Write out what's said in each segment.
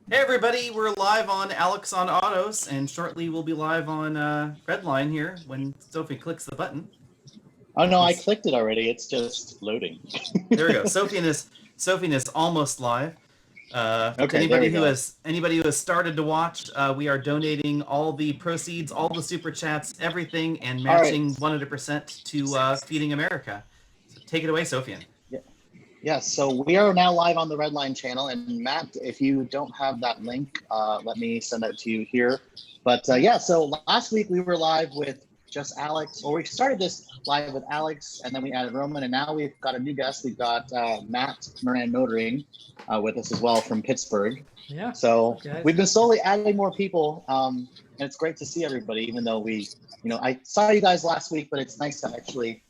Hey everybody, we're live on Alex on Autos, and shortly we'll be live on Redline here when Sophie clicks the button. Oh no, I It's, clicked it already. It's just loading. there we go. Sophie is almost live. Okay, there we go. Anybody who has started to watch, we are donating all the proceeds, all the super chats, everything, and All right. matching 100% to Feeding America. So take it away, Sophian. Yeah. Yeah. So we are now live on the Redline channel, and Matt, if you don't have that link, let me send that to you here. But yeah, so last week we were live with just Alex, or we started this live with Alex, and then we added Roman, and now we've got a new guest. We've got Matt Moran Motoring with us as well from Pittsburgh. Yeah. So guys. we've been slowly adding more people, and it's great to see everybody. Even though I saw you guys last week, but it's nice to actually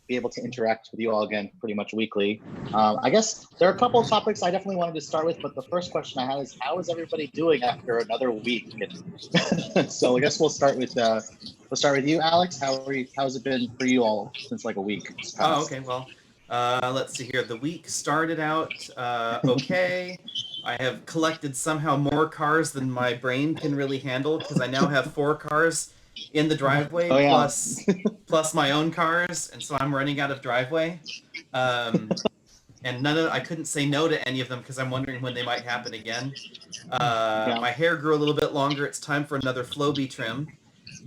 be able to interact with you all again pretty much weekly. I guess there are a couple of topics I definitely wanted to start with, but the first question I had is, how is everybody doing after another week? And so I guess we'll start with you, Alex. How's it been for you all since like a week? Oh, okay. Well, let's see here. The week started out okay. I have collected somehow more cars than my brain can really handle because I now have 4 cars in the driveway plus my own cars, and so I'm running out of driveway. And I couldn't say no to any of them because I'm wondering when they might happen again. My hair grew a little bit longer. It's time for another Floby trim.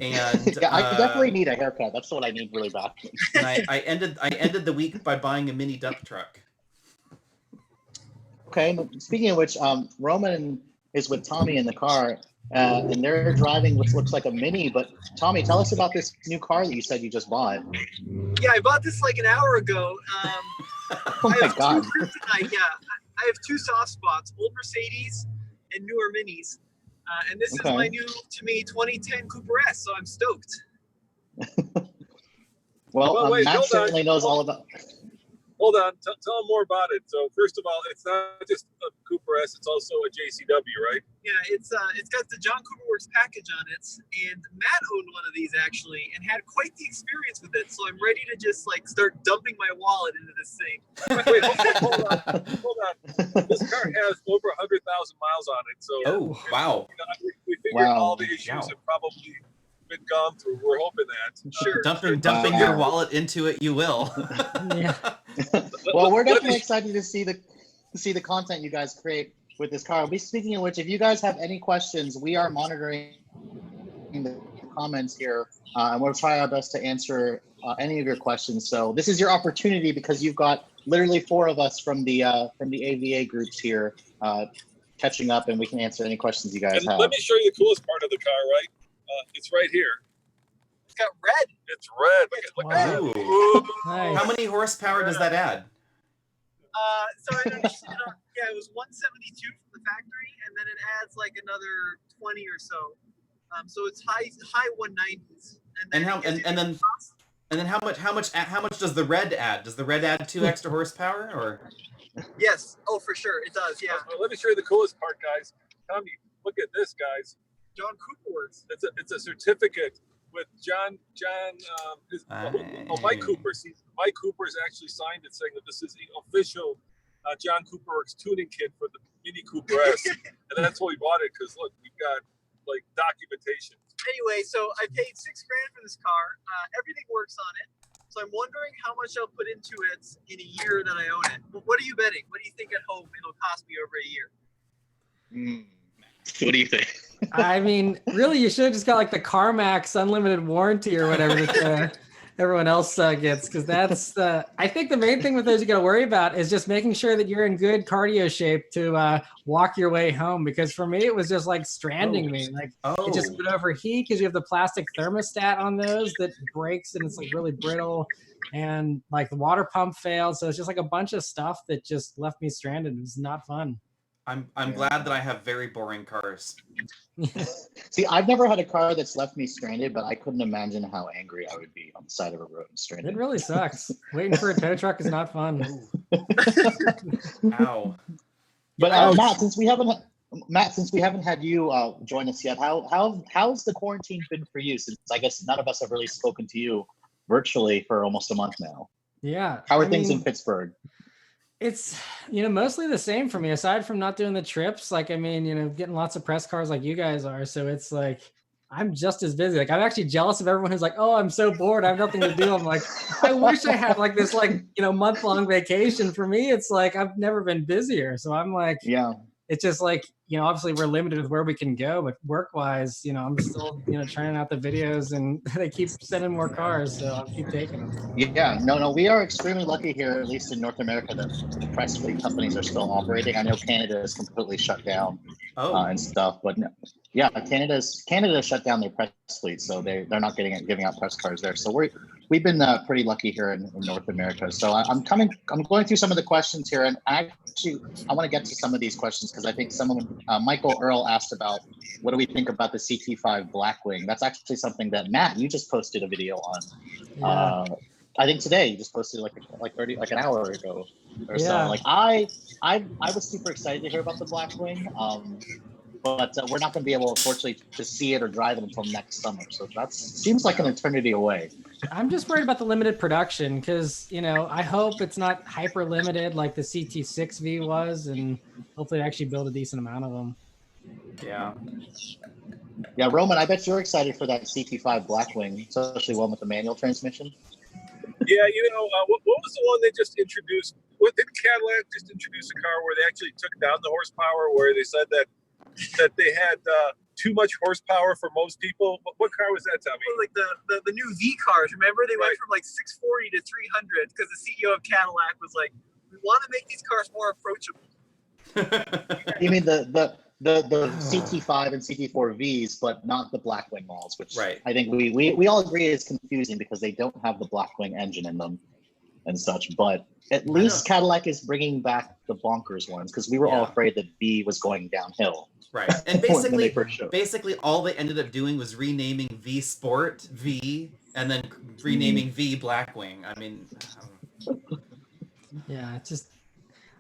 And yeah, I definitely need a haircut. That's what I need really badly. And I ended the week by buying a mini dump truck. Okay, speaking of which, Roman is with Tommy in the car, and they're driving what looks like a Mini. But Tommy, tell us about this new car that you said you just bought. Yeah, I bought this like an hour ago. Oh my God. I have 2 soft spots, old Mercedes and newer Minis. And this is my new, to me, 2010 Cooper S, so I'm stoked. Well, Matt certainly knows all about. Hold on, tell them more about it. So first of all, it's not just a Cooper S; it's also a JCW, right? Yeah, it's got the John Cooper Works package on it, and Matt owned one of these actually, and had quite the experience with it. So I'm ready to just like start dumping my wallet into this thing. Wait, hold on. This car has over 100,000 miles on it. So wow! We figured all the issues have probably been gone through. We're hoping that. Sure. Dumping your wallet into it, you will. Yeah. Well, we're definitely excited to see the content you guys create with this car. Speaking of which, if you guys have any questions, we are monitoring the comments here, and we'll try our best to answer any of your questions. So this is your opportunity because you've got literally 4 of us from the AVA groups here catching up, and we can answer any questions you guys have. Let me show you the coolest part of the car, right? It's right here. It's got red. It's red. Look at that. Nice. How many horsepower does that add? So I don't yeah, it was 172 from the factory, and then it adds like another 20 or so. So it's high 190s. And then how much does the red add? Does the red add 2 extra horsepower or? Yes. Oh, for sure, it does. Yeah. Let me show you the coolest part, guys. Tommy, look at this, guys. John Cooper Works. It's a certificate with Mike Cooper. See, Mike Cooper has actually signed it saying that this is the official John Cooper Works tuning kit for the Mini Cooper S. And that's why we bought it, because look, we've got like documentation. Anyway, so I paid $6,000 for this car. Everything works on it. So I'm wondering how much I'll put into it in a year that I own it. What are you betting? What do you think at home it'll cost me over a year? What do you think? I mean, really, you should have just got like the CarMax unlimited warranty or whatever that everyone else gets, because that's I think the main thing with those you got to worry about is just making sure that you're in good cardio shape to walk your way home. Because for me, it was just like stranding me. Like it just would overheat because you have the plastic thermostat on those that breaks and it's like really brittle, and like the water pump failed. So it's just like a bunch of stuff that just left me stranded. It was not fun. I'm glad that I have very boring cars. See, I've never had a car that's left me stranded, but I couldn't imagine how angry I would be on the side of a road stranded. It really sucks. Waiting for a tow truck is not fun. Ow. But Matt, since we haven't had you join us yet, how's the quarantine been for you? Since I guess none of us have really spoken to you virtually for almost a month now. Yeah. How are things in Pittsburgh? It's, mostly the same for me, aside from not doing the trips. Like, I mean, getting lots of press cars like you guys are. So it's like, I'm just as busy. Like, I'm actually jealous of everyone who's like, oh, I'm so bored, I have nothing to do. I'm like, I wish I had like this, like, month-long vacation. For me, it's like, I've never been busier. So I'm like, Yeah. it's just like, obviously we're limited with where we can go, but work-wise, I'm still, trying out the videos, and they keep sending more cars, so I'll keep taking them. Yeah, no, we are extremely lucky here, at least in North America, that the press fleet companies are still operating. I know Canada is completely shut down and stuff, but no, yeah, Canada shut down their press fleet, so they're not giving out press cars there. So we've been pretty lucky here in North America. So I'm going through some of the questions here, and I want to get to some of these questions because I think Michael Earl asked about what do we think about the CT5 Blackwing. That's actually something that Matt, you just posted a video on. Yeah. I think today you just posted like an hour ago or so. Yeah. Like I was super excited to hear about the Blackwing, but we're not going to be able, unfortunately, to see it or drive it until next summer. So that seems like an eternity away. I'm just worried about the limited production because, I hope it's not hyper limited like the CT6V was, and hopefully they actually build a decent amount of them. Yeah. Yeah, Roman, I bet you're excited for that CT5 Blackwing, especially one with the manual transmission. Yeah, what was the one they just introduced? What did Cadillac just introduce a car where they actually took down the horsepower, where they said that they had too much horsepower for most people? What car was that, Tommy? Like the new V cars. Remember, they went from like 640 to 300 because the CEO of Cadillac was like, we want to make these cars more approachable. You mean the CT5 and CT4 Vs, but not the Blackwing models, which I think we all agree is confusing because they don't have the Blackwing engine in them and such. But at least Cadillac is bringing back the bonkers ones because we were all afraid that V was going downhill. Right, and basically all they ended up doing was renaming V Sport V and then renaming V Blackwing. I mean, yeah, it's just.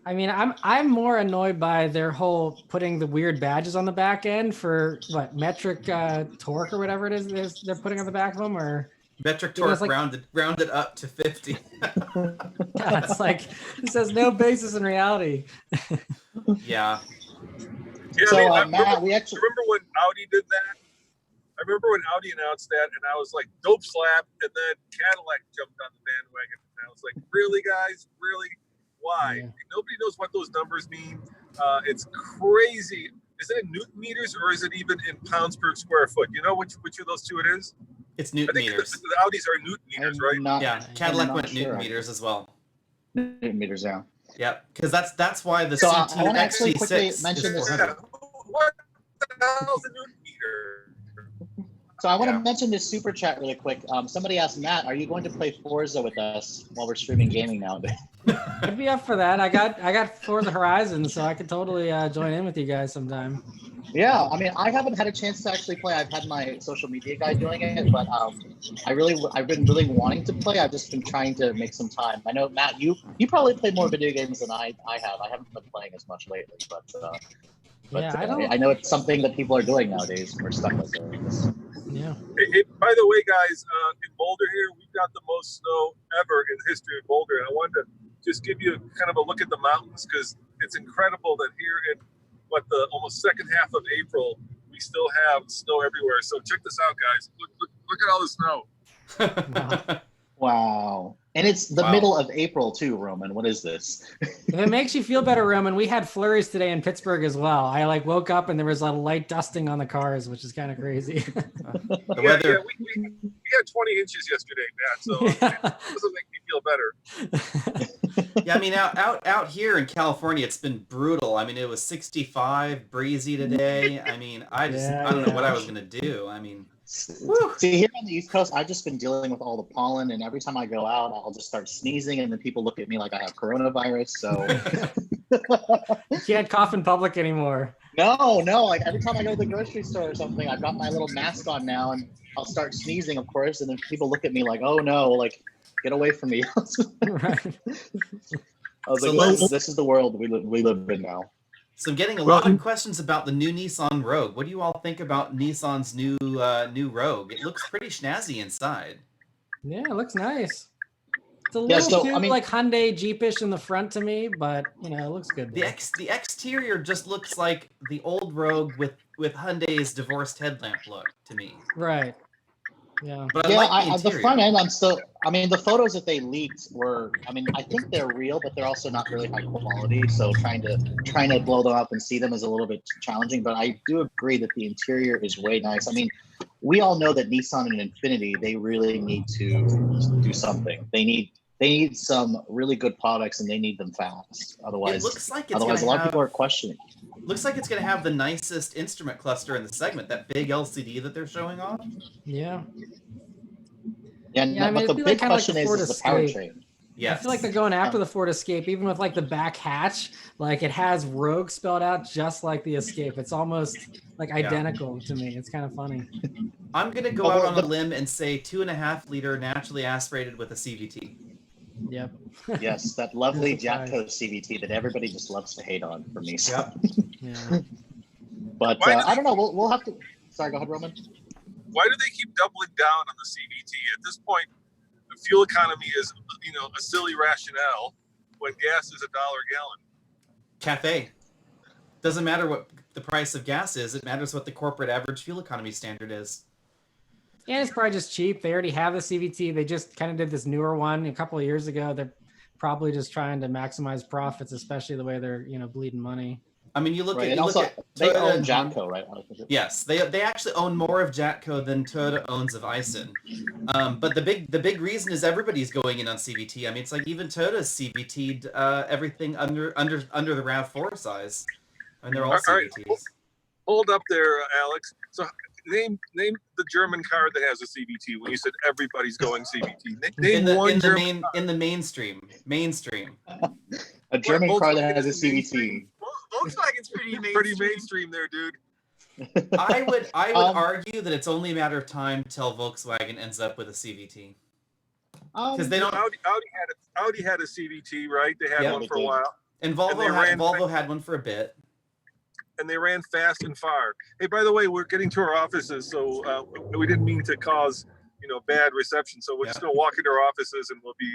I mean, I'm more annoyed by their whole putting the weird badges on the back end for what metric torque or whatever it is they're putting on the back of them, or metric torque like, rounded up to 50. Yeah, it's like it says no basis in reality. Yeah, so I mean, Matt, remember when Audi did that? I remember when Audi announced that, and I was like, dope slap, and then Cadillac jumped on the bandwagon, and I was like, really, guys, really? Why? Yeah. Nobody knows what those numbers mean. It's crazy. Is it in Newton meters or is it even in pounds per square foot? You know which of those two it is? It's Newton meters. The Audis are Newton meters, right? Cadillac went Newton meters as well. Newton meters, yeah. Yep, because that's why the so CT I want to actually quickly mention this. What the hell is a Newton meter? So I want to mention this super chat really quick. Somebody asked Matt, "Are you going to play Forza with us while we're streaming gaming nowadays?" I'd be up for that. I got Forza Horizon, so I could totally join in with you guys sometime. Yeah, I mean, I haven't had a chance to actually play. I've had my social media guy doing it, but I've been really wanting to play. I've just been trying to make some time. I know Matt, you probably play more video games than I have. I haven't been playing as much lately, but yeah, I know it's something that people are doing nowadays. We're stuck with it. Yeah. Hey, by the way, guys, in Boulder here, we've got the most snow ever in the history of Boulder. And I wanted to just give you kind of a look at the mountains because it's incredible that here in the almost second half of April, we still have snow everywhere. So check this out, guys. Look at all the snow. Wow. And it's the middle of April too, Roman. What is this? If it makes you feel better, Roman, we had flurries today in Pittsburgh as well. I woke up and there was a light dusting on the cars, which is kind of crazy. We had 20 inches yesterday, Matt, so it doesn't make me feel better. Yeah, I mean, out here in California, it's been brutal. I mean, it was 65, breezy today. I mean, I don't know what I was going to do. I mean... See, here on the East Coast, I've just been dealing with all the pollen, and every time I go out, I'll just start sneezing, and then people look at me like I have coronavirus. So you can't cough in public anymore. No. Like every time I go to the grocery store or something, I've got my little mask on now, and I'll start sneezing, of course, and then people look at me like, "Oh no, like get away from me." Right. I was like, "This is the world we live in now." So I'm getting a lot of questions about the new Nissan Rogue. What do you all think about Nissan's new Rogue? It looks pretty snazzy inside. Yeah, it looks nice. It's a little Yeah, so, too I mean- like Hyundai Jeepish in the front to me, but you know, it looks good. The exterior just looks like the old Rogue with Hyundai's divorced headlamp look to me. Right. Yeah. But Yeah, I like the the interior. front end, I'm still. I mean, the photos that they leaked were. I mean, I think they're real, but they're also not really high quality. So trying to blow them up and see them is a little bit challenging. But I do agree that the interior is way nice. I mean, we all know that Nissan and Infiniti, they really need to do something. They need some really good products, and they need them fast. Otherwise, It looks like it's otherwise, a gonna lot of have, people are questioning. looks like it's going to have the nicest instrument cluster in the segment. That big LCD that they're showing off. Yeah. Yeah, Yeah, I mean, but the it'd be big like kinda like question the Ford is the Escape. powertrain. Yes. I feel like they're going after the Ford Escape, even with like the back hatch. Like it has Rogue spelled out just like the Escape. It's almost like identical to me. It's kind of funny. I'm going to go out on a limb and say 2.5 liter naturally aspirated with a CVT. Yep. Yes, that lovely No surprise. Jatco CVT that everybody just loves to hate on for Nissan. Yep. Yeah. But I don't know. We'll have to. Sorry, go ahead, Roman. Why do they keep doubling down on the CVT? At this point, the fuel economy is, a silly rationale when gas is $1 a gallon. Cafe. Doesn't matter what the price of gas is. It matters what the corporate average fuel economy standard is. And it's probably just cheap. They already have the CVT. They just kind of did this newer one a couple of years ago. They're probably just trying to maximize profits, especially the way they're, bleeding money. I mean, you look Right, at and you also look at they Toyota own and Honda. Jatco, right? Yes, they actually own more of Jatco than Toyota owns of Aisin. But the big reason is everybody's going in on CVT. I mean, it's like even Toyota's CVT'd everything under the RAV4 size, and they're all CVTs. Hold up there, Alex. So name the German car that has a CVT. When you said everybody's going CVT, name one German car. In the mainstream. A German car that has a CVT. Volkswagen's pretty mainstream there, dude. I would argue that it's only a matter of time till Volkswagen ends up with a CVT. Because they don't. Audi had a CVT, right? They had one for a while. And Volvo had one for a bit. And they ran fast and far. Hey, by the way, we're getting to our offices, so we didn't mean to cause bad reception. So we're just gonna walk into our offices, and we'll be.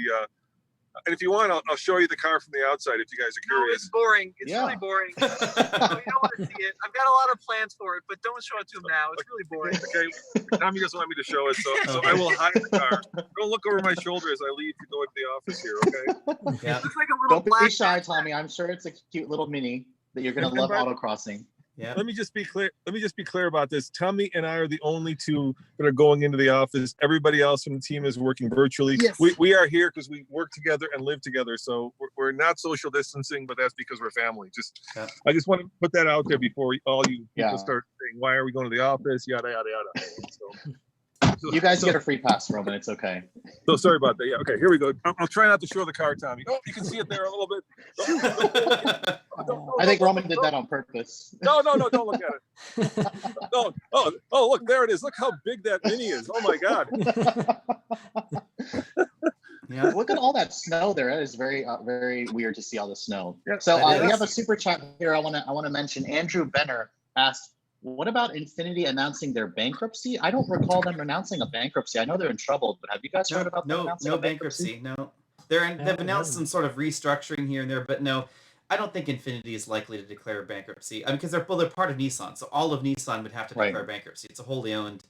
And if you want, I'll show you the car from the outside if you guys are curious. No, it's boring. It's really boring. You don't want to see it. I've got a lot of plans for it, but don't show it to him now. It's really boring. Okay, Tommy doesn't want me to show it, so I will hide the car. Don't look over my shoulder as I leave to go into the office here, okay? Yeah. It looks like a little Don't be shy, Tommy. I'm sure it's a cute little mini that you're gonna love autocrossing. Yeah. Let me just be clear about this. Tommy and I are the only two that are going into the office. Everybody else from the team is working virtually. Yes. We are here because we work together and live together. So we're not social distancing, but that's because we're family. I just want to put that out there before all you people start saying, why are we going to the office? Yada, yada, yada. You guys get a free pass, Roman. It's okay. So sorry about that. Yeah. Okay. Here we go. I'll try not to show the car, Tommy. Oh, you can see it there a little bit. I think Roman did that on purpose. No, don't look at it. No. Oh, look, there it is. Look how big that mini is. Oh my God. Yeah. Look at all that snow there. It is very, very weird to see all the snow. Yeah, So we have a super chat here. I want to mention. Andrew Benner asked, "What about Infiniti announcing their bankruptcy?" I don't recall them announcing a bankruptcy. I know they're in trouble, but have you guys heard about them announcing a bankruptcy? No. They've announced some sort of restructuring here and there, but no. I don't think Infiniti is likely to declare bankruptcy. I mean, because they're part of Nissan, so all of Nissan would have to declare bankruptcy. It's a wholly owned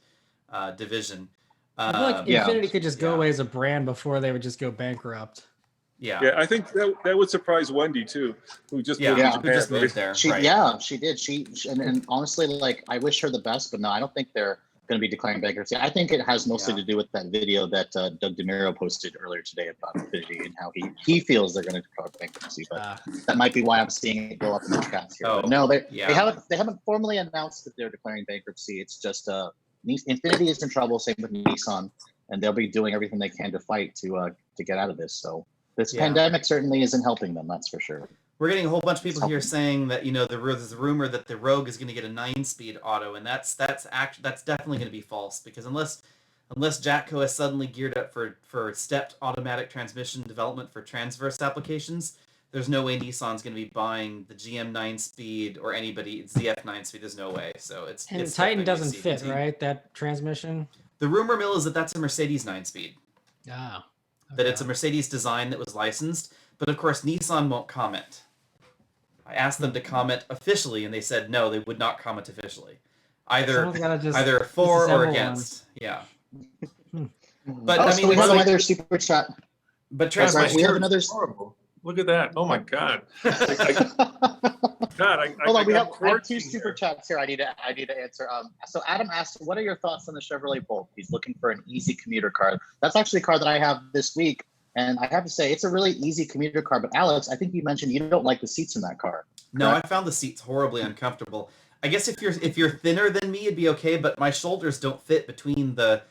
division. I feel like Infiniti could just go away as a brand before they would just go bankrupt. Yeah, I think that would surprise Wendy too, who just moved there. She did. She and honestly, like, I wish her the best, but no, I don't think they're going to be declaring bankruptcy. I think it has mostly to do with that video that Doug DeMiro posted earlier today about Infiniti and how he feels they're going to declare bankruptcy. But that might be why I'm seeing it go up in the chat here. But no, they haven't formally announced that they're declaring bankruptcy. It's just Infiniti is in trouble, same with Nissan, and they'll be doing everything they can to fight to get out of this. So this pandemic certainly isn't helping them, that's for sure. We're getting a whole bunch of people here saying that there's a rumor that the Rogue is going to get a 9-speed auto, and that's definitely going to be false, because unless Jatco has suddenly geared up for stepped automatic transmission development for transverse applications, there's no way Nissan's going to be buying the GM 9-speed or anybody ZF 9-speed. There's no way. So it's Titan doesn't fit, right? That transmission. The rumor mill is that that's a Mercedes 9-speed. Ah. that it's a Mercedes design that was licensed, but of course Nissan won't comment. I asked them to comment officially, and they said no, they would not comment officially, either for or against. One. Yeah. But I mean, so we have another super chat. But we have another. Horrible. Look at that! Oh my God! Hold on, we have 2 super chats here. I need to answer. So Adam asked, "What are your thoughts on the Chevrolet Bolt?" He's looking for an easy commuter car. That's actually a car that I have this week, and I have to say it's a really easy commuter car. But Alex, I think you mentioned you don't like the seats in that car. No, I found the seats horribly uncomfortable. I guess if you're thinner than me, it'd be okay, but my shoulders don't fit between the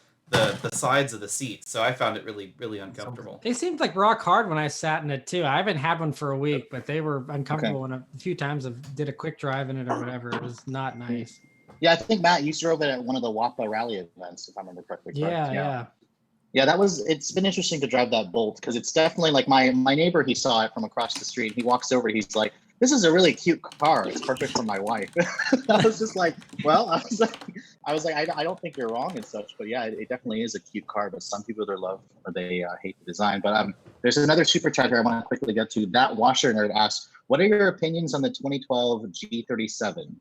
sides of the seats, so I found it really, really uncomfortable. They seemed like rock hard when I sat in it too. I haven't had one for a week, but they were uncomfortable. And a few times I did a quick drive in it or whatever. It was not nice. Yeah, I think Matt, you drove it at one of the WAPA rally events, if I remember correctly. Yeah. Yeah, it's been interesting to drive that Bolt because it's definitely like my neighbor. He saw it from across the street. He walks over. He's like, "This is a really cute car. It's perfect for my wife." I was just like, well, I was like, I don't think you're wrong and such, but yeah, it definitely is a cute car. But some people either love or they hate the design. But there's another super chat here I want to quickly get to. That washer nerd asks, "What are your opinions on the 2012 G37?"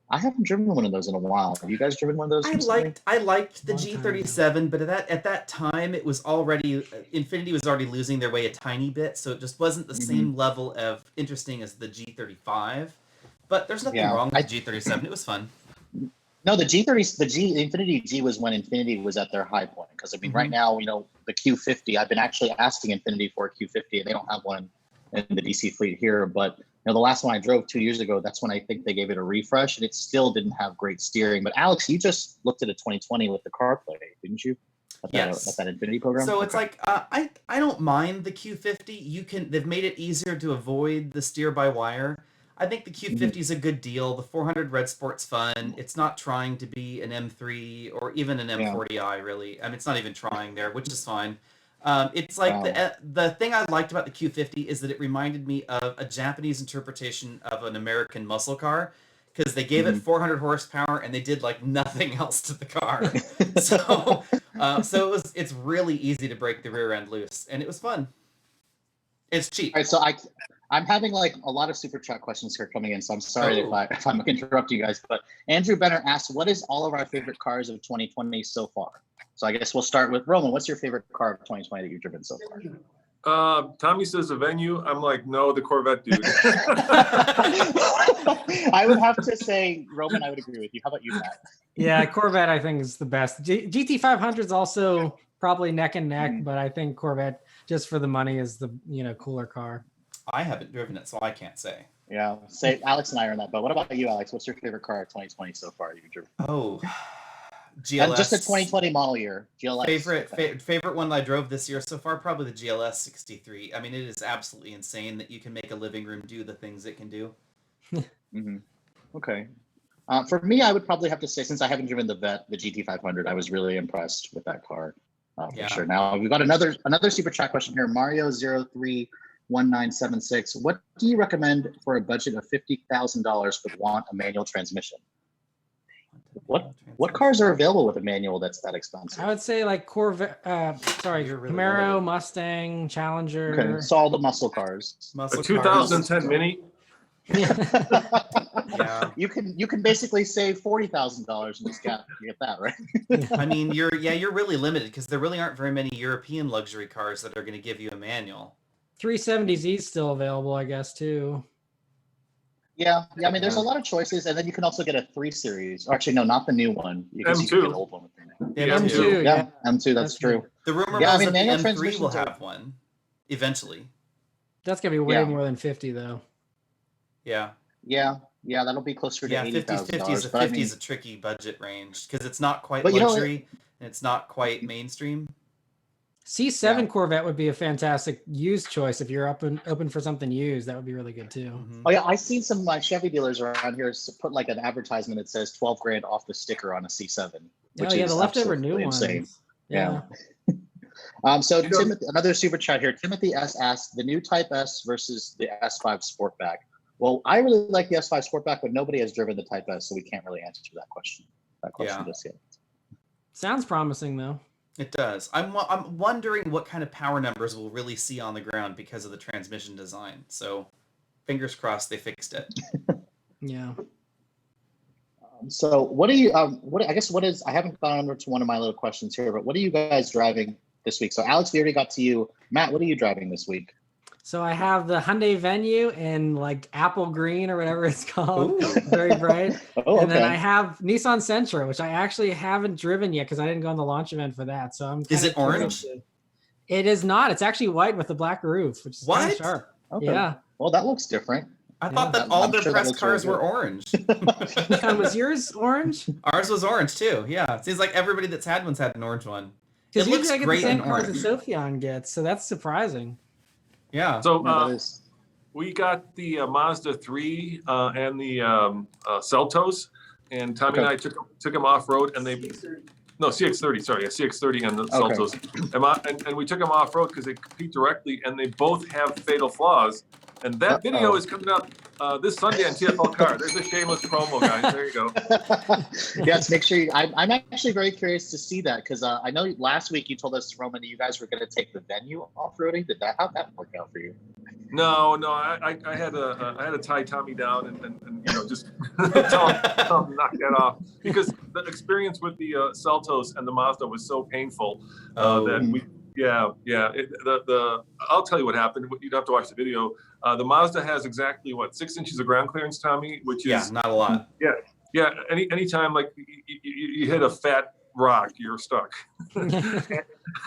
I haven't driven one of those in a while. Have you guys driven one of those? I liked the G37, but at that time it was already Infiniti was already losing their way a tiny bit, so it just wasn't the same level of interesting as the G35. But there's nothing wrong with the G37. It was fun. No, the Infiniti G was when Infiniti was at their high point. Because I mean, right now, the Q50. I've been actually asking Infiniti for a Q50, and they don't have one in the DC fleet here, but. The last one I drove 2 years ago, that's when I think they gave it a refresh, and it still didn't have great steering. But Alex, you just looked at a 2020 with the CarPlay, didn't you? Yes. At that Infiniti program. So it's like I don't mind the Q50. They've made it easier to avoid the steer by wire. I think the Q50 is a good deal. The 400 Red Sport's fun. It's not trying to be an M3 or even an M40i really. I mean, it's not even trying there, which is fine. It's like the thing I liked about the Q50 is that it reminded me of a Japanese interpretation of an American muscle car because they gave it 400 horsepower and they did like nothing else to the car. So it's really easy to break the rear end loose, and it was fun. It's cheap. All right, so I'm having like a lot of super chat questions here coming in, so I'm sorry if I'm interrupting you guys. But Andrew Benner asked, "What is all of our favorite cars of 2020 so far?" So I guess we'll start with Roman. What's your favorite car of 2020 that you've driven so far? Tommy says a Venue. I'm like, no, the Corvette, dude. I would have to say, Roman, I would agree with you. How about you, Matt? Yeah, Corvette I think is the best. GT500 is also probably neck and neck, but I think Corvette, just for the money, is the cooler car. I haven't driven it, so I can't say. Yeah, say Alex and I are in that boat. What about you, Alex? What's your favorite car of 2020 so far you've driven? Oh. GLS. Just the 2020 model year. GLS. Favorite one I drove this year so far, probably the GLS 63. I mean, it is absolutely insane that you can make a living room do the things it can do. Okay. For me, I would probably have to say, since I haven't driven the GT500, I was really impressed with that car. For sure. Now we've got another super chat question here. Mario031976. What do you recommend for a budget of $50,000 but want a manual transmission? What cars are available with a manual that's that expensive? I would say like Corvette, Camaro, Mustang, Challenger. Okay, so all the muscle cars. A 2010 Mini. Yeah. You can basically save $40,000 in this gap. You get that, right? I mean, you're really limited because there really aren't very many European luxury cars that are going to give you a manual. 370Z is still available, I guess, too. Yeah. I mean, there's a lot of choices, and then you can also get a 3 Series. Or actually, no, not the new one. You can M2. get an old one with the M2. Yeah, M2. That's true. The rumor is that the M3 will have one eventually. That's gonna be way more than 50, though. Yeah, that'll be closer to $80,000. 50 is a tricky budget range because it's not quite luxury and it's not quite mainstream. C7 Corvette would be a fantastic used choice if you're open for something used. That would be really good too. Oh yeah, I've seen some of my Chevy dealers around here put like an advertisement that says 12 grand off the sticker on a C7. Which is the leftover new insane. ones. Yeah. So another super chat here. Timothy S asked, the new Type S versus the S5 Sportback. Well, I really like the S5 Sportback, but nobody has driven the Type S, so we can't really answer that question just yet. Sounds promising though. It does. I'm wondering what kind of power numbers we'll really see on the ground because of the transmission design. So, fingers crossed they fixed it. Yeah. So what do you, I haven't gone over to one of my little questions here, but what are you guys driving this week? So Alex, we already got to you. Matt, what are you driving this week? So I have the Hyundai Venue in like apple green or whatever it's called, Ooh. very bright. Oh, And then okay. I have Nissan Sentra, which I actually haven't driven yet because I didn't go on the launch event for that. So I'm. Is it orange? It is not. It's actually white with a black roof, which is kind What? of sharp. Okay. Yeah. Well, that looks different. I thought that all I'm their sure that press looks really cars were good. orange. And was yours orange? Ours was orange too. Yeah, it seems like everybody that's had one's had an orange one. It Because looks usually I get the great same in cars that orange. Sophion gets, so that's surprising. Yeah. So Yeah, that is. we got the Mazda 3 and the Seltos, and Tommy and I took them off road, and they CX-30, sorry, CX-30 and the Seltos, and we took them off road because they compete directly, and they both have fatal flaws. And that video is coming up this Sunday on TFL Car. There's a shameless promo, guys. There you go. Yes, make sure I'm actually very curious to see that because I know last week you told us, Roman, that you guys were going to take the Venue off-roading. How'd that work out for you? No, I had to tie Tommy down and just tell him to knock that off, because the experience with the Seltos and the Mazda was so painful that we. Yeah. I'll tell you what happened. You'd have to watch the video. The Mazda has exactly 6 inches of ground clearance, Tommy, which is not a lot. Yeah. Anytime like you hit a fat rock, you're stuck.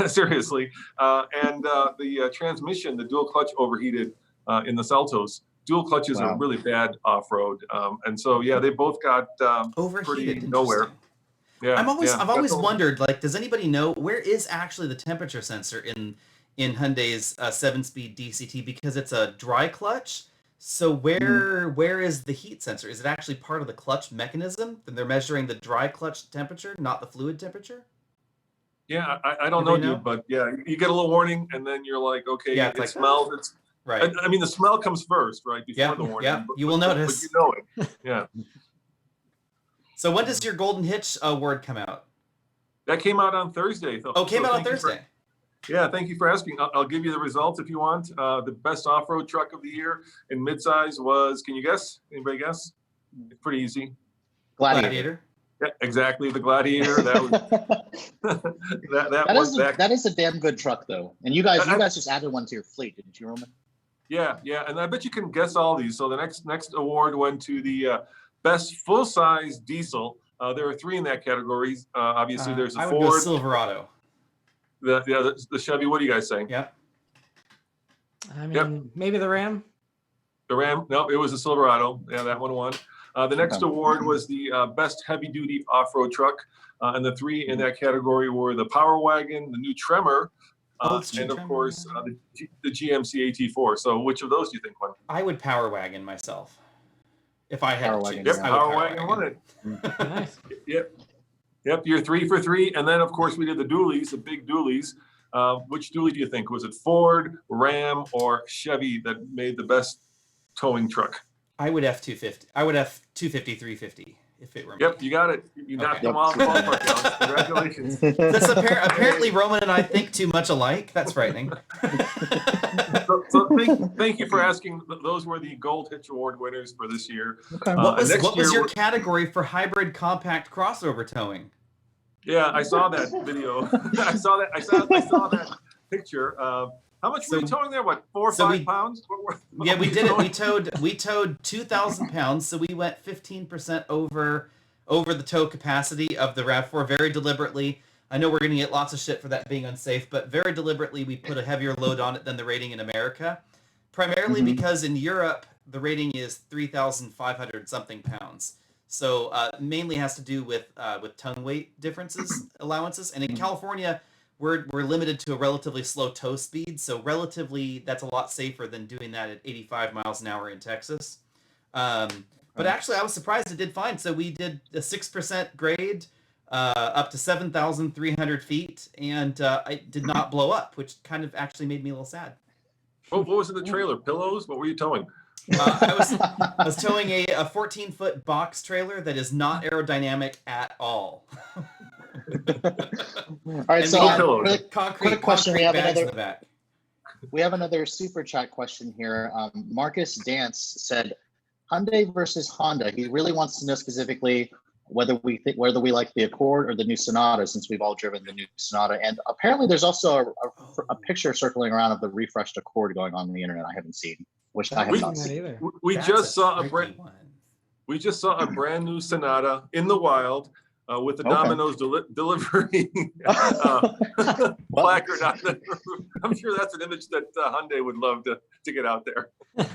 Seriously. And the transmission, the dual clutch overheated in the Seltos. Dual clutches are really bad off road, and so they both got Overheated. pretty nowhere. Yeah, I've always wondered, like, does anybody know where is actually the temperature sensor in Hyundai's 7-speed DCT, because it's a dry clutch? So where is the heat sensor? Is it actually part of the clutch mechanism? Then they're measuring the dry clutch temperature, not the fluid temperature? Yeah, I don't know, dude, but yeah, you get a little warning, and then you're like, okay, it smells. It's right. I mean, the smell comes first, right? Before the warning. Yeah, you will notice. But you know it. Yeah. So when does your Golden Hitch award come out? That came out on Thursday. Came out on Thursday. Thank you for asking. I'll give you the results if you want. The best off-road truck of the year in midsize was, can you guess? Anybody guess? It's pretty easy. Gladiator. Yeah, exactly. The Gladiator. That was that is a damn good truck, though. And you guys just added one to your fleet, didn't you, Roman? Yeah. And I bet you can guess all these. So the next award went to the best full-size diesel. There are 3 in that category. Obviously, there's a I would Ford, go Silverado. the Chevy. What are you guys saying? Yeah. I mean, maybe the Ram. The Ram? No, it was a Silverado. Yeah, that one won. The next award was the best heavy-duty off-road truck, and the 3 in that category were the Power Wagon, the new Tremor, and of course the GMC AT4. So, which of those do you think won? I would Power Wagon myself. If I had to choose. Yep, Power Wagon won it. Nice. Yep, you're 3 for 3. And then, of course, we did the dualies, the big dualies. Which dually do you think? Was it Ford, Ram, or Chevy that made the best towing truck? I would F-250. I would F-250, 350 if it were me. Yep, you got it. You knocked them all the ballpark down. Congratulations. That's apparently Roman and I think too much alike. That's frightening. So thank you for asking. Those were the Gold Hitch Award winners for this year. Okay. What was your category for hybrid compact crossover towing? Yeah, I saw that video. I saw that picture. How much were you towing there? What, 4 or 5 pounds? Yeah, we did it. We towed 2,000 pounds, so we went 15% over the tow capacity of the RAV4 very deliberately. I know we're going to get lots of shit for that being unsafe, but very deliberately we put a heavier load on it than the rating in America, primarily because in Europe the rating is 3,500 something pounds. So mainly has to do with tongue weight allowances, and in California we're limited to a relatively slow tow speed, so relatively that's a lot safer than doing that at 85 miles an hour in Texas. But actually, I was surprised it did fine. So we did a 6% grade up to 7,300 feet, and it did not blow up, which kind of actually made me a little sad. What was in the trailer? Pillows? What were you towing? I was towing a 14-foot box trailer that is not aerodynamic at all. All right, And so we have quick concrete question. We have bags in another. the back. We have another super chat question here. Marcus Dance said, Hyundai versus Honda. He really wants to know specifically whether we like the Accord or the new Sonata, since we've all driven the new Sonata. And apparently, there's also a picture circling around of the refreshed Accord going on the internet. I haven't seen, which I have not seen. Either. We That's just saw a tricky one. We just saw a brand new Sonata in the wild with the Okay. Domino's delivery placard on the roof. I'm sure that's an image that Hyundai would love to get out there.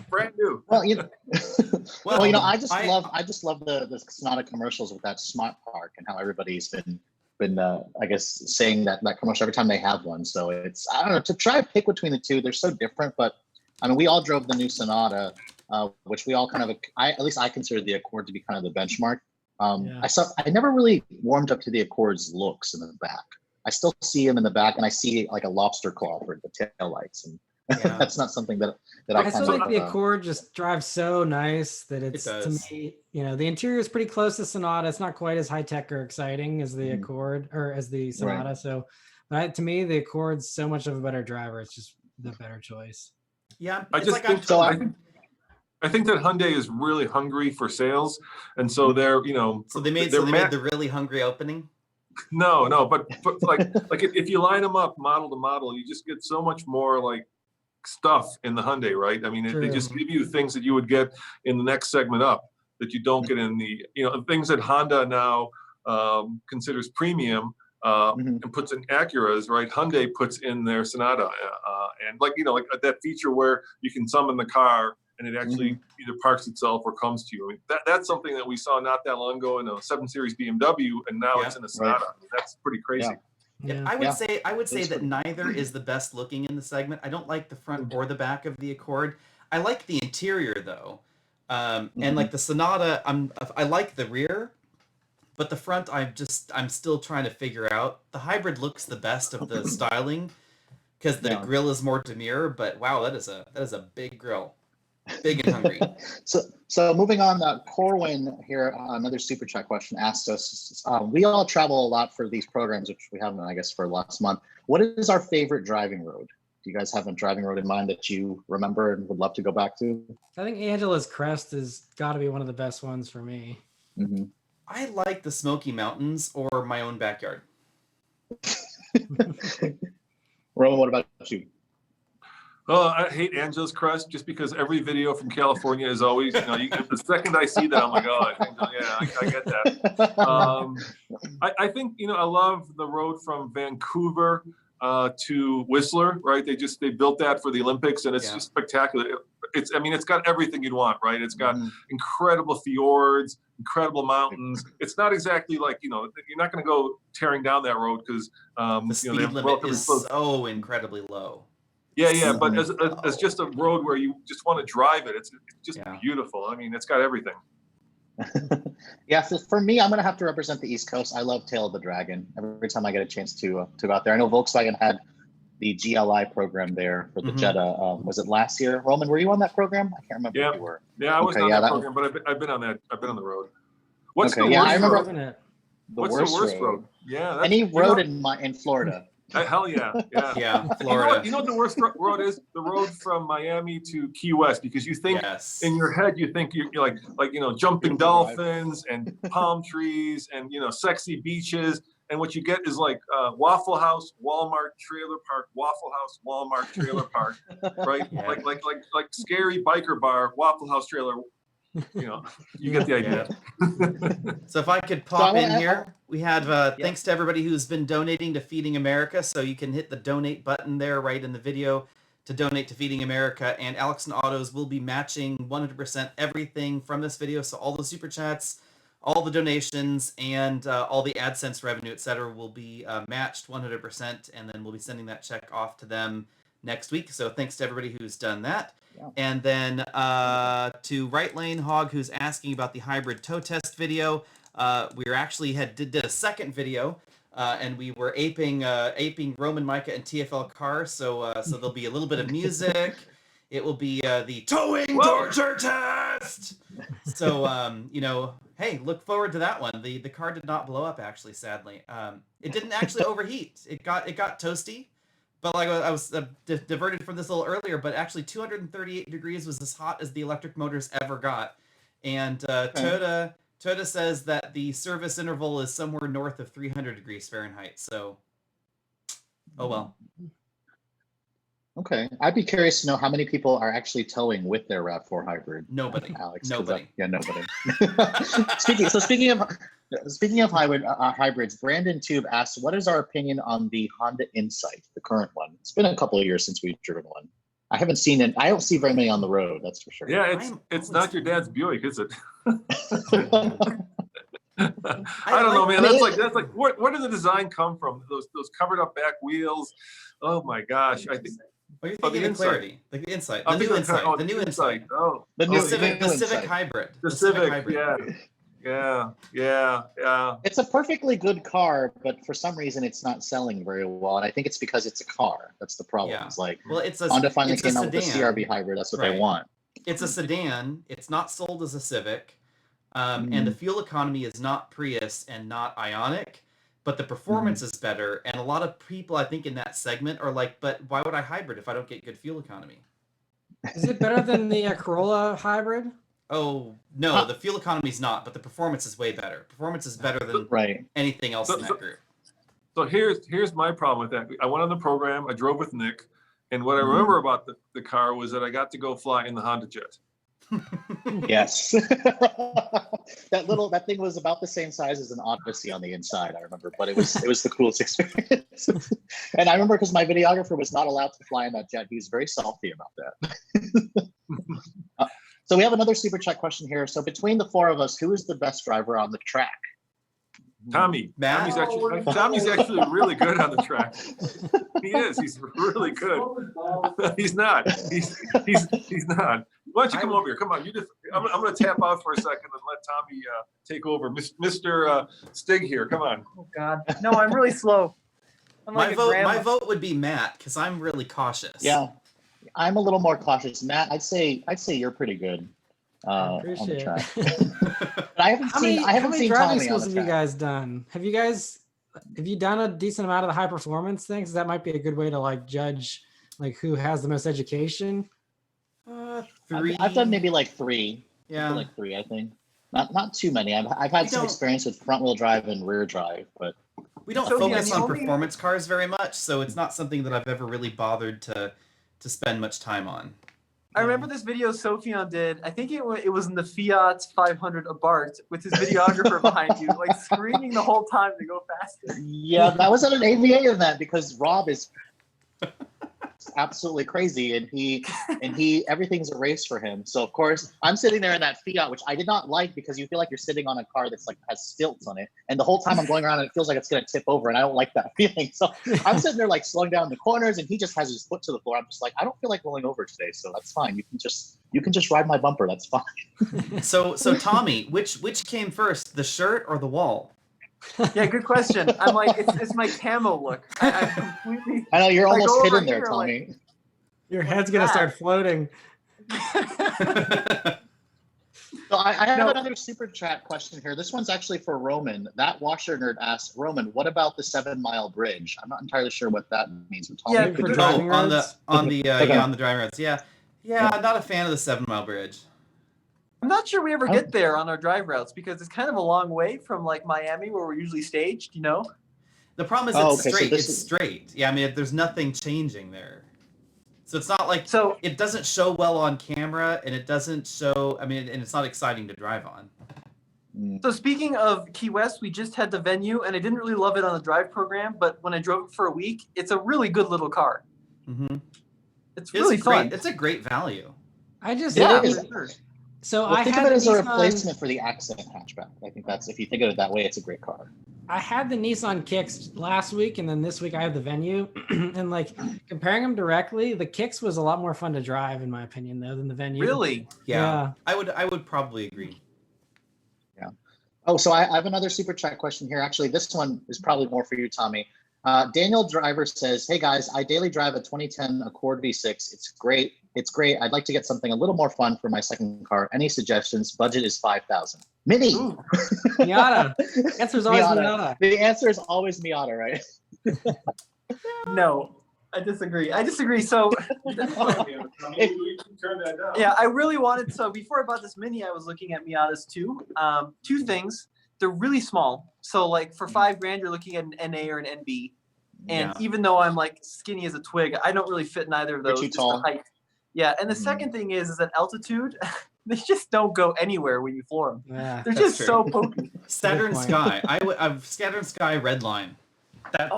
Brand new. Well, Well, I just love the Sonata commercials with that Smart Park and how everybody's been I guess saying that commercial every time they have one. So it's, I don't know, to try to pick between the two, they're so different. But I mean, we all drove the new Sonata, which we all kind of, at least I consider the Accord to be kind of the benchmark. I never really warmed up to the Accord's looks in the back. I still see him in the back, and I see like a lobster claw for the tail lights, and that's not something that I still like the Accord just drives so nice that it's to me, the interior is pretty close to Sonata. It's not quite as high tech or exciting as the Accord or as the Sonata. Right. So, but to me, the Accord's so much of a better driver. It's just the better choice. Yeah, I think that Hyundai is really hungry for sales, and so they're So they made the really hungry opening. No, but like if you line them up model to model, you just get so much more like stuff in the Hyundai, right? I mean, they just give you things that you would get in the next segment up that you don't get in the things that Honda now considers premium and puts in Acuras, right? Hyundai puts in their Sonata, and like that feature where you can summon the car and it actually either parks itself or comes to you. I mean, that's something that we saw not that long ago in a 7 Series BMW, and now it's in a Sonata. I mean, that's pretty crazy. Yeah. I would say that neither is the best looking in the segment. I don't like the front or the back of the Accord. I like the interior though, and like the Sonata, I like the rear, but the front I'm still trying to figure out. The hybrid looks the best of the styling because the grille is more demure. But wow, that is a big grille. Big and hungry. So moving on, Corwin here, another super chat question asked us, we all travel a lot for these programs, which we haven't, I guess, for last month. What is our favorite driving road? Do you guys have a driving road in mind that you remember and would love to go back to? I think Angela's Crest has got to be one of the best ones for me. I like the Smoky Mountains or my own backyard. Roman, what about you? Oh, I hate Angela's Crest just because every video from California is always, the second I see that, I'm like, oh, I get that. I think, I love the road from Vancouver to Whistler, right? They built that for the Olympics, and it's just spectacular. It's got everything you'd want, right? It's got incredible fjords, incredible mountains. It's not exactly like, you're not going to go tearing down that road because the speed limit is so incredibly low. Yeah, but as just a road where you just want to drive it, it's just beautiful. I mean, it's got everything. So for me, I'm going to have to represent the East Coast. I love Tail of the Dragon. Every time I get a chance to go out there. I know Volkswagen had the GLI program there for the Jetta. Was it last year? Roman, were you on that program? I can't remember if you were. Yeah, I was on that program, but I've been on that. I've been on the road. What's the worst I remember road? What's the worst road? Yeah, any road in Florida. Hell yeah. Florida. You know what the worst road is? The road from Miami to Key West, because you think in your head, you're like jumping dolphins and palm trees and sexy beaches, and what you get is like Waffle House, Walmart trailer park, Waffle House, Walmart trailer park, right? Like scary biker bar, Waffle House trailer. You get the idea. So if I could pop in here, we have thanks to everybody who's been donating to Feeding America. So you can hit the donate button there right in the video to donate to Feeding America. And Alex and Autos will be matching 100% everything from this video. So all the super chats, all the donations, and all the AdSense revenue, etc., will be matched 100%. And then we'll be sending that check off to them next week. So thanks to everybody who's done that. And then to Right Lane Hog, who's asking about the hybrid tow test video, we actually did a second video, and we were aping Roman, Micah, and TFL cars. So there'll be a little bit of music. It will be the towing torture test. So Hey, look forward to that one. The car did not blow up, actually, sadly. It didn't actually overheat. It got toasty, but like I was diverted from this a little earlier. But actually, 238 degrees was as hot as the electric motors ever got. And Toyota says that the service interval is somewhere north of 300 degrees Fahrenheit. So, oh well. Okay, I'd be curious to know how many people are actually towing with their RAV4 hybrid. Nobody. Alex. Nobody. Yeah, nobody. speaking of hybrids, Brandon Tube asked, "What is our opinion on the Honda Insight, the current one? It's been a couple of years since we've driven one. I haven't seen it. I don't see very many on the road. That's for sure." Yeah, it's not your dad's Buick, is it? I don't know, man. That's like where did the design come from? Those covered up back wheels. Oh my gosh! I think. What are you thinking of Clarity? Like the Insight. The new Insight. Oh, the Civic Hybrid. The Civic Hybrid. Yeah. It's a perfectly good car, but for some reason it's not selling very well, and I think it's because it's a car. That's the problem. Yeah. It's like, well, Honda finally came out with the CRV hybrid. That's what they want. It's a sedan. It's not sold as a Civic, and the fuel economy is not Prius and not Ioniq. But the performance is better, and a lot of people, I think, in that segment are like, but why would I hybrid if I don't get good fuel economy? Is it better than the Corolla hybrid? Oh, no, the fuel economy is not, but the performance is way better. Performance is better than anything else in that group. So here's my problem with that. I went on the program, I drove with Nick, and what I remember about the car was that I got to go fly in the Honda Jet. Yes. that thing was about the same size as an Odyssey on the inside, I remember, but it was the coolest experience. And I remember because my videographer was not allowed to fly in that jet. He was very salty about that. So we have another super chat question here. So between the four of us, who is the best driver on the track? Tommy. Tommy's actually really good on the track. He is. He's really good. He's not. He's not. Why don't you come over here? Come on. I'm going to tap out for a second and let Tommy take over. Mr. Stig here. Come on. Oh God. No, I'm really slow. My vote would be Matt because I'm really cautious. Yeah, I'm a little more cautious. Matt, I'd say you're pretty good. I appreciate on the track. it. But I haven't seen driving Tommy schools on have the you track. guys done? Have you done a decent amount of the high performance things? That might be a good way to like judge like who has the most education. 3. I've done maybe like 3. Yeah, like 3. I think not too many. I've had some experience with front wheel drive and rear drive, but we don't focus on performance cars very much, so it's not something that I've ever really bothered to spend much time on. I remember this video Sophion did. I think it was in the Fiat 500 Abarth with his videographer behind you, like screaming the whole time to go faster. yeah, that was at an AVA event because Rob is absolutely crazy, and he everything's a race for him. So of course I'm sitting there in that Fiat, which I did not like because you feel like you're sitting on a car that's like has stilts on it, and the whole time I'm going around and it feels like it's gonna tip over, and I don't like that feeling. So I'm sitting there like slowing down the corners, and he just has his foot to the floor. I'm just like, I don't feel like rolling over today, so that's fine. You can just ride my bumper. That's fine. So Tommy, which came first, the shirt or the wall? Yeah, good question. I'm like, it's my camo look. I completely. I know you're almost go over hidden there, here, Tommy. like, Your head's gonna start floating. So I have another super chat question here. This one's actually for Roman. That washer nerd asked, Roman, what about the 7 Mile bridge? I'm not entirely sure what that means. Yeah, for driving on the roads? on the driving roads. Yeah, not a fan of the 7 Mile bridge. I'm not sure we ever get there on our drive routes because it's kind of a long way from like Miami where we're usually staged, you know? The problem is it's straight. It's straight. Yeah, I mean, there's nothing changing there. So it's not like it doesn't show well on camera, and it doesn't show. I mean, and it's not exciting to drive on. So speaking of Key West, we just had the Venue, and I didn't really love it on the drive program, but when I drove it for a week, it's a really good little car. Mm-hmm. It's really fun. It's a great value. So I think of it as a replacement for the Accent hatchback. I think that's, if you think of it that way, it's a great car. I had the Nissan Kicks last week, and then this week I have the Venue. And like comparing them directly, the Kicks was a lot more fun to drive, in my opinion, though, than the Venue. Really? Yeah. I would probably agree. Yeah. Oh, so I have another super chat question here. Actually, this one is probably more for you, Tommy. Daniel Driver says, "Hey guys, I daily drive a 2010 Accord V6. It's great. It's great. I'd like to get something a little more fun for my second car. Any suggestions? Budget is 5,000. Mini. Ooh. Miata. The answer is always Miata. The answer is always Miata, right? No, I disagree. So yeah, I really wanted. So before I bought this Mini, I was looking at Miatas too. Two things. They're really small. So like for $5,000, you're looking at an NA or an NB. And even though I'm like skinny as a twig, I don't really fit in either of those. You're too tall. The height. Yeah, and the second thing is at altitude, they just don't go anywhere when you floor them. Yeah, they're just so pokey. Saturn Sky. I've Saturn Sky Redline.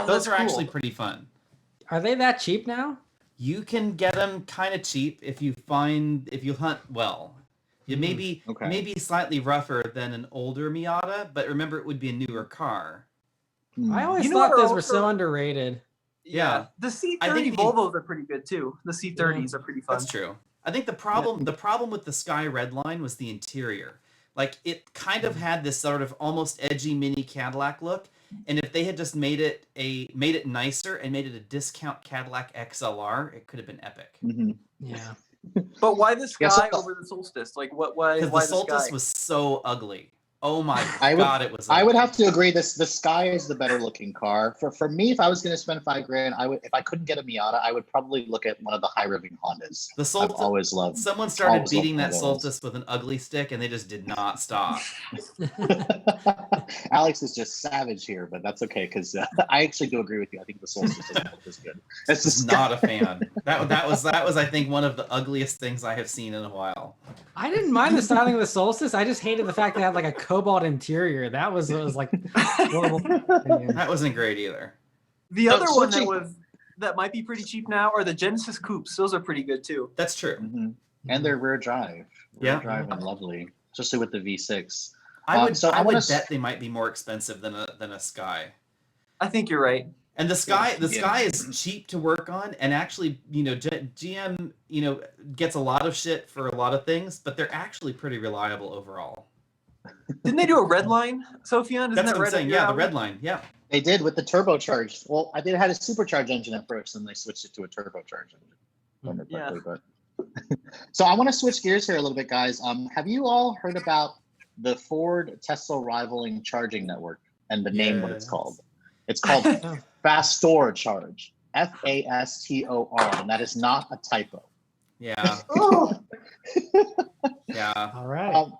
Those are actually pretty fun. Are they that cheap now? You can get them kind of cheap if you hunt well. It may be maybe slightly rougher than an older Miata, but remember it would be a newer car. I always thought those were so underrated. Yeah. The C30 Volvos are pretty good too. The C30s are pretty fun. That's true. I think the problem with the Sky Redline was the interior. Like it kind of had this sort of almost edgy mini Cadillac look, and if they had just made it nicer and made it a discount Cadillac XLR, it could have been epic. Mm-hmm. Yeah. But why the Sky over the Solstice? Like why? Because the Solstice was so ugly. Oh my God, it was ugly. I would have to agree. The Sky is the better looking car. For me, if I was going to spend $5,000, if I couldn't get a Miata, I would probably look at one of the high revving Hondas. The Solstice, I've always loved. Someone started beating that Solstice with an ugly stick, and they just did not stop. Alex is just savage here, but that's okay because I actually do agree with you. I think the Solstice is good. It's just not a fan. That was I think one of the ugliest things I have seen in a while. I didn't mind the styling of the Solstice. I just hated the fact that it had like a cobalt interior. That was like horrible. That wasn't great either. The other one that might be pretty cheap now are the Genesis Coupes. Those are pretty good too. That's true. Mm-hmm. And they're rear drive. Rear drive and lovely, especially with the V6. I would bet they might be more expensive than a Sky. I think you're right. And the Sky is cheap to work on, and actually, GM, gets a lot of shit for a lot of things, but they're actually pretty reliable overall. Didn't they do a Redline, Sophian? That's what I'm saying. Yeah, the Redline. Yeah. They did with the turbocharged. Well, I think it had a supercharged engine at first, and they switched it to a turbocharged engine. Yeah. But so I want to switch gears here a little bit, guys. Have you all heard about the Ford Tesla rivaling charging network and the name what it's called? It's called Fastor Charge. FASTOR, and that is not a typo. Yeah. Yeah. All right.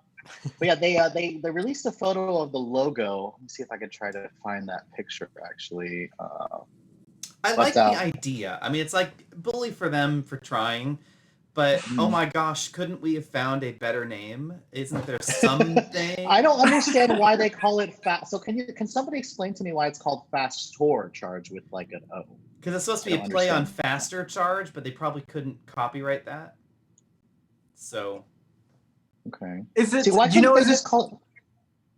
But yeah, they released a photo of the logo. Let me see if I can try to find that picture. Actually, I like the idea. I mean, it's like bully for them for trying, but oh my gosh, couldn't we have found a better name? Isn't there something? I don't understand why they call it fast. So can somebody explain to me why it's called Fastor Charge with like an O? Because it's supposed to be a play on faster charge, but they probably couldn't copyright that. So. Okay. Is it?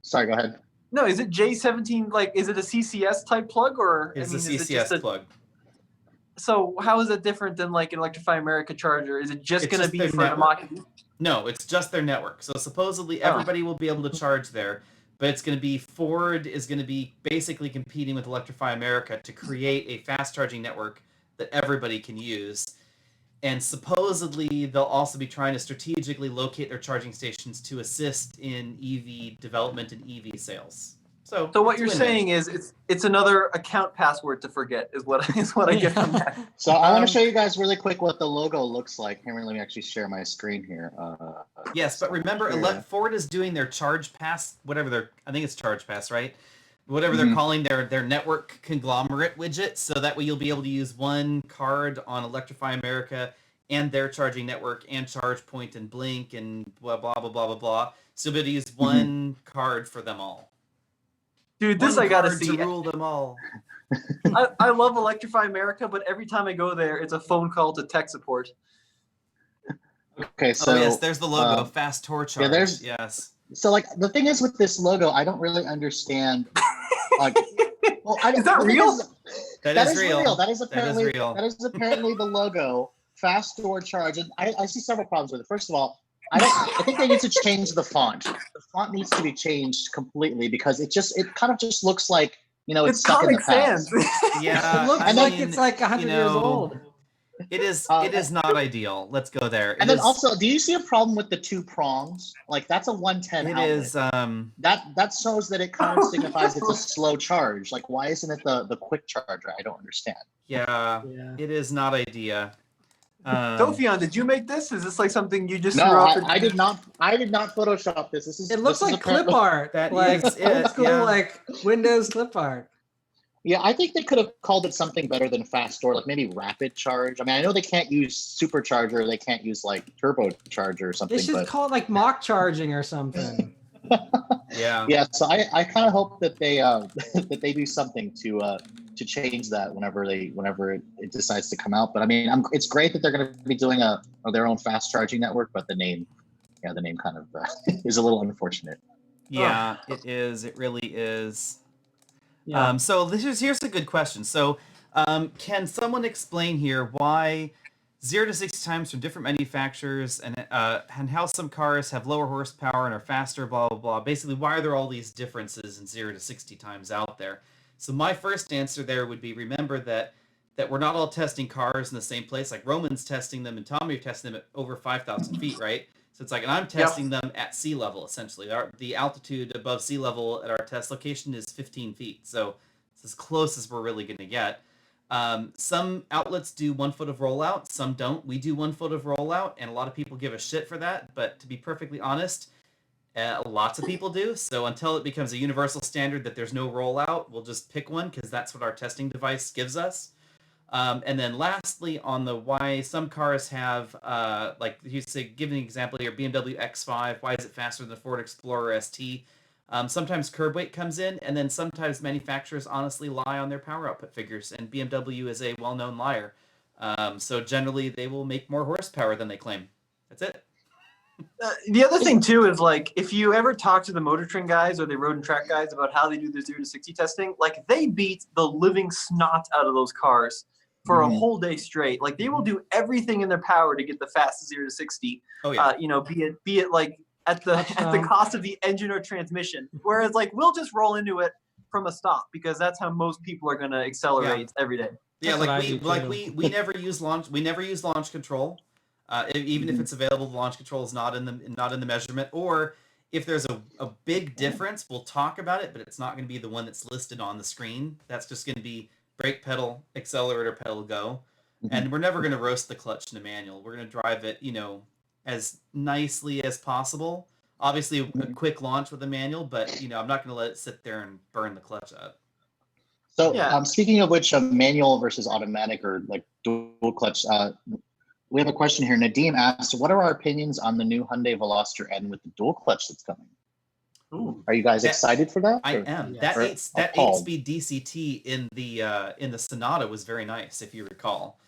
Sorry, go ahead. No, is it J17? Like, is it a CCS type plug or? It's a CCS plug. So how is it different than like an Electrify America charger? Is it just going to be for the No, it's just their network. So supposedly everybody will be able to charge there, but it's going to be Ford is going to be basically competing with Electrify America to create a fast charging network that everybody can use. And supposedly they'll also be trying to strategically locate their charging stations to assist in EV development and EV sales. So what you're saying is it's another account password to forget is what I get from that. So I want to show you guys really quick what the logo looks like. Here, let me actually share my screen here. Yes, but remember, Ford is doing their Charge Pass, I think it's Charge Pass, right? Whatever they're calling their network conglomerate widget, so that way you'll be able to use one card on Electrify America and their charging network and ChargePoint and Blink and blah, blah, blah, blah, blah, blah. So you'll be able to use one card for them all. Dude, this I gotta see. To rule them all. I love Electrify America, but every time I go there, it's a phone call to tech support. Okay, so yes, there's the logo, Fast Tour Charge. Yes. So like the thing is with this logo, I don't really understand. Like, is that real? That is real. That is apparently the logo. Fast Door Charge, and I see several problems with it. First of all, I think they need to change the font. The font needs to be changed completely because it kind of just looks like it's stuck in the past. Yeah, it looks like it's like 100 years old. It is not ideal. Let's go there. And then also, do you see a problem with the 2 prongs? Like that's a 110 it outlet. is That shows that it kind of signifies it's a slow charge. Like why isn't it the quick charger? I don't understand. yeah, it is not ideal. Sophion, did you make this? Is this like something you just threw No, up? I did not. I did not Photoshop this. It looks like clip art. That like is it, old school, yeah. like Windows clip art. Yeah, I think they could have called it something better than fast or like maybe rapid charge. I mean, I know they can't use supercharger, they can't use like turbocharger or something. They should call it like mock charging or something. Yeah. Yeah, so I kind of hope that they that they do something to change that whenever it decides to come out. But I mean, it's great that they're going to be doing their own fast charging network, but the name kind of is a little unfortunate. Yeah, it is. It really is. Yeah. So here's a good question. So, can someone explain here why 0 to 60 times from different manufacturers and how some cars have lower horsepower and are faster, blah, blah, blah. Basically, why are there all these differences in 0 to 60 times out there? So my first answer there would be, remember that we're not all testing cars in the same place. Like Roman's testing them and Tommy are testing them at over 5,000 feet, right? So it's like, and I'm testing them at sea level, essentially. The altitude above sea level at our test location is 15 feet. So it's as close as we're really going to get. Some outlets do 1 foot of rollout, some don't. We do 1 foot of rollout, and a lot of people give a shit for that. But to be perfectly honest, lots of people do. So until it becomes a universal standard that there's no rollout, we'll just pick one because that's what our testing device gives us. And then lastly, on the why some cars have, like you say, give an example here, BMW X5, why is it faster than the Ford Explorer ST? Sometimes curb weight comes in, and then sometimes manufacturers honestly lie on their power output figures, and BMW is a well-known liar. So generally, they will make more horsepower than they claim. That's it. The other thing too is like if you ever talk to the Motor Trend guys or the Road and Track guys about how they do their 0 to 60 testing, like they beat the living snot out of those cars for a whole day straight. Like they will do everything in their power to get the fastest 0 to 60. Oh yeah. Be it like at the cost of the engine or transmission. Whereas like we'll just roll into it from a stop because that's how most people are going to accelerate every day. Yeah, That's we never use launch control. Even if it's available, the launch control is not in the measurement. Or if there's a big difference, we'll talk about it, but it's not going to be the one that's listed on the screen. That's just going to be brake pedal, accelerator pedal, go. And we're never going to roast the clutch in a manual. We're going to drive it, as nicely as possible. Obviously, a quick launch with a manual, but I'm not going to let it sit there and burn the clutch up. So, speaking of which, manual versus automatic or like dual clutch. We have a question here. Nadeem asked, what are our opinions on the new Hyundai Veloster N with the dual clutch that's coming? Ooh. Are you guys excited for that? I am. That 8-speed DCT in the Sonata was very nice, if you recall.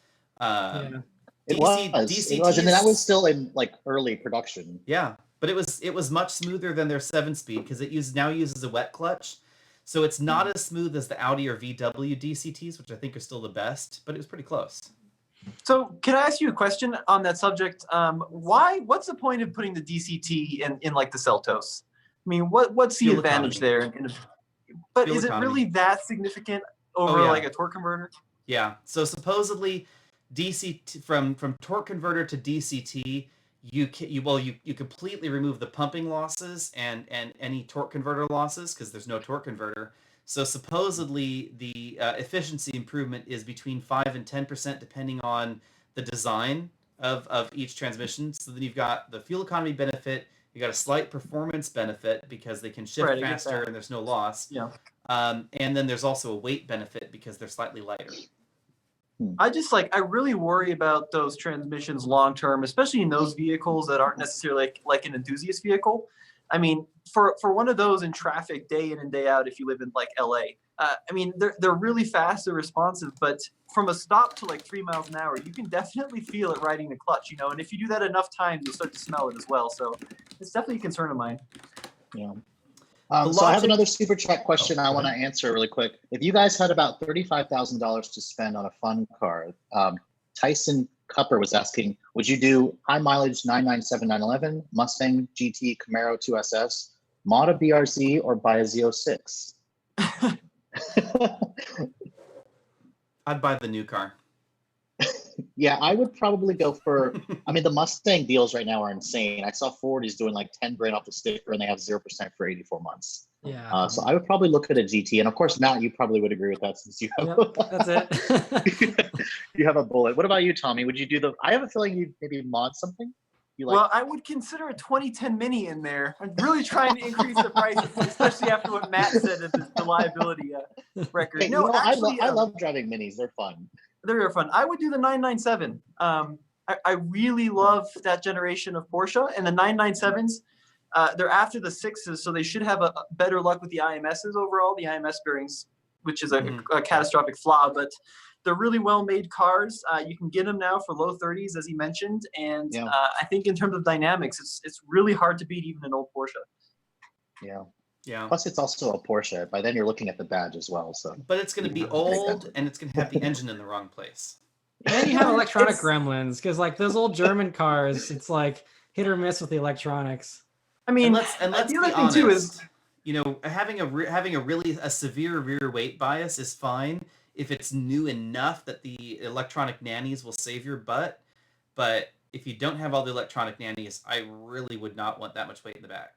It was, and that was still in like early production. Yeah, but it was much smoother than their 7-speed because it now uses a wet clutch. So it's not as smooth as the Audi or VW DCTs, which I think are still the best, but it was pretty close. So can I ask you a question on that subject? What's the point of putting the DCT in like the Seltos? I mean, what's the advantage there? But is it really that significant over like a torque converter? Yeah. So supposedly DCT from torque converter to DCT, you completely remove the pumping losses and any torque converter losses because there's no torque converter. So supposedly the efficiency improvement is between 5 and 10% depending on the design of each transmission. So then you've got the fuel economy benefit, you got a slight performance benefit because they can shift faster and there's no loss. Yeah. And then there's also a weight benefit because they're slightly lighter. I really worry about those transmissions long term, especially in those vehicles that aren't necessarily like an enthusiast vehicle. I mean, for one of those in traffic day in and day out, if you live in like LA, I mean, they're really fast, they're responsive, but from a stop to like 3 miles an hour, you can definitely feel it riding the clutch, and if you do that enough times, you'll start to smell it as well. So it's definitely a concern of mine. Yeah. So I have another super chat question I want to answer really quick. If you guys had about $35,000 to spend on a fun car, Tyson Cupper was asking, would you do high mileage 997 911, Mustang GT, Camaro 2SS, Mazda BRZ, or buy a Z06? I'd buy the new car. Yeah, I would probably go for. I mean, the Mustang deals right now are insane. I saw Ford is doing like 10 grand off the sticker, and they have 0% for 84 months. Yeah. So I would probably look at a GT, and of course, Matt, you probably would agree with that since you have. Yep, that's it. You have a bullet. What about you, Tommy? Would you do the? I have a feeling you maybe mod something. You like? Well, I would consider a 2010 Mini in there. I'm really trying to increase the prices, especially after what Matt said of the liability record. Hey, No, actually, I love driving minis. They're fun. They're fun. I would do the 997. I really love that generation of Porsche, and the 997s. They're after the 6s, so they should have a better luck with the IMSs overall. The IMS bearings, which is a catastrophic flaw, but they're really well-made cars. You can get them now for low 30s, as he mentioned, and I think in terms of dynamics, it's really hard to beat even an old Porsche. Yeah. Yeah. Plus, it's also a Porsche. By then, you're looking at the badge as well. So. But it's going to be old, and it's going to have the engine in the wrong place. And you have electronic gremlins, because like those old German cars, it's like hit or miss with the electronics. I mean, and let's the be other honest, thing too is, you know, having a really severe rear weight bias is fine if it's new enough that the electronic nannies will save your butt. But if you don't have all the electronic nannies, I really would not want that much weight in the back.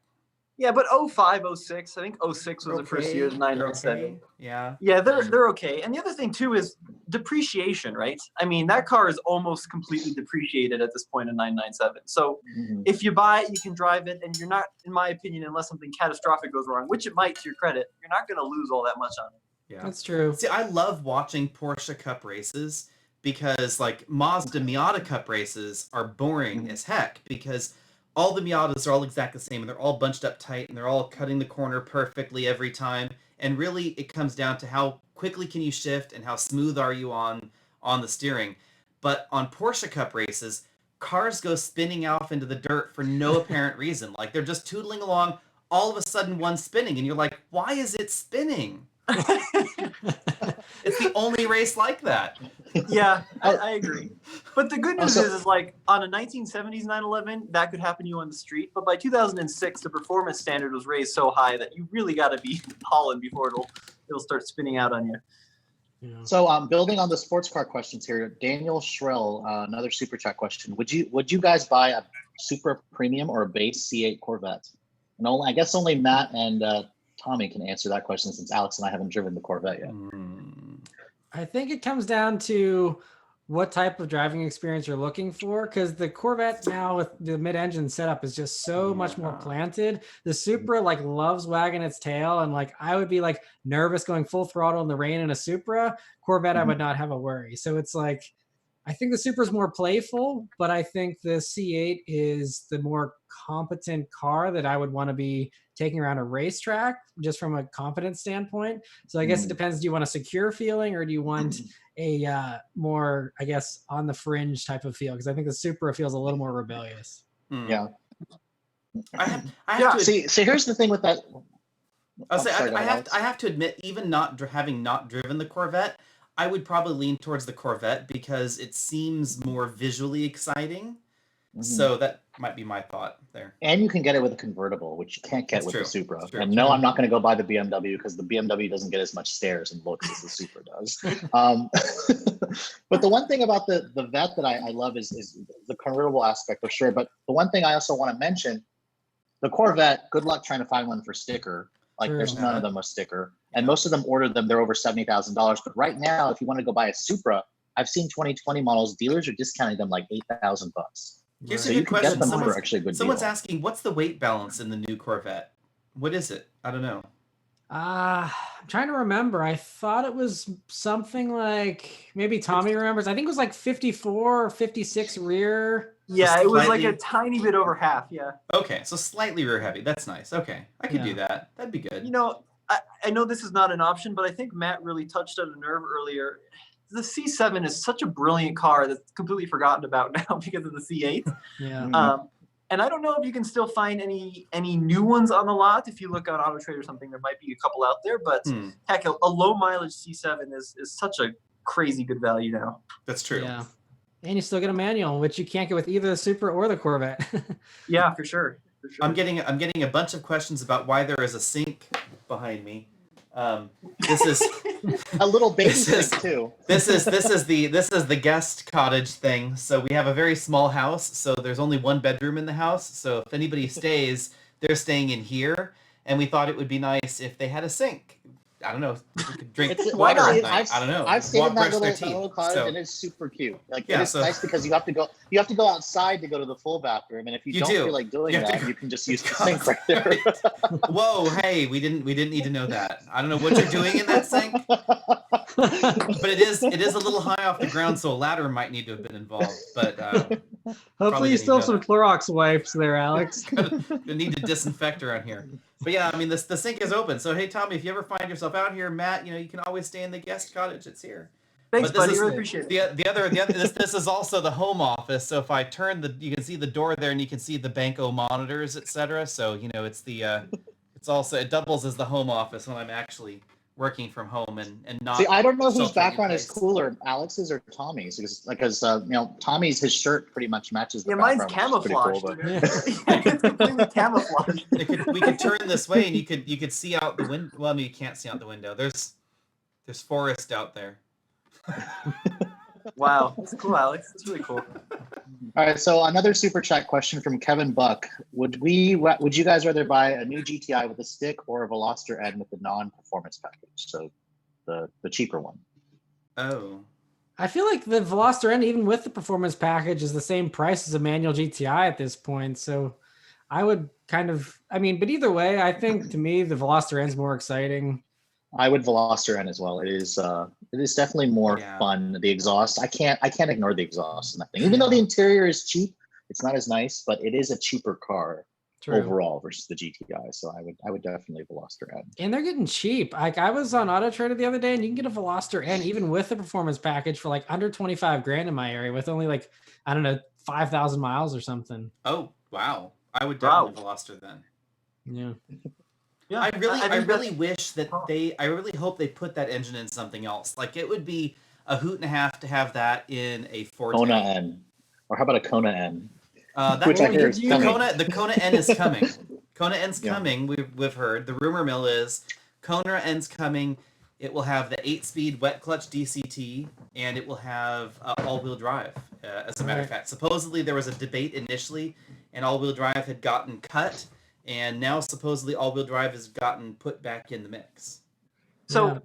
yeah, but 05, 06, I think 06 was the first year of the 997. Okay. Yeah. Yeah, they're okay. And the other thing too is depreciation, right? I mean, that car is almost completely depreciated at this point in 997. So if you buy it, you can drive it, and you're not, in my opinion, unless something catastrophic goes wrong, which it might to your credit, you're not going to lose all that much on it. Yeah. That's true. See, I love watching Porsche Cup races because like Mazda Miata Cup races are boring as heck because all the Miatas are all exactly the same, and they're all bunched up tight, and they're all cutting the corner perfectly every time. And really, it comes down to how quickly can you shift and how smooth are you on the steering. But on Porsche Cup races, cars go spinning off into the dirt for no apparent reason. Like, they're just tootling along, all of a sudden one's spinning, and you're like, why is it spinning? It's the only race like that. Yeah, I agree. But the good news is like on a 1970s 911, that could happen to you on the street. But by 2006, the performance standard was raised so high that you really got to be hauling before it'll start spinning out on you. Yeah. So, building on the sports car questions here, Daniel Shrell, another super chat question: Would you guys buy a super premium or a base C8 Corvette? And I guess only Matt and Tommy can answer that question since Alex and I haven't driven the Corvette yet. I think it comes down to what type of driving experience you're looking for, because the Corvette now with the mid-engine setup is just so much more planted. The Supra like loves wagging its tail, and like I would be like nervous going full throttle in the rain in a Supra. Corvette, I would not have a worry. So it's like I think the Supra is more playful, but I think the C8 is the more competent car that I would want to be taking around a racetrack just from a confidence standpoint. So I guess it depends. Do you want a secure feeling or do you want a more, I guess, on the fringe type of feel? Because I think the Supra feels a little more rebellious. Yeah. I have to see, here's the thing with that. I have to admit, even having not driven the Corvette, I would probably lean towards the Corvette because it seems more visually exciting. So that might be my thought there. And you can get it with a convertible, which you can't get with the Supra. True. And no, I'm not going to go buy the BMW because the BMW doesn't get as much stairs and looks as the Supra does. But the one thing about the Vette that I love is the convertible aspect for sure. But the one thing I also want to mention, the Corvette, good luck trying to find one for sticker. Like there's none of them a sticker. And most of them order them, they're over $70,000. But right now, if you want to go buy a Supra, I've seen 2020 models, dealers are discounting them like $8,000. Here's So a you good can question. get them for actually a good Someone's deal. asking, what's the weight balance in the new Corvette? What is it? I don't know. I'm trying to remember. I thought it was something like, maybe Tommy remembers. I think it was like 54 or 56 rear. Yeah, it was like a tiny bit over half. Yeah. Okay, so slightly rear heavy. That's nice. Okay, I could do that. That'd be good. You know, I know this is not an option, but I think Matt really touched on a nerve earlier. The C7 is such a brilliant car that's completely forgotten about now because of the C8. Yeah. And I don't know if you can still find any new ones on the lot. If you look on Auto Trade or something, there might be a couple out there. But heck, a low mileage C7 is such a crazy good value now. That's true. Yeah. And you still get a manual, which you can't get with either the Supra or the Corvette. Yeah, for sure. I'm getting a bunch of questions about why there is a sink behind me. This is A little baby This is- sink too. this is the guest cottage thing. So we have a very small house. So there's only one bedroom in the house. So if anybody stays, they're staying in here. And we thought it would be nice if they had a sink. I don't know. We could drink Why water not? at night. I don't know. I've stayed in that Brush their little teeth. cottage, So- and it's super cute. Like Yeah, it's so- nice because you have to go outside to go to the full bathroom, and if you You don't do. feel like doing You have to that, go- you can just use the go sink right there. Whoa, hey, we didn't need to know that. I don't know what you're doing in that sink, but it is a little high off the ground, so a ladder might need to have been involved. But Hopefully you didn't still have know some Clorox wipes there, Alex. gonna need to disinfect around here. But yeah, I mean the sink is open. So hey, Tommy, if you ever find yourself out here, Matt, you can always stay in the guest cottage. It's here. Thanks, But this buddy. is- Really appreciate it. The other this is also the home office. So if I turn you can see the door there, and you can see the Banco monitors, etc. So it's it doubles as the home office when I'm actually working from home and not. See, I don't know whose sheltering in background is place. cooler, Alex's or Tommy's, because Tommy's his shirt pretty much matches the Yeah, mine's background, which is pretty camouflage. cool, Yeah. It's completely camouflage. We could turn this way, and you could see out the window. Well, I mean, you can't see out the window. There's forest out there. Wow, that's cool, Alex. That's really cool. All right, so another super chat question from Kevin Buck. Would you guys rather buy a new GTI with a stick or a Veloster N with the non-performance package? So the cheaper one. Oh. I feel like the Veloster N, even with the performance package, is the same price as a manual GTI at this point. So I would but either way, I think to me, the Veloster N is more exciting. I would Veloster N as well. It is definitely more Yeah. fun. The exhaust, I can't ignore the exhaust and that thing. Even though the interior is cheap, it's not as nice, but it is a cheaper car overall versus the GTI. So I would definitely Veloster N. And they're getting cheap. Like I was on Auto Trader the other day, and you can get a Veloster N even with the performance package for like under 25 grand in my area with only 5,000 miles or something. Oh wow! I would Wow. definitely Veloster then. Yeah. Yeah, I think really wish that I really hope they put that engine in something else. Like it would be a hoot and a half to have that in a Forte. Kona N, or how about a Kona N? Which I hear is coming. The Kona N is coming. Kona N's Yeah. coming. We've heard. The rumor mill is Kona N's coming. It will have the 8-speed wet clutch DCT, and it will have all-wheel drive. As a matter of fact, supposedly there was a debate initially, and all-wheel drive had gotten cut, and now supposedly all-wheel drive has gotten put back in the mix. So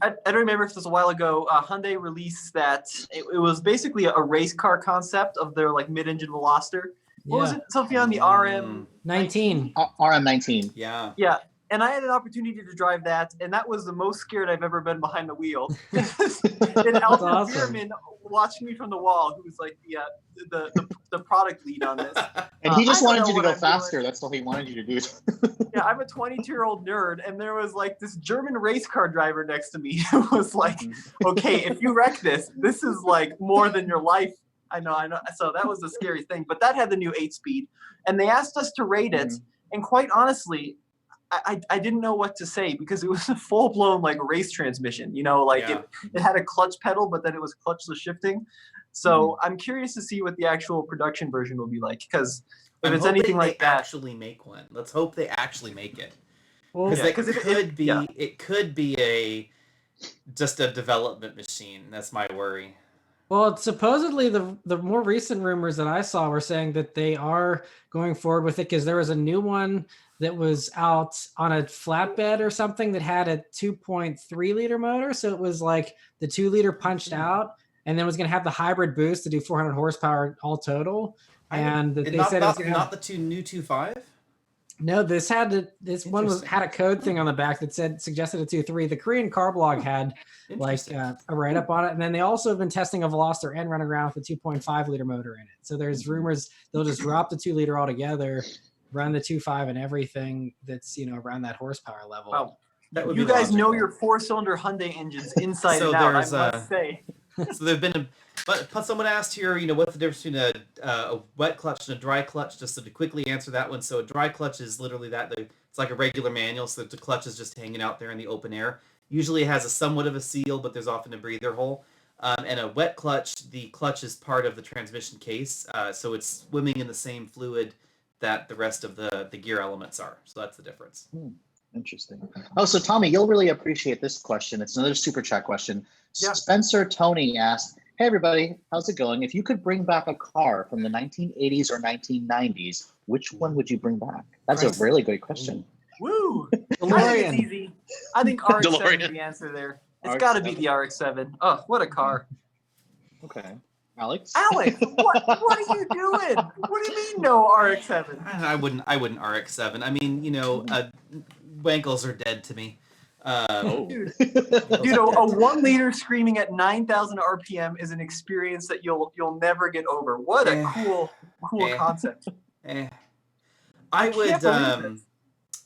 I don't remember if this was a while ago. Hyundai released that it was basically a race car concept of their mid-engine Veloster. What was it? Something on the RM 19. RM19. Yeah. Yeah, and I had an opportunity to drive that, and that was the most scared I've ever been behind the wheel. And Alvin awesome. Bierman watching me from the wall, who was like the product lead on this. And he just I don't wanted know you to what go I'm faster. doing. That's all he wanted you to do. Yeah, I'm a 22-year-old nerd, and there was this German race car driver next to me who was like, "Okay, if you wreck this is more than your life." I know. So that was the scary thing. But that had the new 8-speed, and they asked us to rate it. And quite honestly, I didn't know what to say because it was a full-blown race transmission. Yeah. It had a clutch pedal, but then it was clutchless shifting. So I'm curious to see what the actual production version will be like, because if it's anything like that, actually make one. Let's hope they actually make it. Well, Because Yeah, it could be just a development machine. That's my worry. Well, supposedly the more recent rumors that I saw were saying that they are going forward with it because there was a new one that was out on a flatbed or something that had a 2.3 liter motor. So it was like the 2 liter punched out, and then was going to have the hybrid boost to do 400 horsepower all total. And they said it was going to have the new 2.5. No, this had had a code thing on the back that suggested a 2.3. The Korean car blog had a write up on it, and then they also have been testing a Veloster N running around with a 2.5 liter motor in it. So there's rumors they'll just drop the 2 liter altogether, run the 2.5 and everything that's around that horsepower level. wow. That would You be guys know logical. your 4-cylinder Hyundai engines inside So and out. I there's, must say. So there've been but someone asked here, what's the difference between a wet clutch and a dry clutch? Just to quickly answer that one. So a dry clutch is literally it's like a regular manual, so the clutch is just hanging out there in the open air. Usually it has somewhat of a seal, but there's often a breather hole. And a wet clutch, the clutch is part of the transmission case, so it's swimming in the same fluid that the rest of the gear elements are. So that's the difference. Interesting. Oh, so Tommy, you'll really appreciate this question. It's another super chat question. Yeah. Spencer Tony asked, "Hey everybody, how's it going? If you could bring back a car from the 1980s or 1990s, which one would you bring back?" That's a really great question. Woo! I think DeLorean. it's easy. I think RX-7 is DeLorean. the answer there. It's got to be the RX-7. Oh, what a car! Okay, Alex. Alex, what are you doing? What do you mean no RX-7? I wouldn't RX-7. I mean, Wankles are dead to me. Dude, a 1 liter screaming at 9,000 RPM is an experience that you'll never get over. What a cool concept.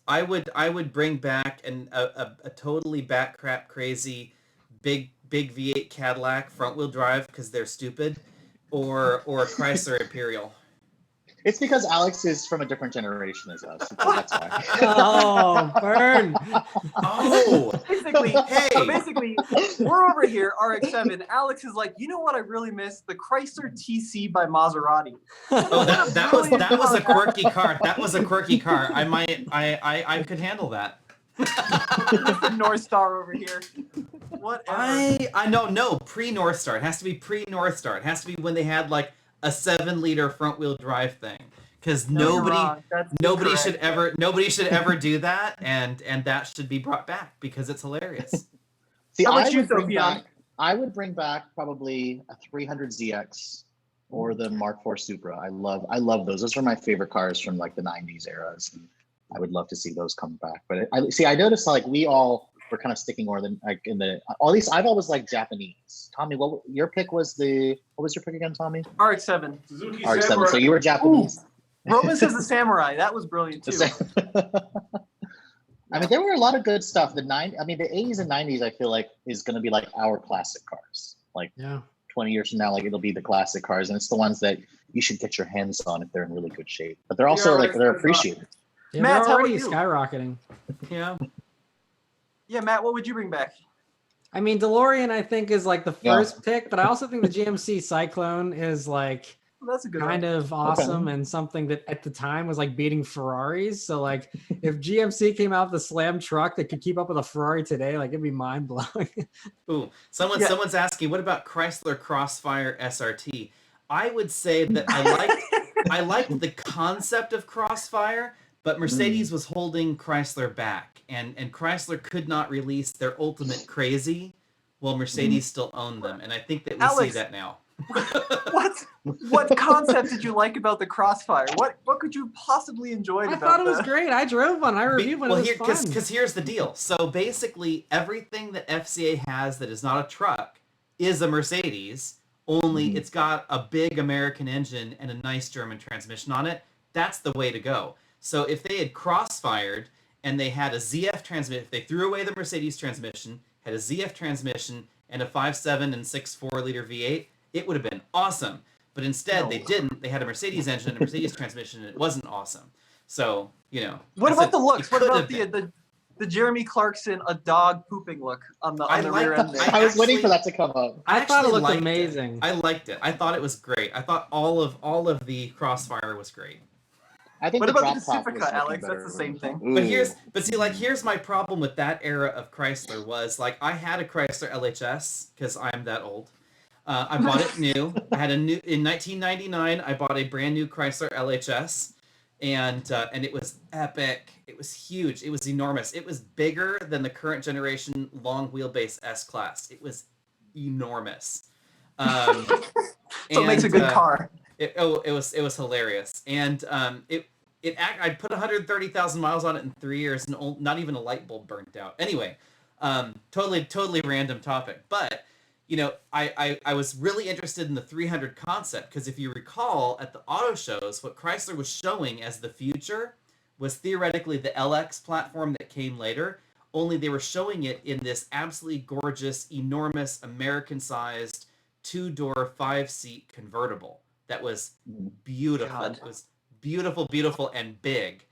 I would bring back a totally bat crap crazy big V8 Cadillac front wheel drive because they're stupid, or a Chrysler Imperial. It's because Alex is from a different generation as us. That's why. Oh, burn. Oh, Basically, we're over here, RX-7. Alex is like, you know what I really miss? The Chrysler TC by Maserati. Oh, that was a quirky car. That was a quirky car. I could handle that. North Star over here. Whatever. I no pre-North Star. It has to be pre-North Star. It has to be when they had like a 7-liter front-wheel drive thing, because nobody should ever do that, and that should be brought back because it's hilarious. See, How about I you, would bring back probably a 300ZX or the Mark IV Supra. I love those. Those are my favorite cars from like the 90s eras. And I would love to see those come back. But I noticed like we all were kind of sticking more than like at least I've always liked Japanese. Tommy, what your pick was what was your pick again, Tommy? RX-7. Suzuki RX-7. Samurai. So you were Japanese. Roman says the Samurai. That was brilliant too. I mean, there were a lot of good stuff. The 80s and 90s, I feel like is going to be like our classic cars. Like 20 years from now, like it'll be the classic cars, and it's the ones that you should get your hands on if they're in really good shape. But they're also they're appreciated. Yeah, Matt, they're how already about you? skyrocketing. Yeah. Yeah, Matt, what would you bring back? I mean, DeLorean, I think, is like the first pick, but I also think the GMC Cyclone is like Well, that's a good kind one. of awesome and something that at the time was like beating Ferraris. So like if GMC came out with a slam truck that could keep up with a Ferrari today, like it'd be mind blowing. Ooh, someone's asking, what about Chrysler Crossfire SRT? I would say that I liked the concept of Crossfire, but Mercedes was holding Chrysler back, and Chrysler could not release their ultimate crazy while Mercedes still owned them, and I think that we see that now. What concept did you like about the Crossfire? What could you possibly enjoy about it? I thought it was great. I drove one. I reviewed one. It was fun. Because here's the deal. So basically, everything that FCA has that is not a truck is a Mercedes, only it's got a big American engine and a nice German transmission on it. That's the way to go. So if they had crossfired and they had a ZF transmission, if they threw away the Mercedes transmission, had a ZF transmission, and a 5.7 and 6.4 liter V8, it would have been awesome. But instead, they didn't. They had a Mercedes engine and a Mercedes transmission, and it wasn't awesome. So, What about the looks? What about the Jeremy Clarkson, a dog pooping look on the rear end there? I was waiting for that to come up. I thought it looked amazing. I liked it. I thought it was great. I thought all of the Crossfire was great. I think what the about the drop top Pacifica, Alex? That's the same thing. Ooh. But here's my problem with that era of Chrysler was like I had a Chrysler LHS because I'm that old. I bought it new. I had in 1999. I bought a brand new Chrysler LHS, and it was epic. It was huge. It was enormous. It was bigger than the current generation long wheelbase S Class. It was enormous. So it makes a good car. It was hilarious, and I put 130,000 miles on it in 3 years, and not even a light bulb burnt out. Anyway, totally random topic, but I was really interested in the 300 concept because if you recall at the auto shows, what Chrysler was showing as the future was theoretically the LX platform that came later. Only they were showing it in this absolutely gorgeous, enormous American-sized 2-door 5-seat convertible. That was beautiful. God. It was beautiful, and big.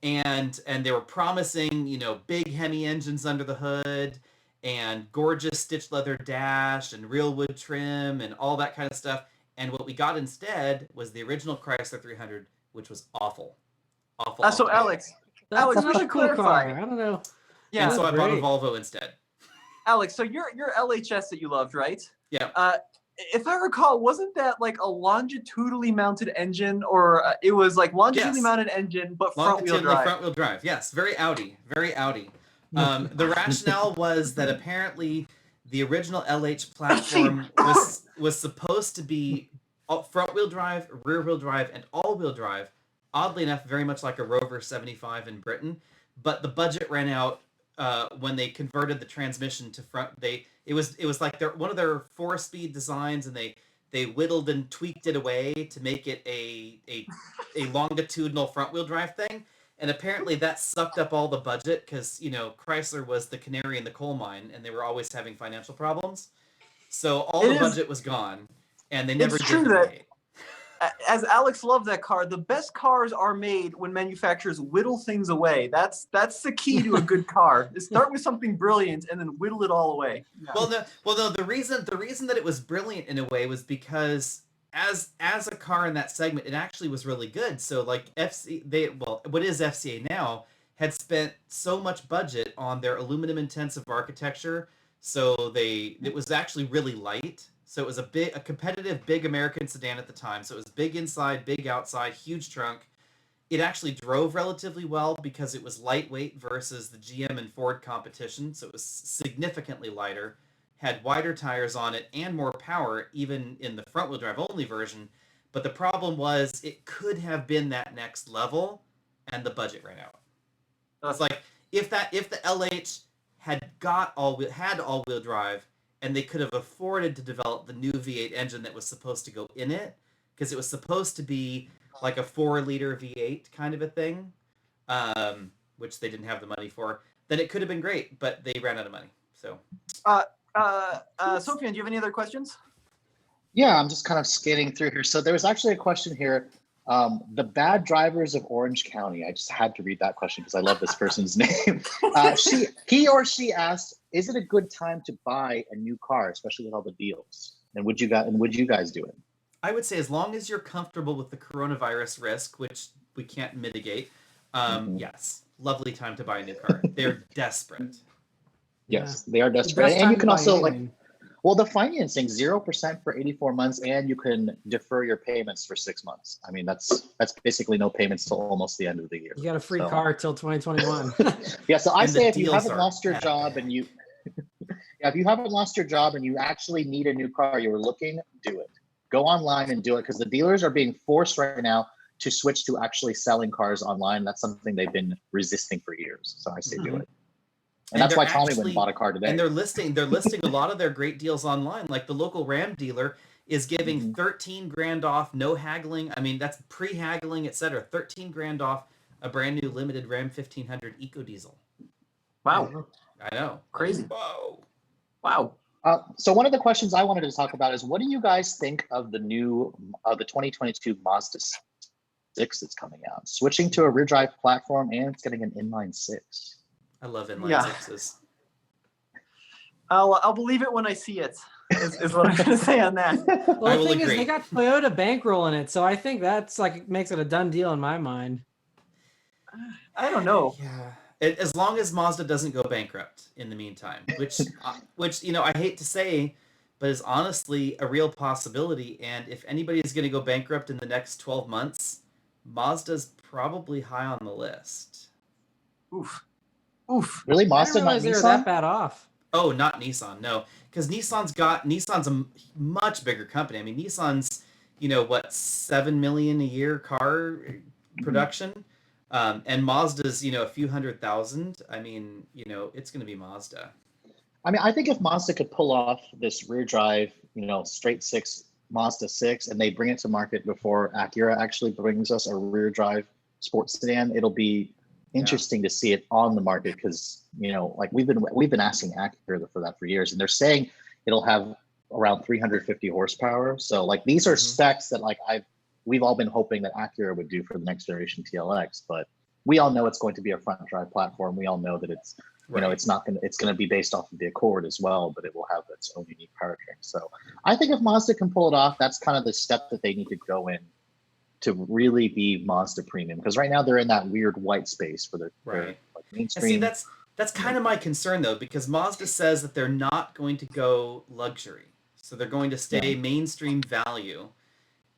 And they were promising, big Hemi engines under the hood and gorgeous stitched leather dash and real wood trim and all that kind of stuff. And what we got instead was the original Chrysler 300, which was awful. So Alex, That's Alex, we another should cool car. clarify. I don't know. Yeah, And so I bought a great. Volvo instead. Alex. So your LHS that you loved, right? Yeah. If I recall, wasn't that like a longitudinally mounted engine, or it was like longitudinally Yes. mounted engine, but front wheel Longitudinally drive? front wheel drive. Yes, very Audi. Very Audi. The rationale was that apparently the original LH platform was supposed to be front wheel drive, rear wheel drive, and all wheel drive. Oddly enough, very much like a Rover 75 in Britain, but the budget ran out when they converted the transmission to front. It was like one of their 4-speed designs, and they whittled and tweaked it away to make it a longitudinal front wheel drive thing. And apparently that sucked up all the budget because, Chrysler was the canary in the coal mine and they were always having financial problems. So all the budget was gone and they never did the V8. As Alex loved that car, the best cars are made when manufacturers whittle things away. That's the key to a good car. Is start with something brilliant and then whittle it all away. Yeah. Well, no. The reason that it was brilliant in a way was because as a car in that segment, it actually was really good. So like what is FCA now, had spent so much budget on their aluminum intensive architecture, so it was actually really light. So it was a competitive big American sedan at the time. So it was big inside, big outside, huge trunk. It actually drove relatively well because it was lightweight versus the GM and Ford competition. So it was significantly lighter, had wider tires on it and more power even in the front wheel drive only version. But the problem was it could have been that next level and the budget ran out. It's like if the LH had all-wheel drive, and they could have afforded to develop the new V8 engine that was supposed to go in it, because it was supposed to be like a 4-liter V8 kind of a thing, which they didn't have the money for, then it could have been great, but they ran out of money. So, Sophia, do you have any other questions? Yeah, I'm just kind of scanning through here. So there was actually a question here. The bad drivers of Orange County. I just had to read that question because I love this person's name. He or she asked, "Is it a good time to buy a new car, especially with all the deals? And would you guys do it?" I would say as long as you're comfortable with the coronavirus risk, which we can't mitigate, yes, lovely time to buy a new car. They're desperate. Yes, they are desperate, and you can also the financing 0% for 84 months, and you can defer your payments for 6 months. I mean, that's basically no payments till almost the end of the year. You got a free car till 2021. Yeah, so I say if you haven't lost your job and you actually need a new car, you were looking, do it. Go online and do it because the dealers are being forced right now to switch to actually selling cars online. That's something they've been resisting for years. So I say do it. And that's why Tommy went and bought a car today. And they're listing a lot of their great deals online. Like the local Ram dealer is giving $13,000 off, no haggling. I mean, that's pre-haggling, etc. $13,000 off a brand new limited Ram 1500 Eco Diesel. Wow. I know. Crazy. Whoa. Wow. So one of the questions I wanted to talk about is, what do you guys think of the 2022 Mazda 6 that's coming out? Switching to a rear drive platform, and it's getting an inline 6. I love inline sixes. I'll believe it when I see it. Is what I'm going to say on that. Well, the thing is, they got Toyota bankrolling it, so I think that's makes it a done deal in my mind. I don't know. Yeah, as long as Mazda doesn't go bankrupt in the meantime, which I hate to say, but is honestly a real possibility. And if anybody is going to go bankrupt in the next 12 months, Mazda's probably high on the list. Oof. Really, Mazda, I not didn't realize they were Nissan? that bad off. Oh, not Nissan, no, because Nissan's a much bigger company. I mean, Nissan's 7 million a year car production, and Mazda's a few 100,000. I mean, it's going to be Mazda. I mean, I think if Mazda could pull off this rear drive, straight 6 Mazda 6, and they bring it to market before Acura actually brings us a rear drive sports sedan, it'll be interesting to see it on the market because we've been asking Acura for that for years, and they're saying it'll have around 350 horsepower. So these are specs that we've all been hoping that Acura would do for the next generation TLX, but we all know it's going to be a front drive platform. We all know that it's it's going to be based off of the Accord as well, but it will have its own unique powertrain. So I think if Mazda can pull it off, that's kind of the step that they need to go in to really be Mazda premium? Because right now they're in that weird white space for their Right. like, And mainstream. see, that's kind of my concern though, because Mazda says that they're not going to go luxury, so they're going to stay mainstream value.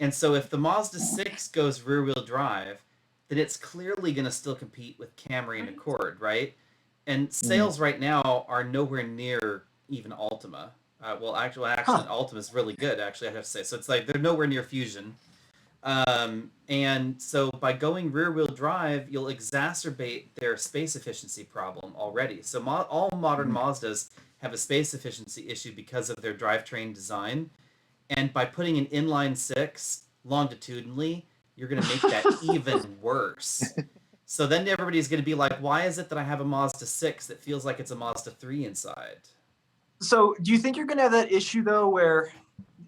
And so if the Mazda 6 goes rear-wheel drive, then it's clearly going to still compete with Camry and Accord, right? And sales right now are nowhere near even Altima. Actually, Altima is really good, actually, I have to say. So it's like they're nowhere near Fusion. And so by going rear-wheel drive, you'll exacerbate their space efficiency problem already. So all modern Mazdas have a space efficiency issue because of their drivetrain design. And by putting an inline 6 longitudinally, you're going to make that even worse. So then everybody's going to be like, why is it that I have a Mazda 6 that feels like it's a Mazda 3 inside? So do you think you're going to have that issue, though, where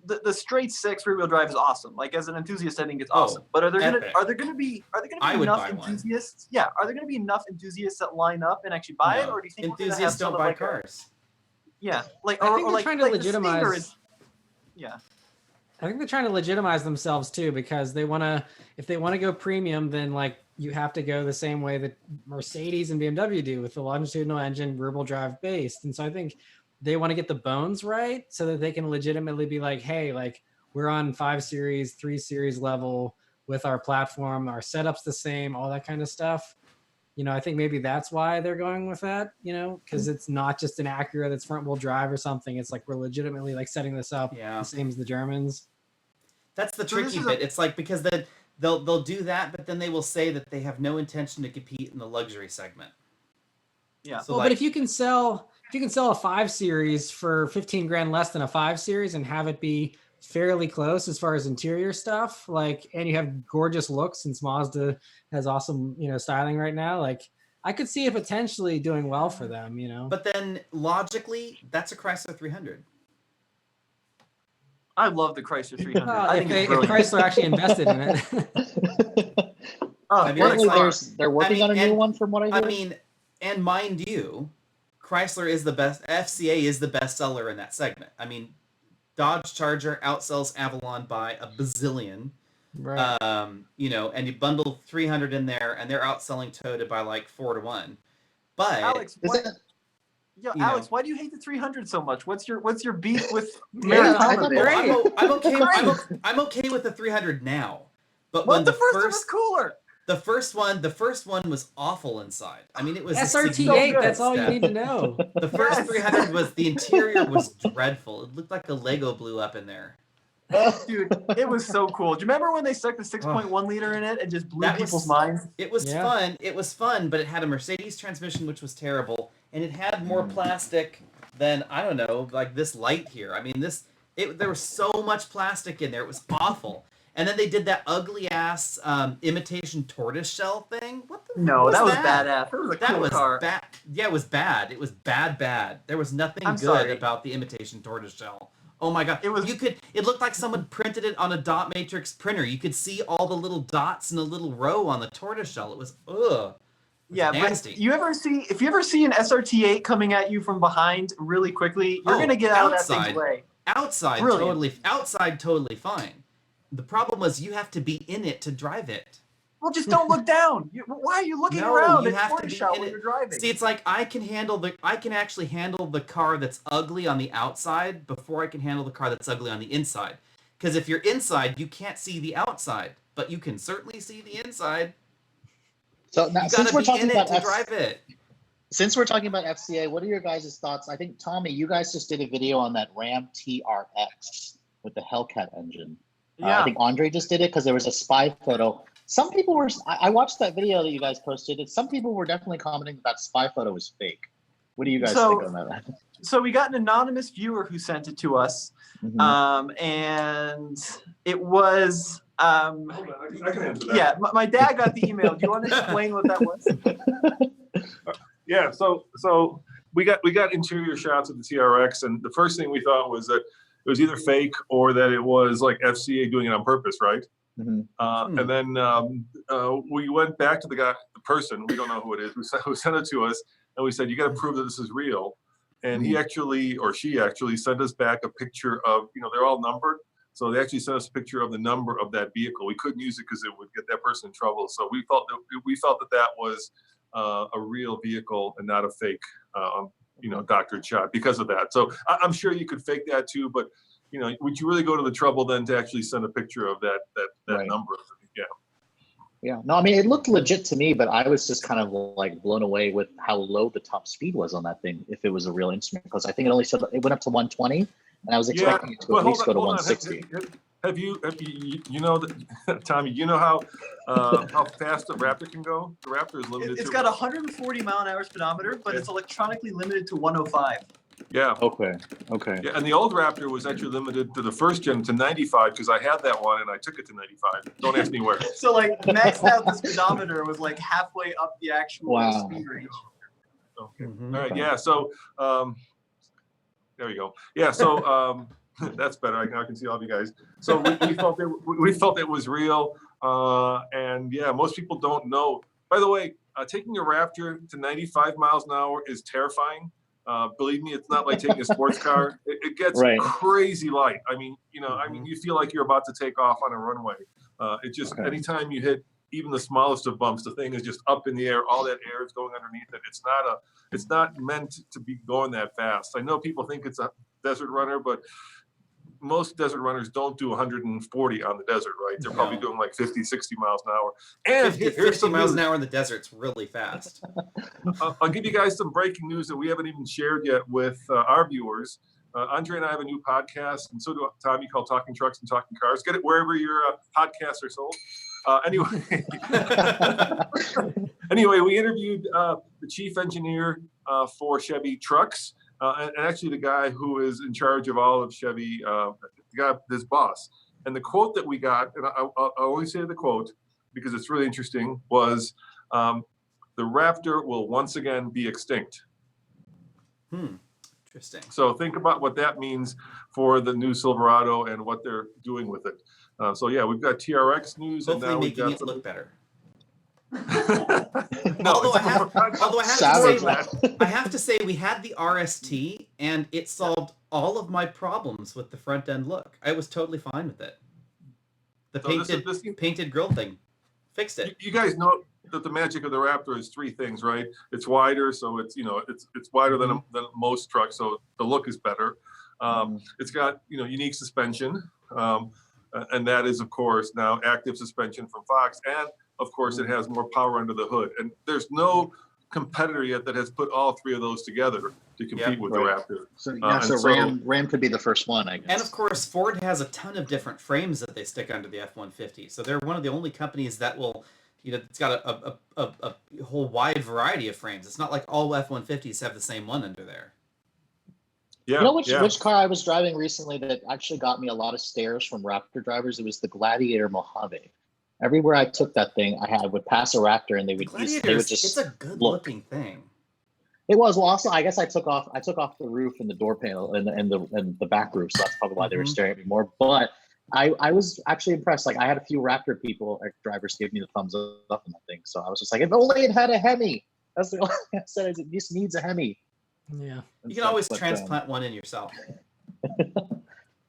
the straight 6 rear-wheel drive is awesome? Like, as an enthusiast, I think it's awesome. But are there going to be enough enthusiasts? Yeah, are there going to be enough enthusiasts that line up and actually buy it, or do you think enthusiasts don't buy cars? Yeah, like I think they're trying to legitimize. Yeah. I think they're trying to legitimize themselves too, because if they want to go premium, then like you have to go the same way that Mercedes and BMW do with the longitudinal engine, rear-wheel drive based. And so I think they want to get the bones right so that they can legitimately be like, hey, like we're on 5 Series, 3 Series level with our platform, our setup's the same, all that kind of stuff. You know, I think maybe that's why they're going with that, you know, because it's not just an Acura that's front wheel drive or something. It's like we're legitimately like setting this up the same as the Germans. That's the tricky bit. It's like, because then they'll do that, but then they will say that they have no intention to compete in the luxury segment. Yeah. So well, but if you can sell a 5 Series for 15 grand less than a 5 Series and have it be fairly close as far as interior stuff, like, and you have gorgeous looks, since Mazda has awesome, you know, styling right now, like I could see it potentially doing well for them, you know. But then logically, that's a Chrysler 300. I love the Chrysler 300. If Chrysler actually invested in it. They're working on a new one, from what I hear. I mean, and mind you, Chrysler is the best. FCA is the best seller in that segment. I mean, Dodge Charger outsells Avalon by a bazillion. Right. You know, and you bundle 300 in there, and they're outselling Toyota by like 4-1. But Alex, Alex, why do you hate the 300 so much? What's your beef with I'm okay with the 300 now. But when the first one was cooler. The first one was awful inside. I mean, it was SRT8. That's all you need to know. The first 300 was, the interior was dreadful. It looked like a Lego blew up in there. Dude, it was so cool. Do you remember when they stuck the 6.1 liter in it and just blew people's minds? It was fun. It was fun, but it had a Mercedes transmission, which was terrible, and it had more plastic than, I don't know, like this light here. I mean, there was so much plastic in there. It was awful. And then they did that ugly ass imitation tortoise shell thing. What the? No, that was badass. That was a cool car. Bad. Yeah, it was bad. It was bad. There was nothing good about the imitation tortoise shell. Oh my god! It looked like someone printed it on a dot matrix printer. You could see all the little dots in a little row on the tortoise shell. It was nasty. But if you ever see an SRT8 coming at you from behind really quickly, you're gonna get out of that thing's way. Outside, totally fine. The problem was you have to be in it to drive it. Well, just don't look down. Why are you looking around? You have to be in when you're driving. See, it's like I can actually handle the car that's ugly on the outside before I can handle the car that's ugly on the inside. Because if you're inside, you can't see the outside, but you can certainly see the inside. So now, since we're talking about drive it. Since we're talking about FCA, what are your guys' thoughts? I think, Tommy, you guys just did a video on that Ram TRX with the Hellcat engine. Yeah. I think Andre just did it because there was a spy photo. Some people were, I watched that video that you guys posted, and some people were definitely commenting that spy photo was fake. What do you guys think on that? So we got an anonymous viewer who sent it to us, and it was, I can answer that. Yeah, my dad got the email. Do you want to explain what that was? Yeah, so we got interior shots of the TRX, and the first thing we thought was that it was either fake or that it was like FCA doing it on purpose, right? And then we went back to the person, we don't know who it is, who sent it to us, and we said, you got to prove that this is real. And he actually, or she actually, sent us back a picture of, they're all numbered. So they actually sent us a picture of the number of that vehicle. We couldn't use it because it would get that person in trouble. So we felt that was a real vehicle and not a fake, doctored shot because of that. So I'm sure you could fake that too, but would you really go to the trouble then to actually send a picture of that Right. number? Yeah. Yeah. No, I mean, it looked legit to me, but I was just kind of like blown away with how low the top speed was on that thing. If it was a real instrument, because I think it only said it went up to 120, and I was expecting it to at least go to 160. Have you Tommy, how fast the Raptor can go? The Raptor is limited. It's got 140 mile an hour speedometer, but it's electronically limited to 105. Yeah. Okay. Yeah, and the old Raptor was actually limited to the first gen to 95 because I had that one and I took it to 95. Don't ask me where. So like maxed out the speedometer was like halfway up the actual speed range. Okay. Mm-hmm. All right. Yeah. So there you go. Yeah. So that's better. I can see all of you guys. So we felt it was real, and yeah, most people don't know. By the way, taking a Raptor to 95 miles an hour is terrifying. Believe me, it's not like taking a sports car. It gets crazy light. I mean, you feel like you're about to take off on a runway. It just anytime you hit even the smallest of bumps, the thing is just up in the air. All that air is going underneath it. It's not meant to be going that fast. I know people think it's a desert runner, but most desert runners don't do 140 on the desert, right? They're probably doing like 50, 60 miles an hour. And 50 miles an hour in the desert's really fast. I'll give you guys some breaking news that we haven't even shared yet with our viewers. Andre and I have a new podcast, and so do Tommy, called Talking Trucks and Talking Cars. Get it wherever your podcasts are sold. Anyway, we interviewed the chief engineer for Chevy Trucks. And actually the guy who is in charge of all of Chevy, this boss. And the quote that we got, and I'll only say the quote because it's really interesting, was the Raptor will once again be extinct. Interesting. So think about what that means for the new Silverado and what they're doing with it. So yeah, we've got TRX news. Hopefully and now making it look better. No, I have to say we had the RST and it solved all of my problems with the front end look. I was totally fine with it. The painted grille thing fixed it. You guys know that the magic of the Raptor is three things, right? It's wider, so it's wider than most trucks, so the look is better. It's got unique suspension, and that is of course now active suspension from Fox, and of course it has more power under the hood. And there's no competitor yet that has put all three of those together to compete with the Raptor. So Ram could be the first one, I guess. And of course, Ford has a ton of different frames that they stick under the F-150. So they're one of the only companies that will, it's got a whole wide variety of frames. It's not like all F-150s have the same one under there. Yeah. Which car I was driving recently that actually got me a lot of stares from Raptor drivers? It was the Gladiator Mojave. Everywhere I took that thing, I would pass a Raptor, and they would just. It's a good-looking thing. It was. Well, also, I guess I took off the roof and the door panel and the back roof, so that's probably why they were staring at me more. But I was actually impressed. Like, I had a few Raptor drivers give me the thumbs up on that thing, so I was just like, if only it had a Hemi. That's the only thing I said. Is it just needs a Hemi. Yeah. You can always transplant one in yourself.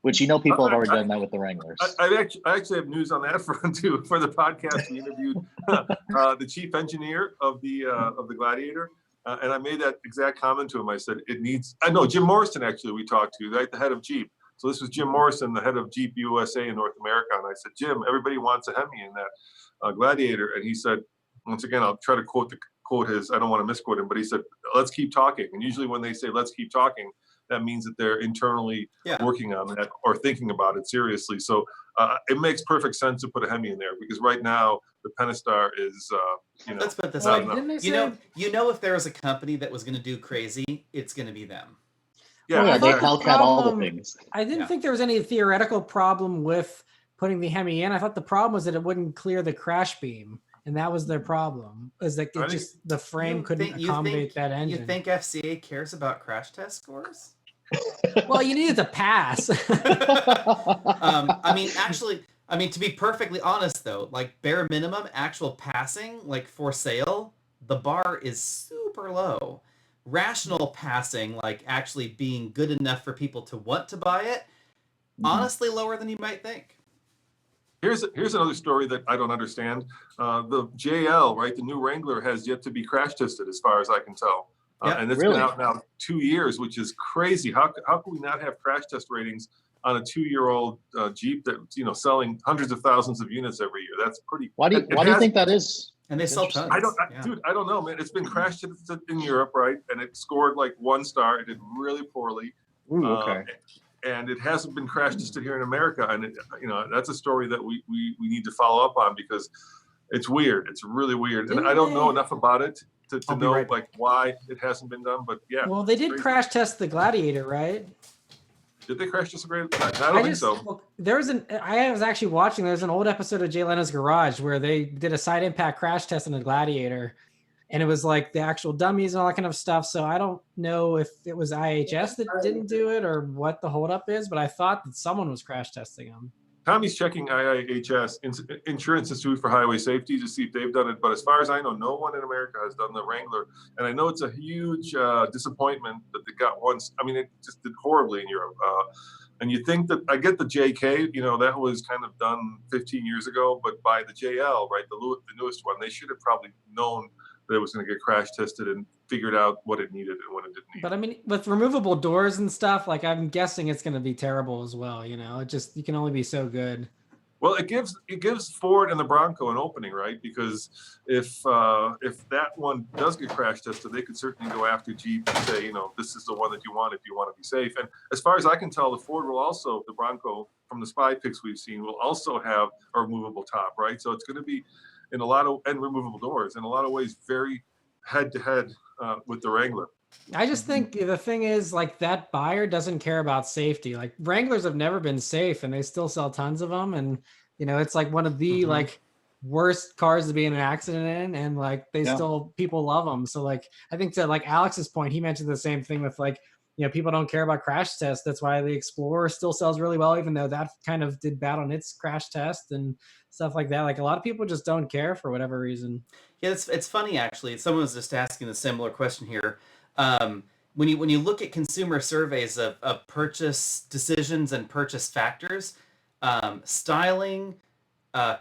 Which people have already done that with the Wranglers. I actually have news on that front too. For the podcast, we interviewed the chief engineer of the Gladiator, and I made that exact comment to him. I said it needs. I know Jim Morrison actually. We talked to right, the head of Jeep. So this was Jim Morrison, the head of Jeep USA in North America, and I said, Jim, everybody wants a Hemi in that Gladiator, and he said, once again, I'll try to quote his. I don't want to misquote him, but he said, let's keep talking. And usually when they say let's keep talking, that means that they're internally working on that or thinking about it seriously. So it makes perfect sense to put a Hemi in there because right now the Pentastar is, Let's put it this way. If there was a company that was going to do crazy, it's going to be them. Yeah, they had all the things. I didn't think there was any theoretical problem with putting the Hemi in. I thought the problem was that it wouldn't clear the crash beam. And that was their problem, is that the frame couldn't accommodate that engine. You think FCA cares about crash test scores? Well, you needed to pass. To be perfectly honest, though, like bare minimum actual passing, like for sale, the bar is super low. Rational passing, like actually being good enough for people to want to buy it, honestly lower than you might think. Here's another story that I don't understand. The JL, right, the new Wrangler has yet to be crash tested, as far as I can tell. And it's been out now 2 years, which is crazy. How can we not have crash test ratings on a 2-year-old Jeep that's selling hundreds of thousands of units every year? That's pretty. Why do you think that is? And they sell tons. Dude, I don't know, man. It's been crash tested in Europe, right? And it scored like 1 star. It did really poorly. Ooh, okay. And it hasn't been crash tested here in America. And that's a story that we need to follow up on, because it's weird. It's really weird. And I don't know enough about it to know like why it hasn't been done. But yeah. Well, they did crash test the Gladiator, right? Did they crash test the Gladiator? I don't think so. Well, I was actually watching, there's an old episode of Jay Leno's Garage where they did a side impact crash test in a Gladiator. And it was like the actual dummies and all that kind of stuff. So I don't know if it was IHS that didn't do it or what the holdup is, but I thought that someone was crash testing them. Tommy's checking IIHS, Insurance Institute for Highway Safety, to see if they've done it. But as far as I know, no one in America has done the Wrangler. And I know it's a huge disappointment that they got once. I mean, it just did horribly in Europe. And you think that, I get the JK, that was kind of done 15 years ago, but by the JL, right, the newest one, they should have probably known that it was going to get crash tested and figured out what it needed and what it didn't need. But I mean, with removable doors and stuff, like I'm guessing it's going to be terrible as well. You can only be so good. Well, it gives Ford and the Bronco an opening, right? Because if that one does get crash tested, they could certainly go after Jeep and say, this is the one that you want if you want to be safe. And as far as I can tell, the Ford will also, the Bronco from the spy pics we've seen, will also have a removable top, right? So it's going to be and removable doors in a lot of ways, very head to head with the Wrangler. I just think the thing is, like, that buyer doesn't care about safety. Like, Wranglers have never been safe, and they still sell tons of them. And it's like one of the like worst cars to be in an accident in, and like still people love them. So like, I think to like Alex's point, he mentioned the same thing with like, people don't care about crash tests. That's why the Explorer still sells really well, even though that kind of did bad on its crash test and stuff like that. Like, a lot of people just don't care for whatever reason. Yeah, it's funny, actually. Someone was just asking a similar question here. When you look at consumer surveys of purchase decisions and purchase factors, styling,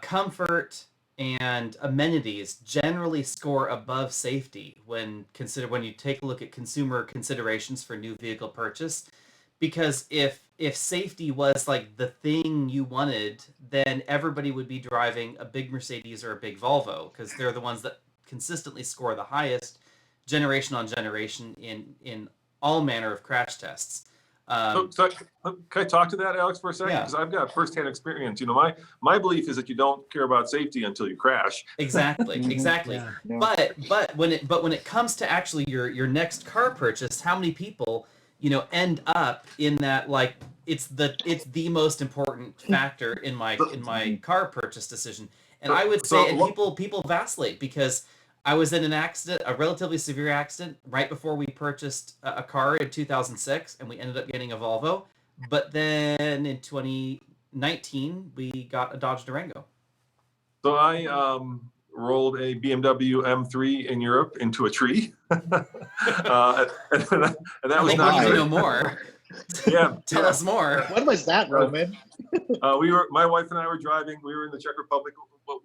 comfort, and amenities generally score above safety when you take a look at consumer considerations for new vehicle purchase. Because if safety was like the thing you wanted, then everybody would be driving a big Mercedes or a big Volvo, because they're the ones that consistently score the highest generation on generation in all manner of crash tests. So can I talk to that, Alex, for a second? Because I've got firsthand experience. My belief is that you don't care about safety until you crash. Exactly. Yeah. But when it comes to actually your next car purchase, how many people end up in that, like, it's the most important factor in my car purchase decision. And I would say, and people vacillate, because I was in an accident, a relatively severe accident, right before we purchased a car in 2006, and we ended up getting a Volvo. But then in 2019, we got a Dodge Durango. So I rolled a BMW M3 in Europe into a tree, and that was not good. To know more. Tell us more. What was that, Roman? My wife and I were driving. We were in the Czech Republic. But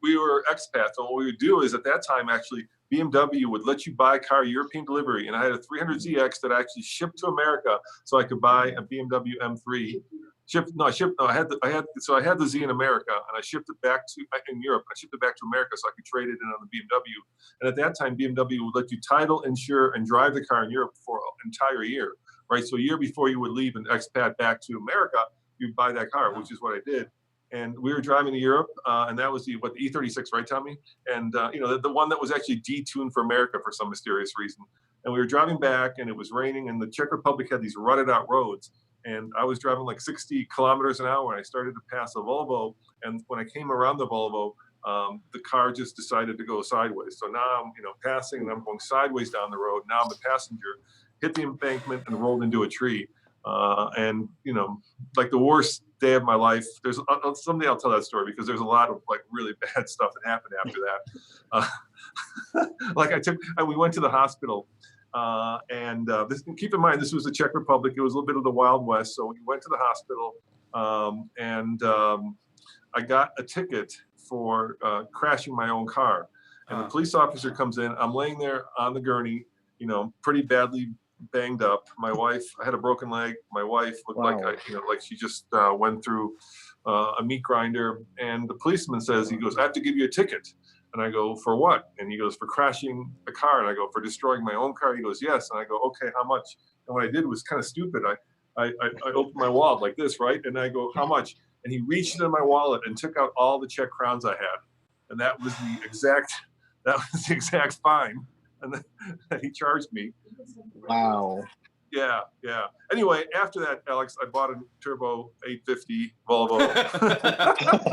we were expats, and what we would do is, at that time, actually, BMW would let you buy a car European delivery, and I had a 300ZX that actually shipped to America, so I could buy a BMW M3. I had the Z in America, and I shipped it back in Europe. I shipped it back to America so I could trade it in on the BMW. And at that time, BMW would let you title, insure, and drive the car in Europe for an entire year, right? So a year before you would leave an expat back to America, you'd buy that car, which is what I did. And we were driving to Europe, and that was the E36, right, Tommy? And the one that was actually detuned for America for some mysterious reason. And we were driving back, and it was raining, and the Czech Republic had these rutted out roads. And I was driving like 60 kilometers an hour, and I started to pass a Volvo. And when I came around the Volvo, the car just decided to go sideways. So now I'm passing, and I'm going sideways down the road. Now I'm a passenger, hit the embankment, and rolled into a tree. And like the worst day of my life. There's someday I'll tell that story, because there's a lot of like really bad stuff that happened after that. We went to the hospital, and keep in mind, this was the Czech Republic. It was a little bit of the Wild West. So we went to the hospital, and I got a ticket for crashing my own car. And the police officer comes in. I'm laying there on the gurney, pretty badly banged up. My wife, I had a broken leg. My wife looked like she just went through a meat grinder. And the policeman says, he goes, "I have to give you a ticket." And I go, "For what?" And he goes, "For crashing a car." And I go, "For destroying my own car?" He goes, "Yes." And I go, "Okay, how much?" And what I did was kind of stupid. I opened my wallet like this, right? And I go, "How much?" And he reached into my wallet and took out all the Czech crowns I had. And that was the exact fine. And then he charged me. Wow. Yeah. Anyway, after that, Alex, I bought a turbo 850 Volvo.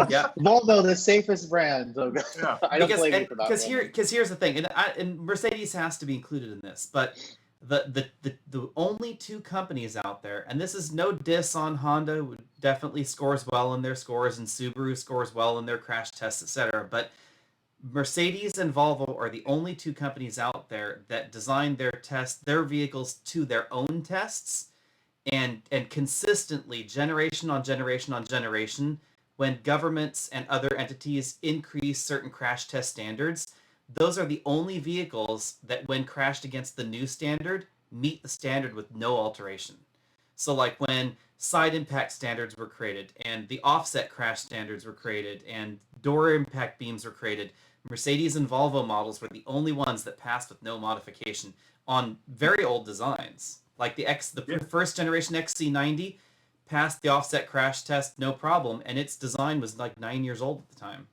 Yeah. Volvo, the safest brand. So Yeah. I don't blame you for that. Because here's the thing, and Mercedes has to be included in this, but the only two companies out there, and this is no diss on Honda, who definitely scores well in their scores, and Subaru scores well in their crash tests, etc. But Mercedes and Volvo are the only two companies out there that design their vehicles to their own tests, and consistently, generation on generation on generation, when governments and other entities increase certain crash test standards, those are the only vehicles that, when crashed against the new standard, meet the standard with no alteration. So like when side impact standards were created and the offset crash standards were created and door impact beams were created, Mercedes and Volvo models were the only ones that passed with no modification on very old designs. Like the first generation XC90 passed the offset crash test no problem, and its design was like 9 years old at the time.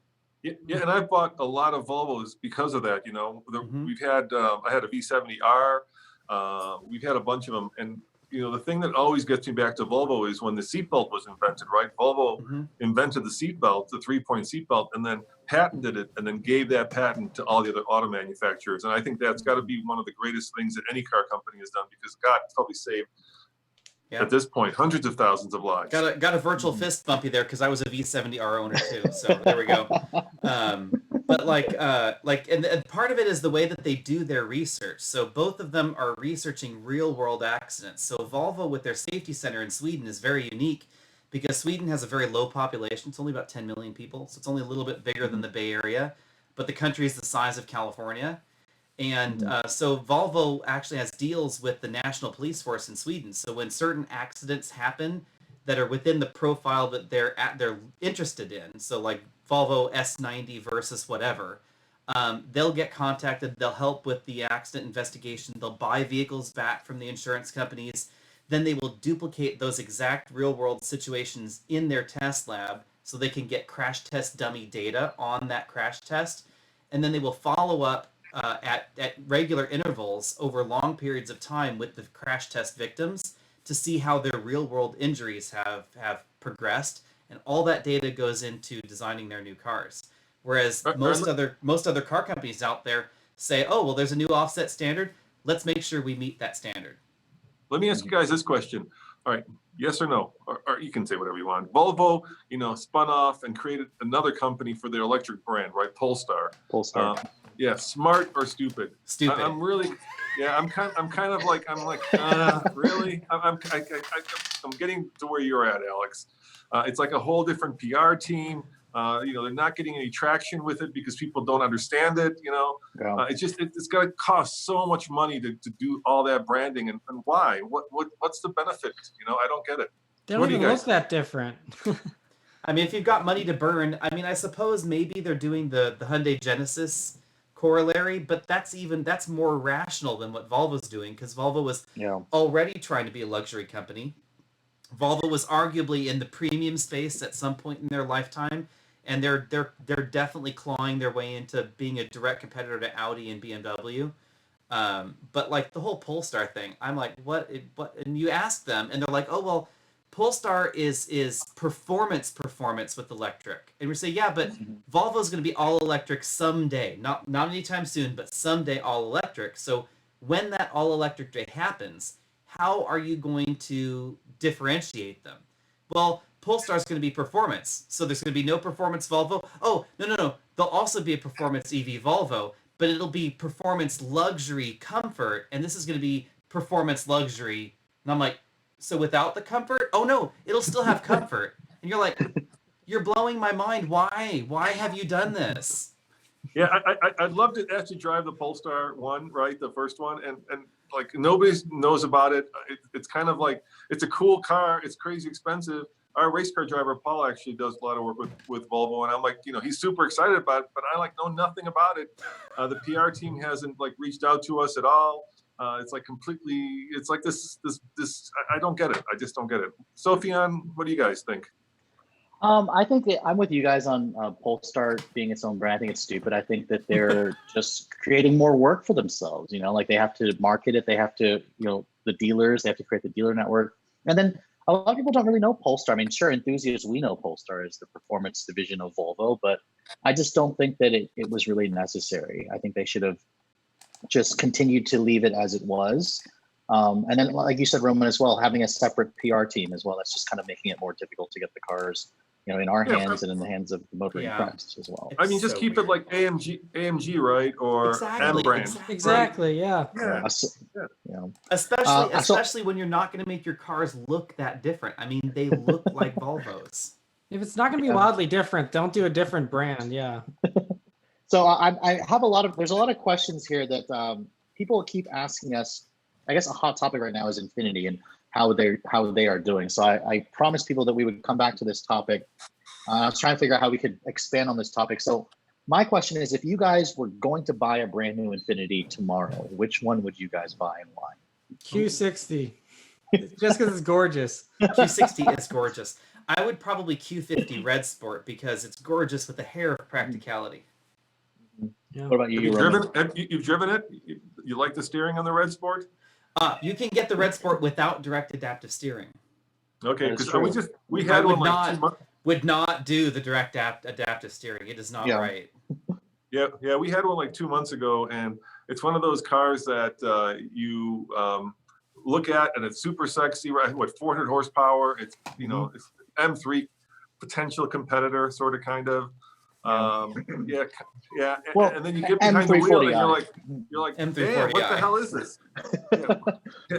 Yeah, and I've bought a lot of Volvos because of that. We've had I had a V70R. We've had a bunch of them, and the thing that always gets me back to Volvo is when the seatbelt was invented, right? Volvo invented the seatbelt, the 3-point seatbelt, and then patented it, and then gave that patent to all the other auto manufacturers. And I think that's got to be one of the greatest things that any car company has done, because God, it's probably saved at this point hundreds of thousands of lives. Got a virtual fist bump you there, because I was a V70R owner too. So there we go. But and part of it is the way that they do their research. So both of them are researching real world accidents. So Volvo with their safety center in Sweden is very unique because Sweden has a very low population. It's only about 10 million people. So it's only a little bit bigger than the Bay Area, but the country is the size of California. And so Volvo actually has deals with the national police force in Sweden. So when certain accidents happen that are within the profile that they're interested in, so like Volvo S90 versus whatever, they'll get contacted. They'll help with the accident investigation. They'll buy vehicles back from the insurance companies. Then they will duplicate those exact real-world situations in their test lab so they can get crash test dummy data on that crash test. And then they will follow up at regular intervals over long periods of time with the crash test victims to see how their real-world injuries have progressed. And all that data goes into designing their new cars. Whereas most other car companies out there say, oh, well, there's a new offset standard. Let's make sure we meet that standard. Let me ask you guys this question. All right, yes or no? Or you can say whatever you want. Volvo, spun off and created another company for their electric brand, right? Polestar. Yeah, smart or stupid? Stupid. I'm really, I'm kind of like, really? I'm getting to where you're at, Alex. It's like a whole different PR team. They're not getting any traction with it because people don't understand it. It's got to cost so much money to do all that branding, and why? What's the benefit? I don't get it. They don't even look that different. I mean, if you've got money to burn, I suppose maybe they're doing the Hyundai Genesis corollary, but that's more rational than what Volvo's doing, because Volvo was already trying to be a luxury company. Volvo was arguably in the premium space at some point in their lifetime, and they're definitely clawing their way into being a direct competitor to Audi and BMW. But like the whole Polestar thing, I'm like, what? And you ask them, and they're like, oh well, Polestar is performance with electric, and we say, yeah, but Volvo's going to be all electric someday, not anytime soon, but someday all electric. So when that all electric day happens, how are you going to differentiate them? Well, Polestar's going to be performance, so there's going to be no performance Volvo. Oh, no. There'll also be a performance EV Volvo, but it'll be performance luxury comfort, and this is going to be performance luxury. And I'm like, so without the comfort? oh no, it'll still have comfort. And you're like, you're blowing my mind. Why? Why have you done this? Yeah, I'd love to actually drive the Polestar one, right, the first one, and like nobody knows about it. It's kind of like it's a cool car. It's crazy expensive. Our race car driver Paul actually does a lot of work with Volvo, and I'm like, he's super excited about it, but I like know nothing about it. The PR team hasn't like reached out to us at all. It's like completely. It's like this. I don't get it. I just don't get it. Sophian, what do you guys think? I think I'm with you guys on Polestar being its own brand. I think it's stupid. I think that they're just creating more work for themselves. Like they have to market it. They have to, the dealers, they have to create the dealer network. And then a lot of people don't really know Polestar. I mean, sure, enthusiasts, we know Polestar is the performance division of Volvo, but I just don't think that it was really necessary. I think they should have just continued to leave it as it was. And then, like you said, Roman, as well, having a separate PR team as well. That's just kind of making it more difficult to get the cars, in our hands and in the hands of the motoring press as well. I mean, just keep it like AMG, right? Or M brand. Exactly. Right? Yeah. Especially when you're not going to make your cars look that different. I mean, they look like Volvos. If it's not going to be wildly different, don't do a different brand. Yeah. So I have there's a lot of questions here that people keep asking us. I guess a hot topic right now is Infiniti and how they are doing. So I promised people that we would come back to this topic. I was trying to figure out how we could expand on this topic. So my question is, if you guys were going to buy a brand new Infiniti tomorrow, which one would you guys buy and why? Q60, just because it's gorgeous. Q60 is gorgeous. I would probably Q50 Red Sport because it's gorgeous with a hair of practicality. Yeah. What about you, Roman? You've driven it? You like the steering on the Red Sport? You can get the Red Sport without direct adaptive steering. Okay, because we had one like 2 months. Would not do the direct adaptive steering. It is not right. Yeah, we had one like 2 months ago, and it's one of those cars that you look at, and it's super sexy. Right? What 400 horsepower? It's it's M3 potential competitor, sort of, kind of. Yeah. Well, and then you get behind the wheel, and you're like, M340i. damn, what the hell is this?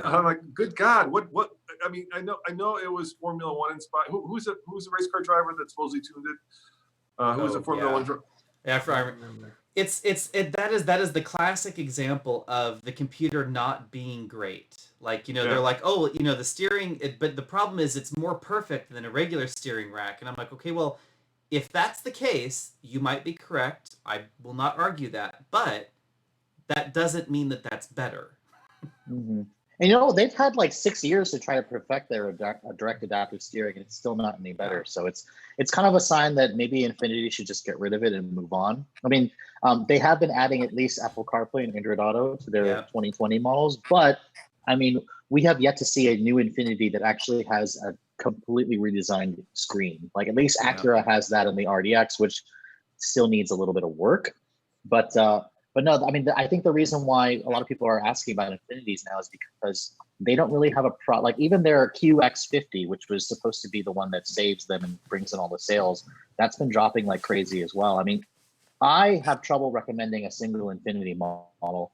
I'm like, good God, what? I mean, I know it was Formula One inspired. Who's the race car driver that supposedly tuned it? Who's a Formula One driver? Yeah, I remember. That is the classic example of the computer not being great. Like, they're like, oh, the steering, but the problem is it's more perfect than a regular steering rack. And I'm like, okay, well, if that's the case, you might be correct. I will not argue that, but that doesn't mean that that's better. Mm-hmm. And they've had like 6 years to try to perfect their direct adaptive steering, and it's still not any better. So it's kind of a sign that maybe Infiniti should just get rid of it and move on. I mean, they have been adding at least Apple CarPlay and Android Auto to their 2020 models, but I mean, we have yet to see a new Infiniti that actually has a completely redesigned screen. Like at least Acura has that in the RDX, which still needs a little bit of work. But no, I mean, I think the reason why a lot of people are asking about Infinitis now is because they don't really have a like even their QX50, which was supposed to be the one that saves them and brings in all the sales, that's been dropping like crazy as well. I mean, I have trouble recommending a single Infiniti model.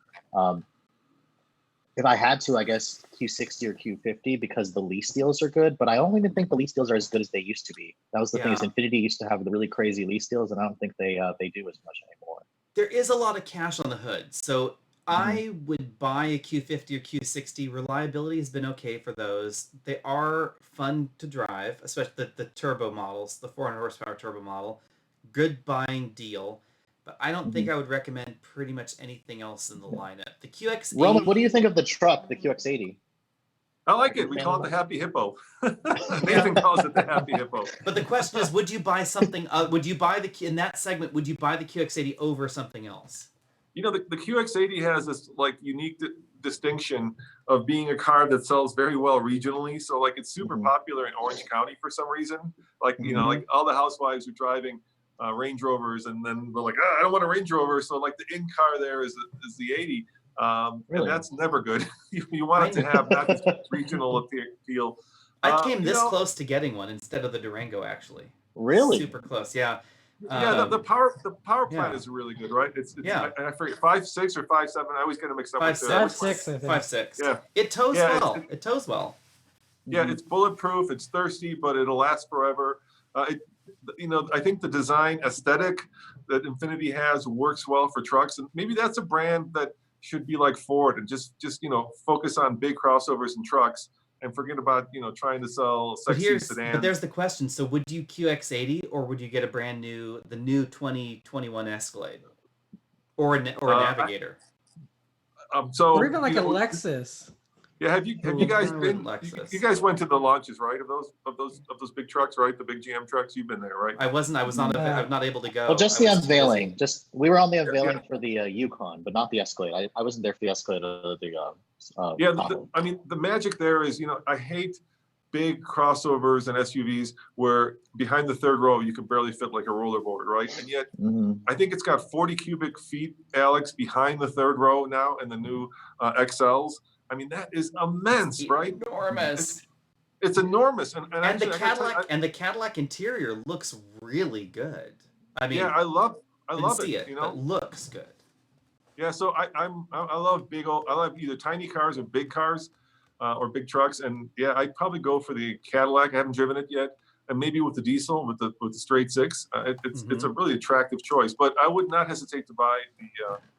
If I had to, I guess Q60 or Q50 because the lease deals are good, but I don't even think the lease deals are as good as they used to be. That was the thing is Infiniti used to have the really crazy lease deals, and I don't think they do as much anymore. There is a lot of cash on the hood, so I would buy a Q50 or Q60. Reliability has been okay for those. They are fun to drive, especially the turbo models, the 400 horsepower turbo model. Good buying deal. But I don't think I would recommend pretty much anything else in the lineup. The QX80. Roman, what do you think of the truck, the QX80? I like it. We call it the Happy Hippo. Nathan calls it the Happy Hippo. But the question is, would you buy something? Would you buy in that segment? Would you buy the QX80 over something else? The QX80 has this like unique distinction of being a car that sells very well regionally. So like it's super popular in Orange County for some reason. Like like all the housewives are driving Range Rovers, and then we're like, I don't want a Range Rover. So like the in car there is the 80. Really? And that's never good. You want it to have not just regional appeal. I came this close to getting one instead of the Durango, actually. Really? Super close, yeah. The power plant is really good, right? It's I forget 5.6 or 5.7. I always get them mixed up. 5.6. 5.6, I think. 5.6. Yeah. It tows well. It tows well. Yeah, it's bulletproof. It's thirsty, but it'll last forever. I think the design aesthetic that Infiniti has works well for trucks, and maybe that's a brand that should be like Ford and just focus on big crossovers and trucks and forget about trying to sell sexy sedans. But there's the question. So would you QX80 or would you get the new 2021 Escalade or a Navigator? Or even like a Lexus. Yeah, have you guys been? You guys went to the launches, right? Of those big trucks, right? The big GM trucks. You've been there, right? I wasn't. I'm not able to go. Well, just the unveiling. We were on the unveiling for the Yukon, but not the Escalade. I wasn't there for the Escalade. The magic there is, I hate big crossovers and SUVs where behind the third row you can barely fit like a rollerboard, right? And yet, I think it's got 40 cubic feet, Alex, behind the third row now in the new XLs. I mean, that is immense, right? Enormous. It's enormous, and the Cadillac interior looks really good. I mean, I love it. It looks good. Yeah, so I love I love either tiny cars or big cars, or big trucks, and yeah, I'd probably go for the Cadillac. I haven't driven it yet, and maybe with the diesel, with the straight six, it's a really attractive choice. But I would not hesitate to buy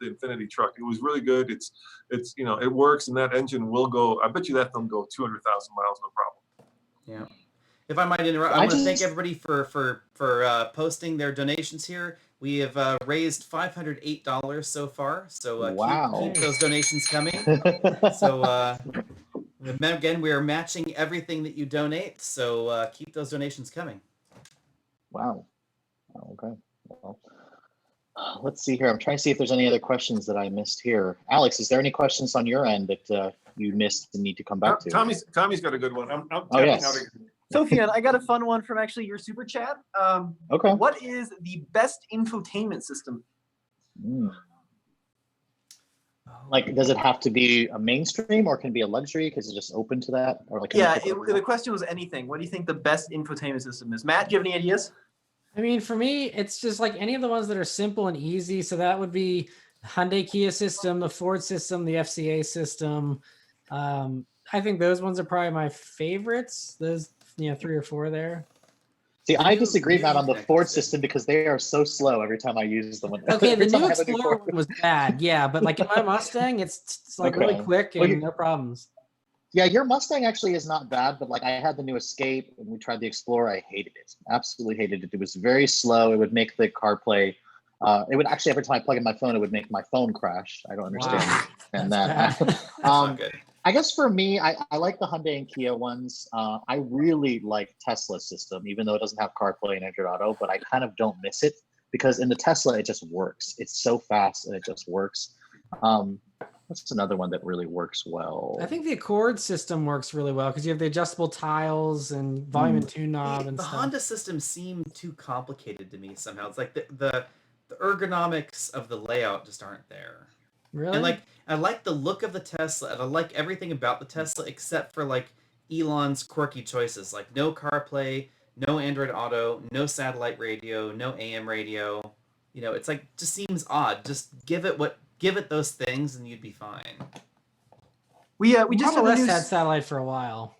the Infiniti truck. It was really good. It's it works, and that engine will go. I bet you that thing go 200,000 miles, no problem. Yeah. If I might interrupt, I want to thank everybody for posting their donations here. We have raised $508 so far, so keep those donations coming. So again, we are matching everything that you donate, so keep those donations coming. Wow. Okay. Well, let's see here. I'm trying to see if there's any other questions that I missed here. Alex, is there any questions on your end that you missed and need to come back to? Tommy's got a good one. Yes. Sophia, I got a fun one from actually your super chat. Okay. What is the best infotainment system? Like, does it have to be a mainstream or can it be a luxury? Because it's just open to that? Or like, the question was anything. What do you think the best infotainment system is? Matt, do you have any ideas? I mean, for me, it's just like any of the ones that are simple and easy. So that would be Hyundai Kia system, the Ford system, the FCA system. I think those ones are probably my favorites. Those, 3 or 4 there. See, I disagree, Matt, on the Ford system because they are so slow every time I use them. Okay, the new Explorer was bad, yeah, but like in my Mustang, it's like really quick and no problems. Yeah, your Mustang actually is not bad, but like I had the new Escape and we tried the Explorer. I hated it, absolutely hated it. It was very slow. It would make the CarPlay. It would actually, every time I plug in my phone, it would make my phone crash. I don't understand. Wow. And That's that. I guess for me, I like the Hyundai and Kia ones. I really like Tesla's system, even though it doesn't have CarPlay and Android Auto, but I kind of don't miss it because in the Tesla, it just works. It's so fast and it just works. What's another one that really works well? I think the Accord system works really well because you have the adjustable tiles and volume and tune knob and the stuff. Honda system seemed too complicated to me somehow. It's like the ergonomics of the layout just aren't there. Really? And like I like the look of the Tesla, and I like everything about the Tesla except for like Elon's quirky choices, like no CarPlay, no Android Auto, no satellite radio, no AM radio. It's like just seems odd. Just give it those things, and you'd be fine. We just had satellite for a while.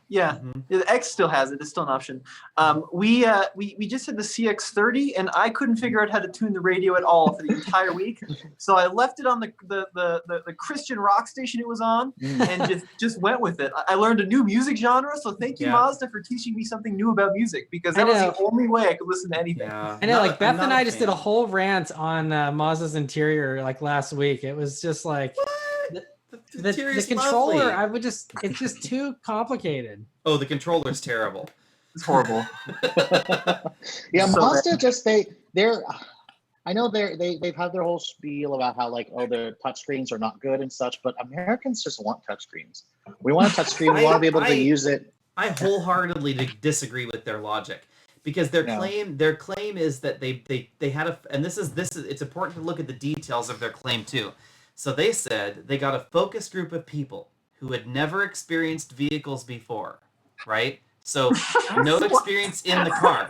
Yeah, the X still has it. It's still an option. We just had the CX-30, and I couldn't figure out how to tune the radio at all for the entire week. So I left it on the Christian rock station it was on, and just went with it. I learned a new music genre. So thank you, Mazda, for teaching me something new about music because that was the only way I could listen to anything. Yeah. I know, like Beth and I just did a whole rant on Mazda's interior like last week. It was just like. What? The controller, it's just too complicated. Oh, the controller's terrible. It's horrible. Yeah, Mazda they've had their whole spiel about how their touchscreens are not good and such, but Americans just want touchscreens. We want a touchscreen. We want to be able to use it. I wholeheartedly disagree with their logic because their claim is that they had and this is it's important to look at the details of their claim too. So they said they got a focus group of people who had never experienced vehicles before, right? So no experience in the car.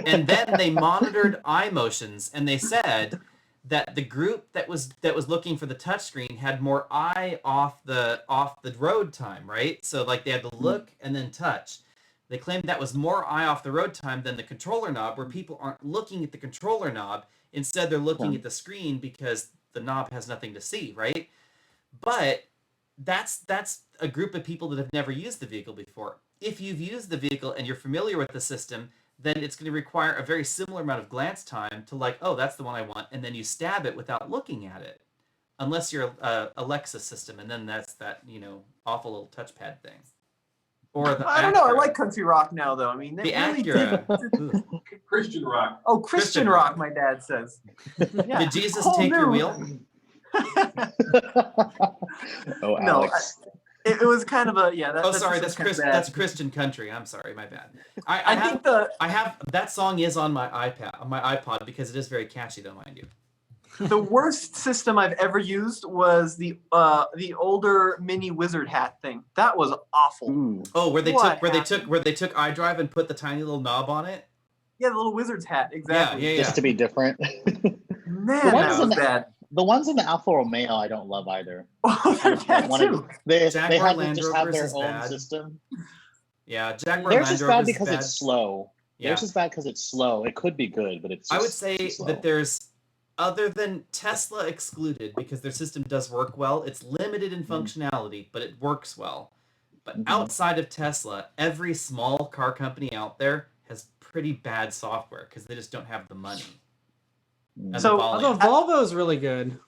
And then they monitored eye motions and they said that the group that was looking for the touchscreen had more eye off the road time, right? So like they had to look and then touch. They claimed that was more eye off the road time than the controller knob, where people aren't looking at the controller knob. Instead, they're looking at the screen because the knob has nothing to see, right? But that's a group of people that have never used the vehicle before. If you've used the vehicle and you're familiar with the system, then it's going to require a very similar amount of glance time to like, oh, that's the one I want, and then you stab it without looking at it, unless you're a Alexa system, and then that's that awful little touchpad thing. Or the I don't know. I like country rock now, though. I mean, the really Acura. Christian rock. Oh, Christian rock, my dad says. Yeah. Did Jesus Whole take your new- wheel? Oh, No, Alex. It was kind of a yeah. Oh, sorry, just that's kind of bad. that's Christian country. I'm sorry, my bad. I think I have that song is on my iPod because it is very catchy, though, mind you. the worst system I've ever used was the older mini wizard hat thing. That was awful. Ooh. Oh, where they What took iDrive and put the tiny little knob on it. Yeah, the little wizard's hat. Exactly. Yeah. Just to be different. Man, The ones that in was the- bad. The ones in the Alfa Romeo, I don't love either. Oh, they're bad too. They Jaguar have to Land just have Rovers their is own bad. system. Yeah, Jaguar Theirs Land is Rover bad is because bad. it's slow. Yeah. Theirs is bad because it's slow. It could be good, but it's just I would say too slow. that there's, other than Tesla excluded, because their system does work well, it's limited in functionality, but it works well. But outside of Tesla, every small car company out there has pretty bad software because they just don't have the money. And So, the volume. Although Volvo's really good.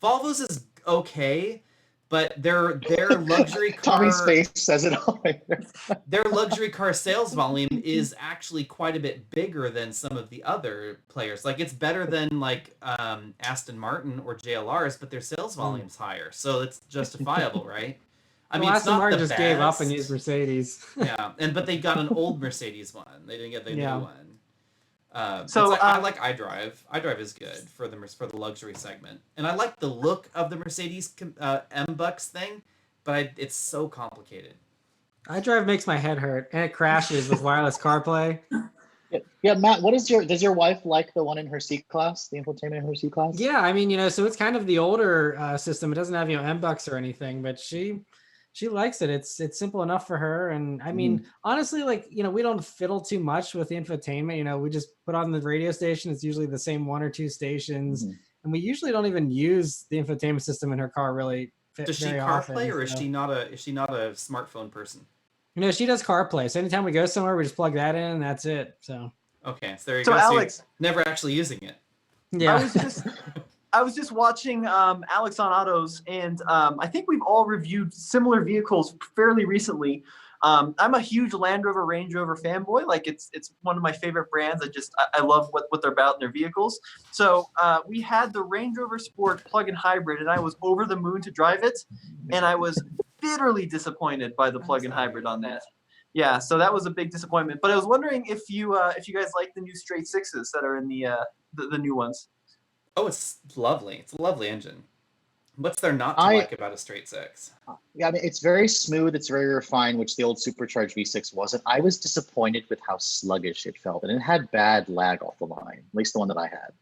Volvo's is okay, but their luxury car Tommy's face says it all right there. their luxury car sales volume is actually quite a bit bigger than some of the other players. Like it's better than like Aston Martin or JLR's, but their sales volume's higher, so it's justifiable, right? I mean, it's Aston not Martin the just gave up and best. used Mercedes. Yeah, but they got an old Mercedes one. They didn't get the Yeah. new one. So, I like iDrive. iDrive is good for the luxury segment, and I like the look of the Mercedes M-Bucks thing, but it's so complicated. iDrive makes my head hurt, and it crashes with wireless CarPlay. Yeah, Matt, does your wife like the one in her C-Class, the infotainment in her C-Class? Yeah, I mean, so it's kind of the older system. It doesn't have M-Bucks or anything, but she likes it. It's simple enough for her, and I mean, honestly, like we don't fiddle too much with the infotainment. We just put on the radio station. It's usually the same one or two stations, and we usually don't even use the infotainment system in her car really. Does she very CarPlay, often, or is so. she not a smartphone person? She does CarPlay. So anytime we go somewhere, we just plug that in, and that's it. So Okay, so there you So go. Alex, you're never actually using it. yeah. I was just watching Alex on Autos, and I think we've all reviewed similar vehicles fairly recently. I'm a huge Land Rover, Range Rover fanboy. Like it's one of my favorite brands. I love what they're about in their vehicles. So we had the Range Rover Sport plug-in hybrid, and I was over the moon to drive it, and I was bitterly disappointed by the plug-in hybrid on that. Yeah, so that was a big disappointment. But I was wondering if you guys like the new straight sixes that are in the new ones. Oh, it's lovely. It's a lovely engine. What's there not to like about a straight six? Yeah, I mean, it's very smooth. It's very refined, which the old supercharged V6 wasn't. I was disappointed with how sluggish it felt, and it had bad lag off the line. At least the one that I had.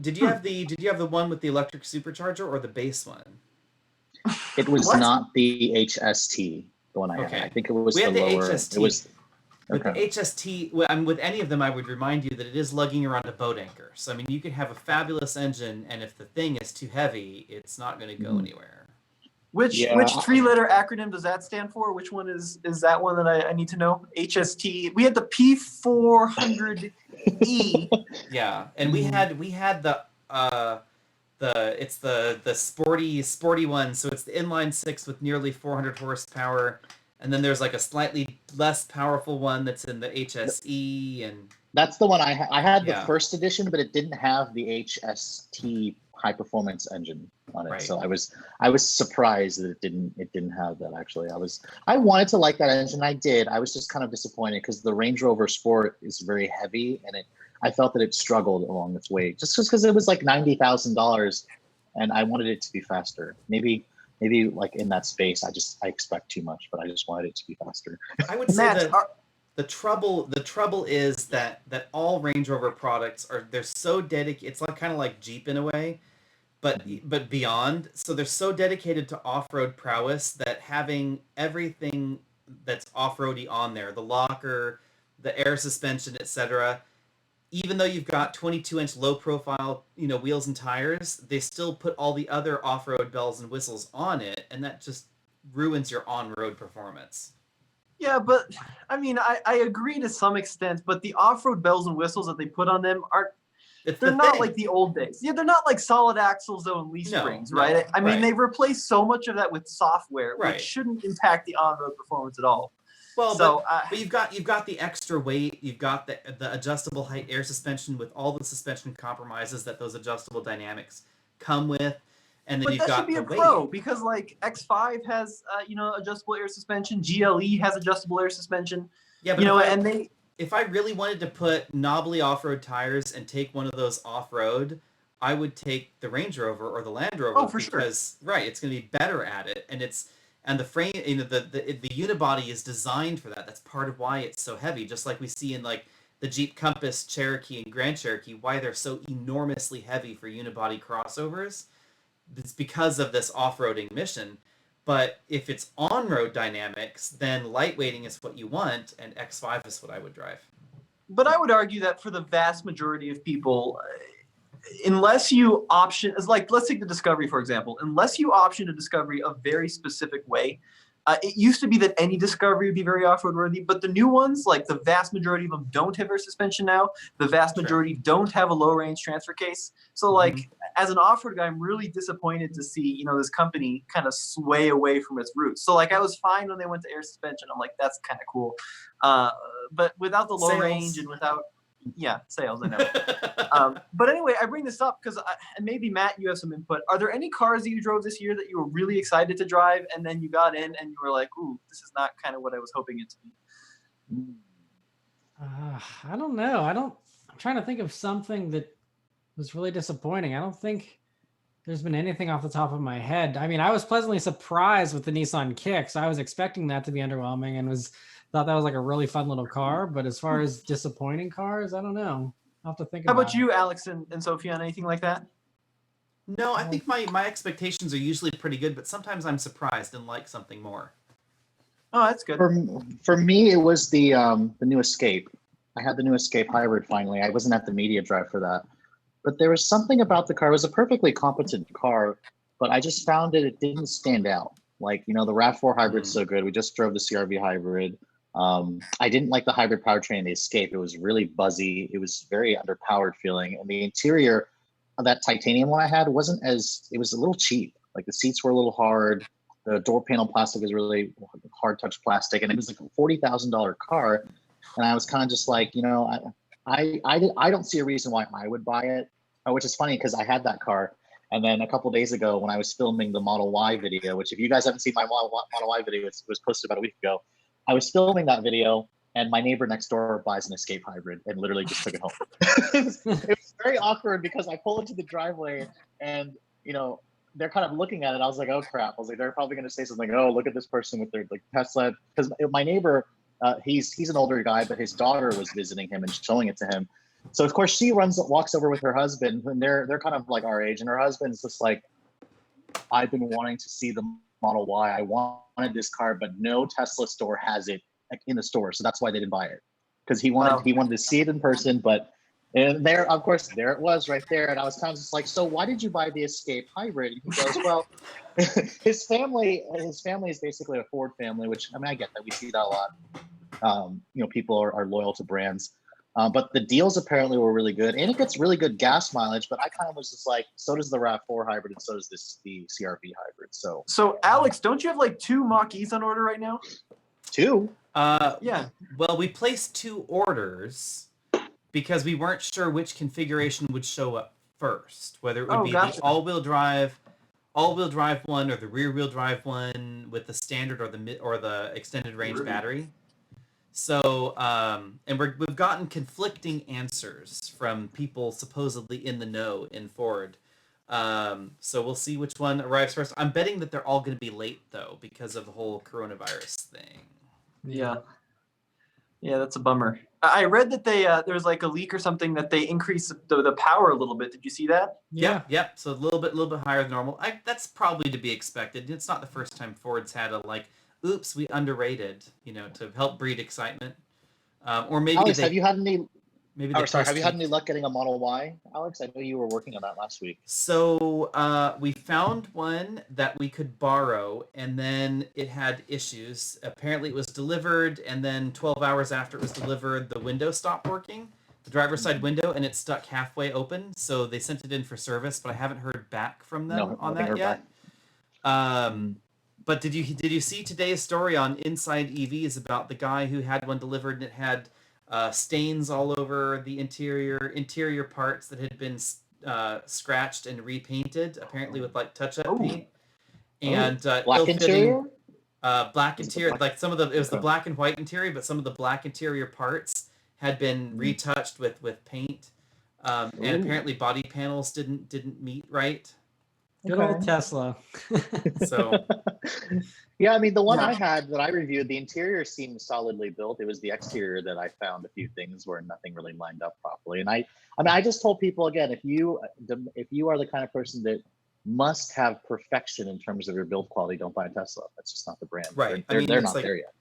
Did you have the one with the electric supercharger or the base one? It was What? not the HST, the one I had. I think it was We the had the lower. HST. It was With okay. the HST, with any of them, I would remind you that it is lugging around a boat anchor. So, I mean, you could have a fabulous engine, and if the thing is too heavy, it's not going to go anywhere. Which 3-letter acronym does that stand for? Which one is that one that I need to know? HST. We had the P400E. Yeah, and we had the sporty one. So it's the inline six with nearly 400 horsepower. And then there's like a slightly less powerful one that's in the HSE, and that's the one I had. I had the first edition, but it didn't have the HST high performance engine on it. Right. So I was surprised that it didn't have that. Actually, I wanted to like that engine. I did. I was just kind of disappointed because the Range Rover Sport is very heavy, and I felt that it struggled along its way just because it was like $90,000, and I wanted it to be faster. Maybe like in that space, I expect too much, but I just wanted it to be faster. I would say Matt, that. The trouble is that all Range Rover products they're so dedicated. It's like kind of like Jeep in a way, but beyond. So they're so dedicated to off-road prowess that having everything that's off-roady on there, the locker, the air suspension, etc. Even though you've got 22-inch low-profile, wheels and tires, they still put all the other off-road bells and whistles on it, and that just ruins your on-road performance. Yeah, but I mean, I agree to some extent, but the off-road bells and whistles that they put on them they're not like the old days. Yeah, they're not like solid axles though and leaf springs, right? I mean, they've replaced so much of that with software, which shouldn't impact the on-road performance at all. Well, but you've got the extra weight, you've got the adjustable height air suspension with all the suspension compromises that those adjustable dynamics come with, and then you've got the weight. But that should be a pro because like X5 has adjustable air suspension, GLE has adjustable air suspension. Yeah, but if I really wanted to put knobbly off-road tires and take one of those off-road, I would take the Range Rover or the Land Rover. Oh, for sure. It's going to be better at it, and the frame, the unibody is designed for that. That's part of why it's so heavy. Just like we see in like the Jeep Compass, Cherokee, and Grand Cherokee, why they're so enormously heavy for unibody crossovers. It's because of this off-roading mission. But if it's on-road dynamics, then lightweighting is what you want, and X5 is what I would drive. But I would argue that for the vast majority of people, unless you option, let's take the Discovery, for example. Unless you option a Discovery a very specific way, it used to be that any Discovery would be very off-road worthy, but the new ones, like the vast majority of them don't have air suspension now. The vast majority don't have a low-range transfer case. So as an off-road guy, I'm really disappointed to see, this company kind of sway away from its roots. So I was fine when they went to air suspension. I'm like, that's kind of cool. But without the low range and without sales, I know. But anyway, I bring this up because, and maybe Matt, you have some input. Are there any cars that you drove this year that you were really excited to drive, and then you got in and you were like, "Ooh, this is not kind of what I was hoping it to be"? I don't know. I'm trying to think of something that was really disappointing. I don't think there's been anything off the top of my head. I mean, I was pleasantly surprised with the Nissan Kicks. I was expecting that to be underwhelming and thought that was like a really fun little car. But as far as disappointing cars, I don't know. I'll have to think about it. How about you, Alex and Sophia, on anything like that? No, I think my expectations are usually pretty good, but sometimes I'm surprised and like something more. Oh, that's good. For me, it was the new Escape. I had the new Escape Hybrid finally. I wasn't at the media drive for that. But there was something about the car. It was a perfectly competent car, but I just found it didn't stand out. The RAV4 Hybrid's so good. We just drove the CRV Hybrid. I didn't like the hybrid powertrain in the Escape. It was really buzzy. It was very underpowered feeling. And the interior of that titanium one I had it was a little cheap. Like the seats were a little hard. The door panel plastic is really hard touch plastic. And it was like a $40,000 car. And I was kind of just like, I don't see a reason why I would buy it, which is funny because I had that car. And then a couple of days ago when I was filming the Model Y video, which if you guys haven't seen my Model Y video, it was posted about a week ago. I was filming that video and my neighbor next door buys an Escape Hybrid and literally just took it home. It was very awkward because I pull into the driveway and, they're kind of looking at it. I was like, oh crap. I was like, they're probably going to say something. Oh, look at this person with their Tesla. Because my neighbor, he's an older guy, but his daughter was visiting him and showing it to him. So of course she walks over with her husband and they're kind of like our age. And her husband's just like, I've been wanting to see the Model Y. I wanted this car, but no Tesla store has it in the store. So that's why they didn't buy it. Because he wanted to see it in person, and there, of course, there it was right there. And I was kind of just like, so why did you buy the Escape Hybrid? And he goes, well, his family is basically a Ford family, which, I mean, I get that. We see that a lot. People are loyal to brands. But the deals apparently were really good. And it gets really good gas mileage. But I kind of was just like, so does the RAV4 Hybrid and so does the CRV Hybrid. So Alex, don't you have 2 Mach-E's on order right now? 2? Yeah. Well, we placed 2 orders because we weren't sure which configuration would show up first, whether it would be the all-wheel drive one or the rear-wheel drive one with the standard or the extended range battery. So, and we've gotten conflicting answers from people supposedly in the know in Ford. So we'll see which one arrives first. I'm betting that they're all going to be late though because of the whole coronavirus thing. Yeah. Yeah, that's a bummer. I read that there was like a leak or something that they increased the power a little bit. Did you see that? Yep. So a little bit higher than normal. That's probably to be expected. It's not the first time Ford's had a oops, we underrated, to help breed excitement. Or maybe Alex, have you had any? Maybe have you had any luck getting a Model Y, Alex? I know you were working on that last week. So we found one that we could borrow, and then it had issues. Apparently it was delivered, and then 12 hours after it was delivered, the window stopped working, the driver's side window, and it stuck halfway open. So they sent it in for service, but I haven't heard back from them on that yet. But did you see today's story on Inside EVs about the guy who had one delivered and it had stains all over the interior parts that had been scratched and repainted, apparently with touch-up paint, and black interior. Black interior, it was the black and white interior, but some of the black interior parts had been retouched with paint, and apparently body panels didn't meet right. Good old Tesla. So. Yeah, I mean, the one I had that I reviewed, the interior seemed solidly built. It was the exterior that I found a few things where nothing really lined up properly. And I just told people again, if you are the kind of person that must have perfection in terms of your build quality, don't buy a Tesla. That's just not the brand. Right. They're not there yet.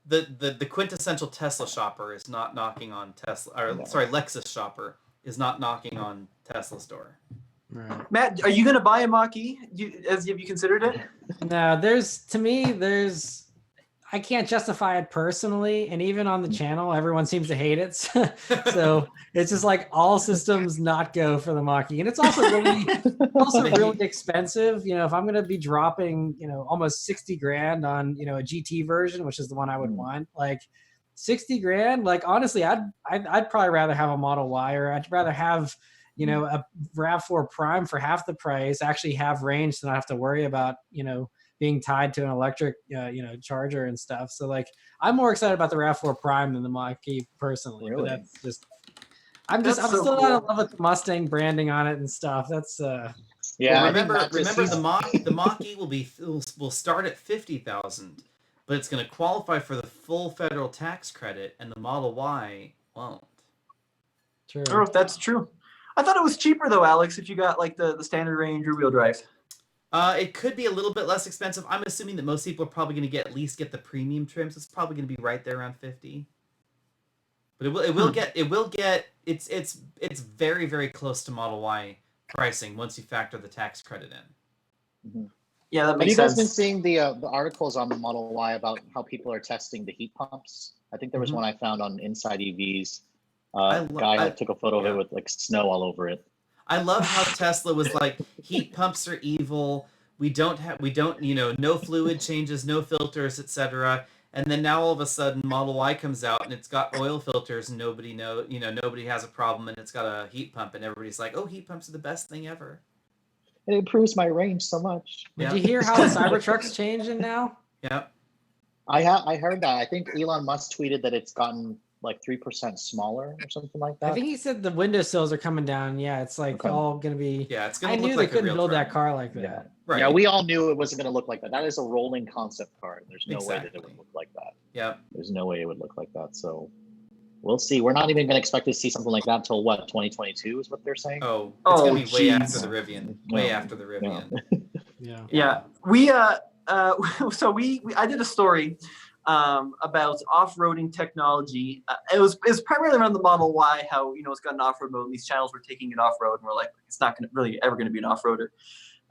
The quintessential Tesla shopper is not knocking on Tesla, Lexus shopper is not knocking on Tesla's door. Right. Matt, are you going to buy a Mach-E? Have you considered it? No, I can't justify it personally. And even on the channel, everyone seems to hate it. So it's just like all systems not go for the Mach-E. And it's also really expensive. If I'm going to be dropping, almost 60 grand on, a GT version, which is the one I would want, 60 grand, honestly, I'd probably rather have a Model Y, or I'd rather have, a RAV4 Prime for half the price, actually have range, so not have to worry about, being tied to an electric, charger and stuff. So I'm more excited about the RAV4 Prime than the Mach-E personally. Really? But that's just, I'm still not in love with the Mustang branding on it and stuff. That's yeah. Well, remember the Mach-E will start at 50,000, but it's going to qualify for the full federal tax credit, and the Model Y won't. true. Oh, that's true. I thought it was cheaper though, Alex, if you got the standard range rear-wheel drive. It could be a little bit less expensive. I'm assuming that most people are probably going to at least get the premium trim, so it's probably going to be right there around 50. But it's very, very close to Model Y pricing once you factor the tax credit in. Mm-hmm. Yeah, that Have makes you guys sense. been seeing the articles on the Model Y about how people are testing the heat pumps? I think there was one I found on Inside EVs. Guy took a photo of it with snow all over it. I love how Tesla was like, heat pumps are evil. We don't, no fluid changes, no filters, etc. And then now all of a sudden Model Y comes out and it's got oil filters and nobody has a problem, and it's got a heat pump and everybody's like, oh, heat pumps are the best thing ever. It improves my range so much. Did you hear how the Cybertruck's changing now? Yeah. I heard that. I think Elon Musk tweeted that it's gotten 3% smaller or something like that. I think he said the windowsills are coming down. Yeah, it's all going to be. Yeah, it's going I to look knew like they couldn't a real build truck. that car like that. Yeah. Right. Yeah, we all knew it wasn't going to look like that. That is a rolling concept car, and there's no way that it would look like that. Yeah. There's no way it would look like that. So we'll see. We're not even going to expect to see something like that until 2022 is what they're saying. Oh, it's going to be way geez. after the Rivian. Way after the Rivian. Yeah. We I did a story about off-roading technology. It was primarily around the Model Y, how it's got an off-road mode and these channels were taking it off-road, and we're like, it's not going to really ever going to be an off-roader.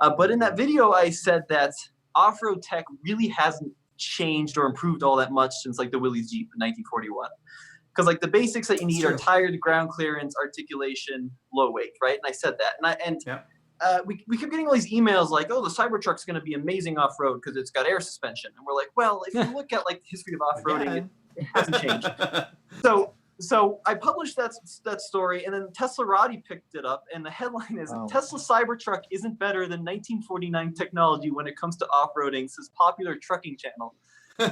But in that video I said that off-road tech really hasn't changed or improved all that much since the Willys Jeep in 1941, because the basics that you need are tire, ground clearance, articulation, low weight, right? And I said that, we kept getting all these emails oh, the Cybertruck's going to be amazing off-road because it's got air suspension. And we're like, well, if you look at the history of off-roading, it hasn't changed. So I published that story, and then Teslarati picked it up, and the headline is, Tesla Cybertruck isn't better than 1949 technology when it comes to off-roading, says popular trucking channel.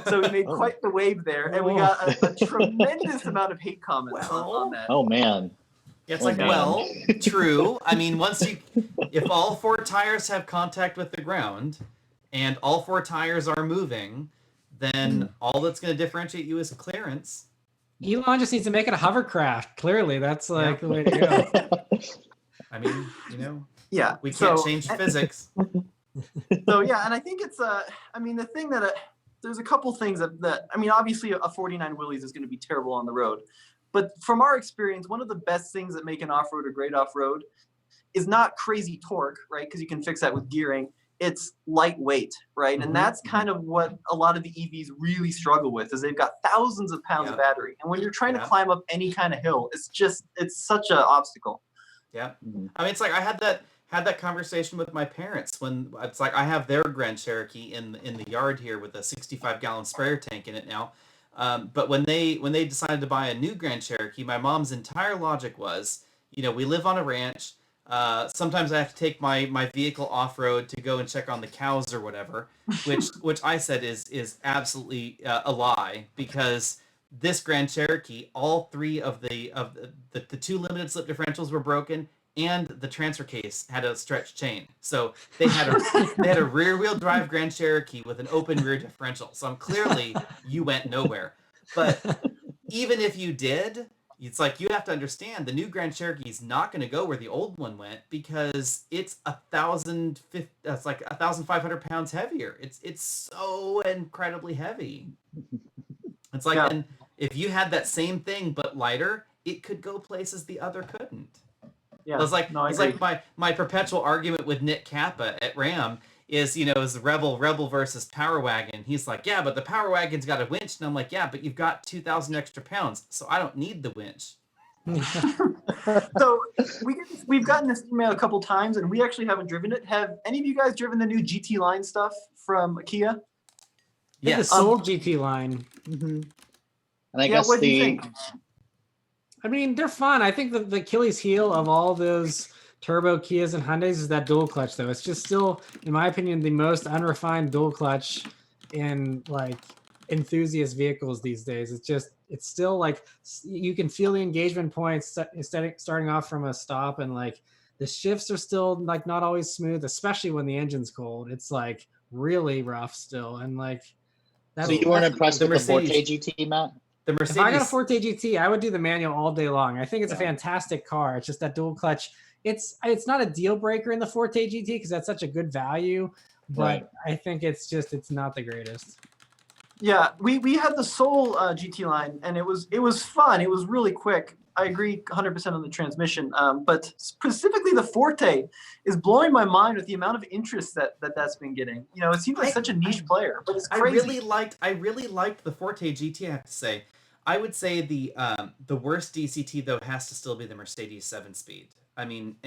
So we made quite the wave there, and we got a tremendous amount of hate comments on that. Oh, man. Yeah, it's true. I mean, if all four tires have contact with the ground and all four tires are moving, then all that's going to differentiate you is clearance. Elon just needs to make it a hovercraft. Clearly, that's like the way to go. I mean, Yeah. we can't change physics. So yeah, and I think it's I mean, the thing that there's a couple things that I mean, obviously a 49 Willys is going to be terrible on the road, but from our experience, one of the best things that make an off-road a great off-road is not crazy torque, right? Because you can fix that with gearing. It's lightweight, right? And that's kind of what a lot of the EVs really struggle with, is they've got thousands of pounds of battery, and when you're trying to climb up any kind of hill, it's such an obstacle. Yeah, I mean, it's like I had that conversation with my parents when it's like I have their Grand Cherokee in the yard here with a 65-gallon sprayer tank in it now. But when they decided to buy a new Grand Cherokee, my mom's entire logic was, we live on a ranch. Sometimes I have to take my vehicle off-road to go and check on the cows or whatever, which I said is absolutely a lie, because this Grand Cherokee, all three of the two limited slip differentials were broken, and the transfer case had a stretched chain. So they had a rear-wheel drive Grand Cherokee with an open rear differential. So clearly you went nowhere. But even if you did, it's like you have to understand the new Grand Cherokee is not going to go where the old one went, because it's 1,500 pounds heavier. It's so incredibly heavy. It's like, and if you had that same thing but lighter, it could go places the other couldn't. Yeah, it's like my perpetual argument with Nick Kappa at Ram is Rebel versus Power Wagon. He's like, yeah, but the Power Wagon's got a winch, and I'm like, yeah, but you've got 2,000 extra pounds, so I don't need the winch. So we've gotten this email a couple times, and we actually haven't driven it. Have any of you guys driven the new GT line stuff from Kia? Yeah, the Soul GT line. Mm-hmm. And I guess what do you think? I mean, they're fun. I think the Achilles heel of all those turbo Kias and Hyundais is that dual clutch, though. It's just still, in my opinion, the most unrefined dual clutch in like enthusiast vehicles these days. It's still like you can feel the engagement points starting off from a stop, and like the shifts are still like not always smooth, especially when the engine's cold. It's like really rough still, and like that's. So you weren't impressed with the Forte GT, Matt? The Mercedes. If I got a Forte GT, I would do the manual all day long. I think it's a fantastic car. It's just that dual clutch. It's not a deal breaker in the Forte GT because that's such a good value, but I think it's not the greatest. Yeah, we had the Soul GT line, and it was fun. It was really quick. I agree 100% on the transmission, but specifically the Forte is blowing my mind with the amount of interest that's been getting. It seems like such a niche player, but it's crazy. I really liked the Forte GT, I have to say. I would say the worst DCT though has to still be the Mercedes 7-speed. I mean,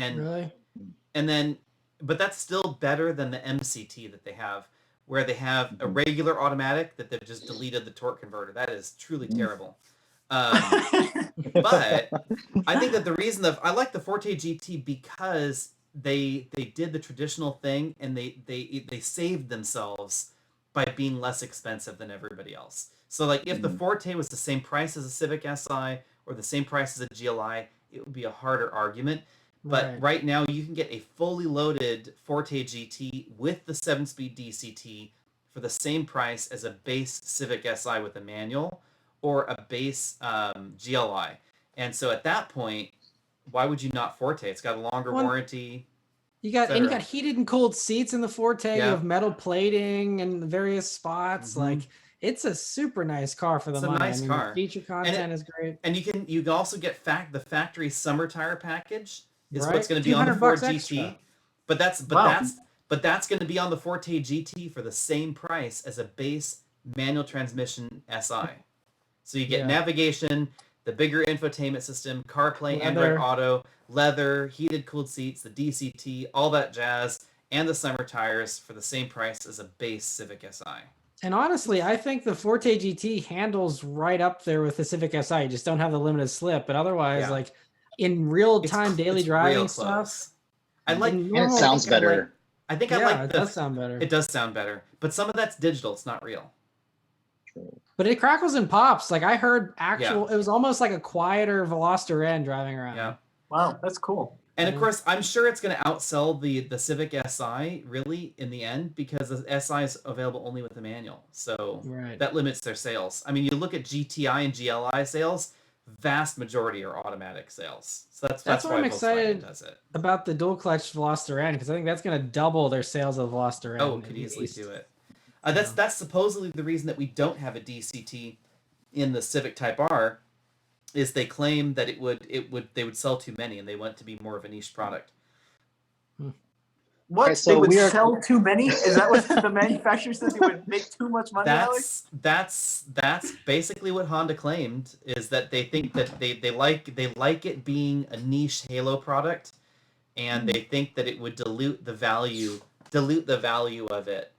but that's still better than the MCT that they have, where they have a regular automatic that they've just deleted the torque converter. That is truly terrible. But I think that the reason that I like the Forte GT because they did the traditional thing, and they saved themselves by being less expensive than everybody else. So like if the Forte was the same price as a Civic Si or the same price as a GLI, it would be a harder argument. But right now you can get a fully loaded Forte GT with the 7-speed DCT for the same price as a base Civic Si with a manual or a base GLI. And so at that point, why would you not Forte? It's got a longer warranty. You got heated and cooled seats in the Forte. You have metal plating in various spots. Mm-hmm. Like it's a super nice car for the money. It's a nice car. The feature content is great. And you can also get the factory summer tire package is what's going to be on the Ford GT. Extra. But that's going to be on the Forte GT for the same price as a base manual transmission SI. So you get navigation, the bigger infotainment system, CarPlay, Android Auto, leather, heated cooled seats, the DCT, all that jazz, and the summer tires for the same price as a base Civic Si. And honestly, I think the Forte GT handles right up there with the Civic Si. You just don't have the limited slip, but otherwise, like in real time daily driving stuff, I like. And it sounds better. I think I like. It does sound better. It does sound better, but some of that's digital. It's not real. True. But it crackles and pops. Like I heard it was almost like a quieter Veloster N driving around. Yeah. Wow, that's cool. And of course, I'm sure it's going to outsell the Civic Si really in the end, because the Si is available only with the manual. So that limits their sales. I mean, you look at GTI and GLI sales, vast majority are automatic sales. So that's why I'm excited does it. About the dual clutch Veloster N, because I think that's going to double their sales of Veloster N. Oh, it could easily do it. That's supposedly the reason that we don't have a DCT in the Civic Type R, is they claim that they would sell too many, and they want it to be more of a niche product. What? Okay, so they would sell too many? Is that what the manufacturer said? They would make too much money, Alex? That's basically what Honda claimed, is that they think that they like it being a niche Halo product, and they think that it would dilute the value of it.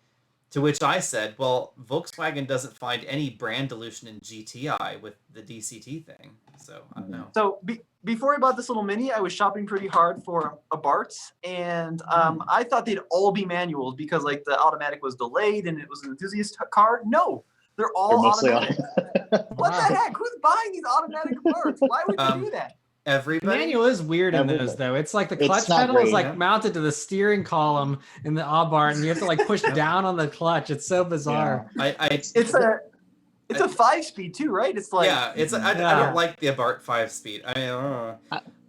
To which I said, well, Volkswagen doesn't find any brand dilution in GTI with the DCT thing. So I don't know. So before I bought this little Mini, I was shopping pretty hard for a Bart's, and I thought they'd all be manuals because like the automatic was delayed and it was an enthusiast car. No, they're all automatic. What the heck? Who's buying these automatic Bart's? Why would you do that? Everybody. The manual is weird in those though. It's like the clutch pedal is like mounted to the steering column in the Abarth, and you have to like push down on the clutch. It's so bizarre. Yeah. It's a 5-speed too, right? It's like I don't like the Abarth 5-speed. I don't know.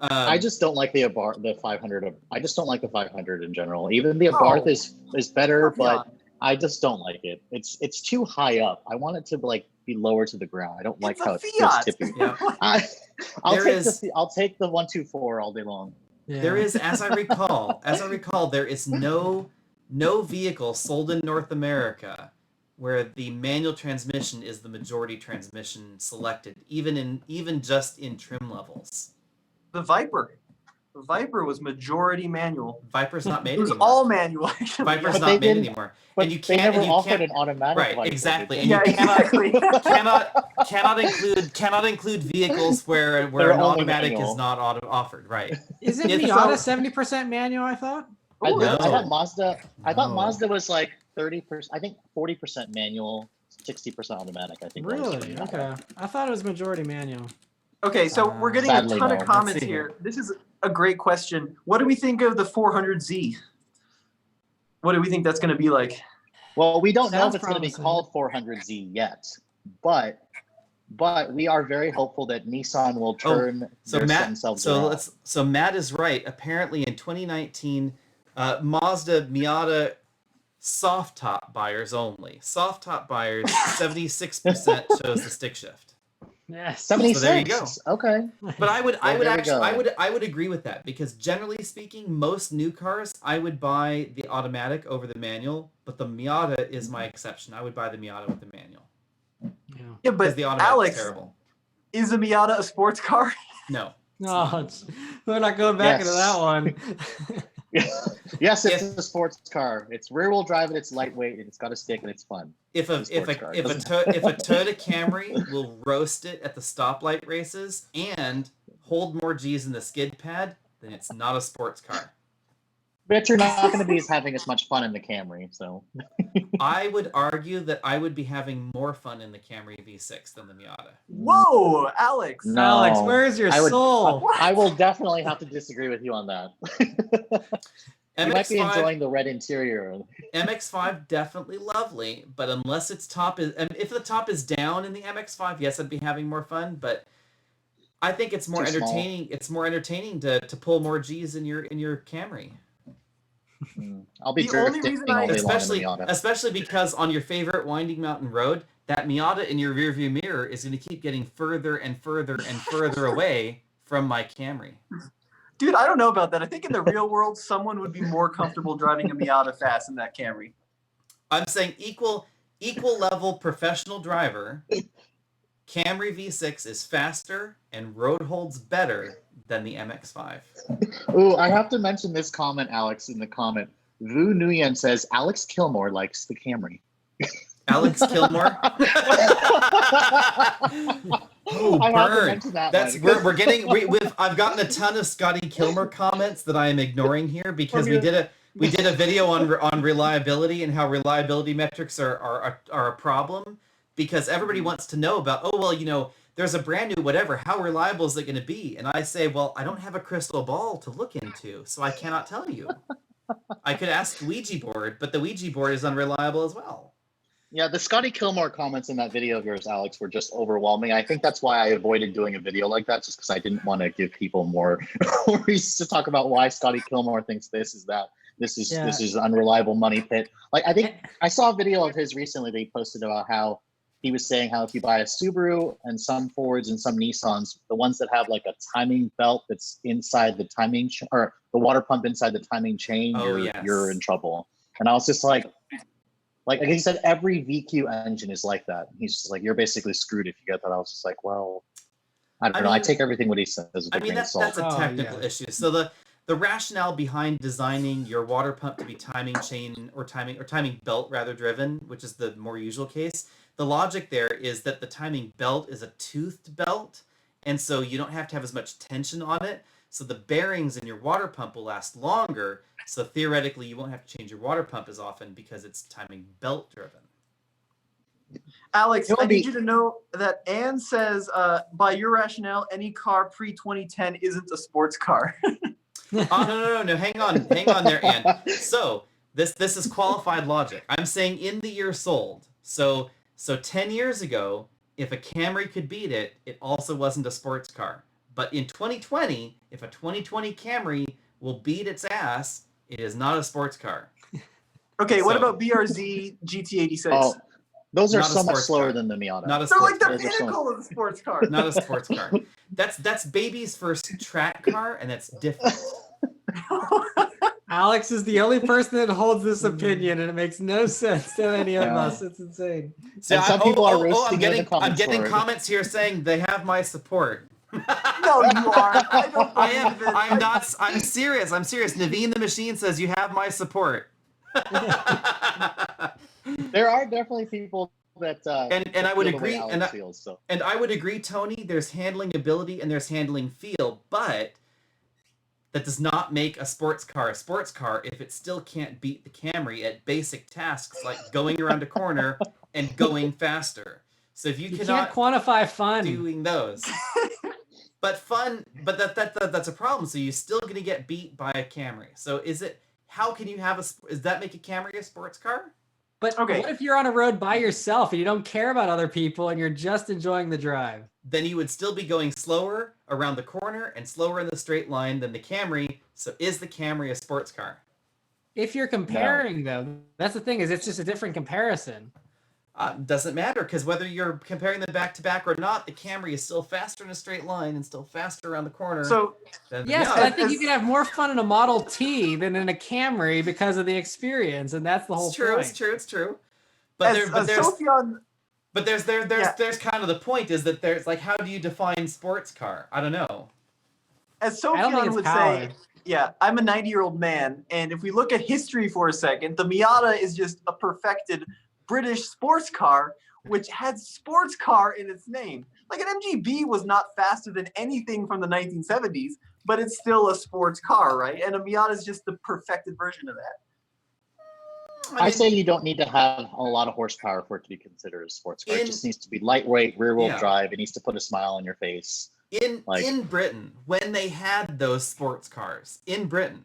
I just don't like the Abarth, the 500. I just don't like the 500 in general. Even the Abarth is better, but I just don't like it. It's too high up. I want it to like be lower to the ground. I don't like how it feels tippy. Yeah. I'll take the 124 all day long. Yeah. There is, as I recall, there is no vehicle sold in North America where the manual transmission is the majority transmission selected, even just in trim levels. The Viper. The Viper was majority manual. Viper's not made anymore. It was all manual, actually. Viper's not made anymore. But you never offered an automatic. Right, Viper, exactly. And you cannot include vehicles where an automatic manual is not offered. Right. Isn't Miata 70% manual? I thought. I thought Mazda was like 30%. I think 40% manual, 60% automatic. I think. Really? Okay. I thought it was majority manual. Okay, so we're getting a ton of comments here. This is a great question. What do we think of the 400Z? What do we think that's going to be like? Well, we don't know if it's going to be called 400Z yet, but we are very hopeful that Nissan will turn themselves around. So Matt is right. Apparently, in 2019, Mazda Miata soft top buyers only. Soft top buyers, 76% chose the stick shift. Yes. 76. So there you go. Okay. But I would agree with that, because generally speaking, most new cars I would buy the automatic over the manual, but the Miata is my exception. I would buy the Miata with the manual. Yeah, but the automatic Alex, is terrible. Is a Miata a sports car? No. No, we're not going back into that one. Yes, it's a sports car. It's rear-wheel drive and it's lightweight and it's got a stick and it's fun. If a Toyota Camry will roast it at the stoplight races and hold more G's in the skid pad, then it's not a sports car. But you're not going to be having as much fun in the Camry, so. I would argue that I would be having more fun in the Camry V6 than the Miata. Whoa, Alex! No, Alex, where's your soul? I will definitely have to disagree with you on that. You might be enjoying the red interior. MX-5 definitely lovely, but unless its top is, if the top is down in the MX-5, yes, I'd be having more fun. But I think it's more entertaining. It's more entertaining to pull more G's in your Camry. I'll be drifting all day long in the Miata. Especially because on your favorite winding mountain road, that Miata in your rearview mirror is going to keep getting further and further and further away from my Camry. Dude, I don't know about that. I think in the real world, someone would be more comfortable driving a Miata fast than that Camry. I'm saying equal level professional driver, Camry V6 is faster and road holds better than the MX-5. Ooh, I have to mention this comment, Alex, in the comment. Vu Nguyen says, Alex Kilmore likes the Camry. Alex Kilmore? Oh, burn. I've gotten a ton of Scotty Kilmer comments that I am ignoring here because we did a video on reliability and how reliability metrics are a problem, because everybody wants to know about, there's a brand new whatever. How reliable is it going to be? And I say, well, I don't have a crystal ball to look into, so I cannot tell you. I could ask the Ouija board, but the Ouija board is unreliable as well. Yeah, the Scotty Kilmore comments in that video of yours, Alex, were just overwhelming. I think that's why I avoided doing a video like that, just because I didn't want to give people more reasons to talk about why Scotty Kilmore thinks this is that. This is unreliable money pit. Like, I think I saw a video of his recently that he posted about how he was saying how if you buy a Subaru and some Fords and some Nissans, the ones that have like a timing belt that's inside the timing or the water pump inside the timing chain, you're in trouble. And I was just like he said, every VQ engine is like that. He's just like, you're basically screwed if you get that. I was just like, well, I don't know. I take everything what he says with a grain of salt. That's a technical issue. So the rationale behind designing your water pump to be timing chain or timing belt rather driven, which is the more usual case, the logic there is that the timing belt is a toothed belt, and so you don't have to have as much tension on it. So the bearings in your water pump will last longer. So theoretically, you won't have to change your water pump as often because it's timing belt driven. Alex, I need you to know that Anne says, by your rationale, any car pre-2010 isn't a sports car. No. Hang on there, Anne. So this is qualified logic. I'm saying in the year sold. So 10 years ago, if a Camry could beat it, it also wasn't a sports car. But in 2020, if a 2020 Camry will beat its ass, it is not a sports car. Okay, what about BRZ GT86? Oh, those are Not a so much sports slower car. than the Miata. Not a They're like sports the car. pinnacle of the sports car. Not a sports car. That's baby's first track car, and that's different. Alex is the only person that holds this opinion, and it makes no sense to any of us. It's insane. So some people are roasting you in the comments. I'm getting for it. comments here saying they have my support. No, you are. I'm not. I'm serious. Naveen the Machine says you have my support. There are definitely people that and I would agree. And I would agree, Tony. There's handling ability and there's handling feel, but that does not make a sports car if it still can't beat the Camry at basic tasks like going around a corner and going faster. So if you cannot can't quantify fun doing those. But that's a problem. So you're still going to get beat by a Camry. So how can you does that make a Camry a sports car? But what if you're on a road by yourself and you don't care about other people and you're just enjoying the drive? Then you would still be going slower around the corner and slower in the straight line than the Camry. So is the Camry a sports car? If you're comparing, though, that's the thing, is it's just a different comparison. Doesn't matter, because whether you're comparing them back to back or not, the Camry is still faster in a straight line and still faster around the corner. So yes, but I think you can have more fun in a Model T than in a Camry because of the experience, and that's the whole point. It's true. But there's kind of the point is that there's like, how do you define sports car? I don't know. As Sophion would say, yeah, I'm a 90-year-old man, and if we look at history for a second, the Miata is just a perfected British sports car, which had sports car in its name. Like an MGB was not faster than anything from the 1970s, but it's still a sports car, right? And a Miata is just the perfected version of that. I say you don't need to have a lot of horsepower for it to be considered a sports car. It just needs to be lightweight, rear-wheel drive. It needs to put a smile on your face. In Britain, when they had those sports cars, in Britain,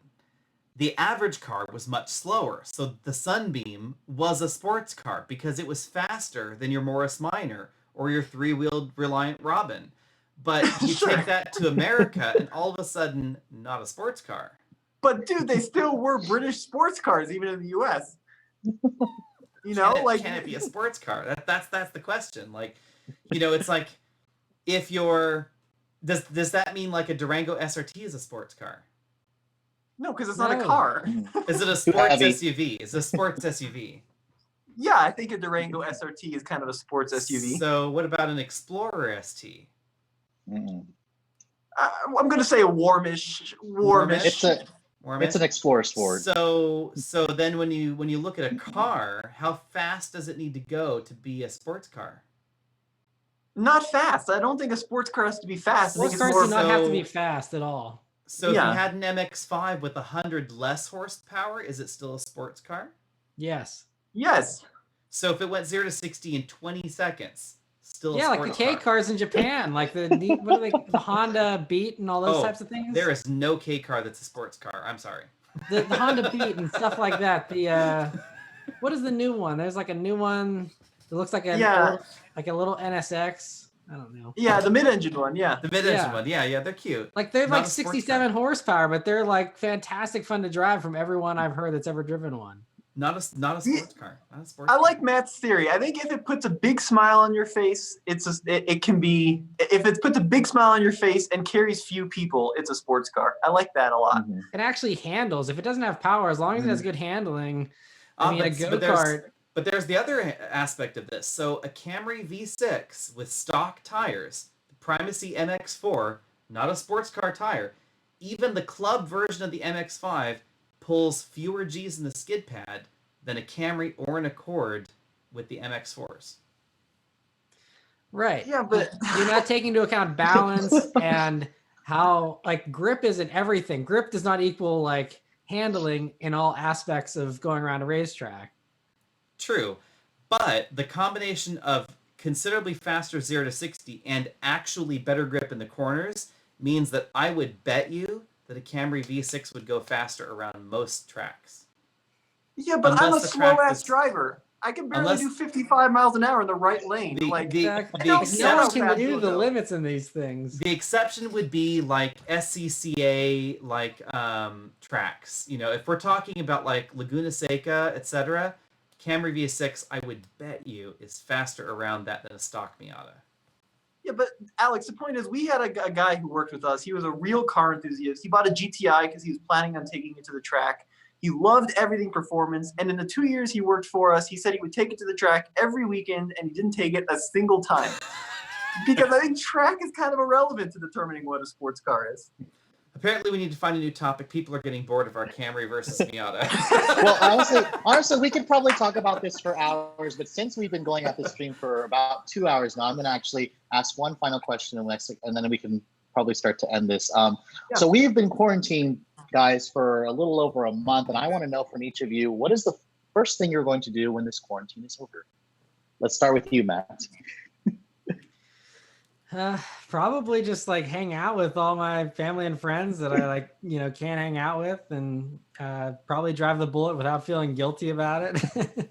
the average car was much slower. So the Sunbeam was a sports car because it was faster than your Morris Minor or your three-wheeled Reliant Robin. But you take that to America and all of a sudden, not a sports car. But dude, they still were British sports cars, even in the US. You know, can it be a sports car? That's the question. Like, you know, it's like if does that mean like a Durango SRT is a sports car? No, because it's not a car. Is it a sports SUV? Is it a sports SUV? Yeah, I think a Durango SRT is kind of a sports SUV. So what about an Explorer ST? Mm-mm. I'm going to say a warmish. It's an Explorer Sport. So then when you look at a car, how fast does it need to go to be a sports car? Not fast. I don't think a sports car has to be fast. Sports cars do not have to be fast at all. So if you had an MX-5 with 100 less horsepower, is it still a sports car? Yes. Yes. So if it went 0 to 60 in 20 seconds, still Yeah, a like the sports K car. cars in Japan, like what are they, the Honda Beat and all those types of things. There is no K car that's a sports car. I'm sorry. The Honda Beat and stuff like that. The what is the new one? There's like a new one that looks like a little NSX. I don't know. Yeah, the mid-engine one. Yeah. The mid-engine one. Yeah, they're cute. Like they're Not like a sports 67 car. horsepower, but they're like fantastic fun to drive from everyone I've heard that's ever driven one. Not a sports car. Not a sports I car. like Matt's theory. I think if it puts a big smile on your face, it can be. If it puts a big smile on your face and carries few people, it's a sports car. I like that a lot. Mhm. It actually handles. If it doesn't have power, as long as it has good handling. I mean, a go-kart. But there's the other aspect of this. So a Camry V6 with stock tires, the Primacy MX-4, not a sports car tire. Even the club version of the MX-5 pulls fewer G's in the skid pad than a Camry or an Accord with the MX-4s. Right. Yeah, but you're not taking into account balance and how like grip isn't everything. Grip does not equal like handling in all aspects of going around a racetrack. True, but the combination of considerably faster 0 to 60 and actually better grip in the corners means that I would bet you that a Camry V6 would go faster around most tracks. Yeah, but Unless I'm a the slow track ass is- driver. I can barely Unless- do 55 miles an hour in the right lane. The no exception- one can fast do you'll the go. limits in these things. The exception would be like SCCA, like tracks. You know, if we're talking about like Laguna Seca, etc., Camry V6, I would bet you, is faster around that than a stock Miata. Yeah, but Alex, the point is, we had a guy who worked with us. He was a real car enthusiast. He bought a GTI because he was planning on taking it to the track. He loved everything performance. And in the 2 years he worked for us, he said he would take it to the track every weekend, and he didn't take it a single time. Because I think track is kind of irrelevant to determining what a sports car is. Apparently, we need to find a new topic. People are getting bored of our Camry versus Miata. Well, honestly, we could probably talk about this for hours, but since we've been going at this stream for about 2 hours now, I'm going to actually ask one final question, and then we can probably start to end this. So we've been quarantined, guys, for a little over a month, and I want to know from each of you, what is the first thing you're going to do when this quarantine is over? Let's start with you, Matt. Probably just like hang out with all my family and friends that I like, can't hang out with, and probably drive the Bullet without feeling guilty about it.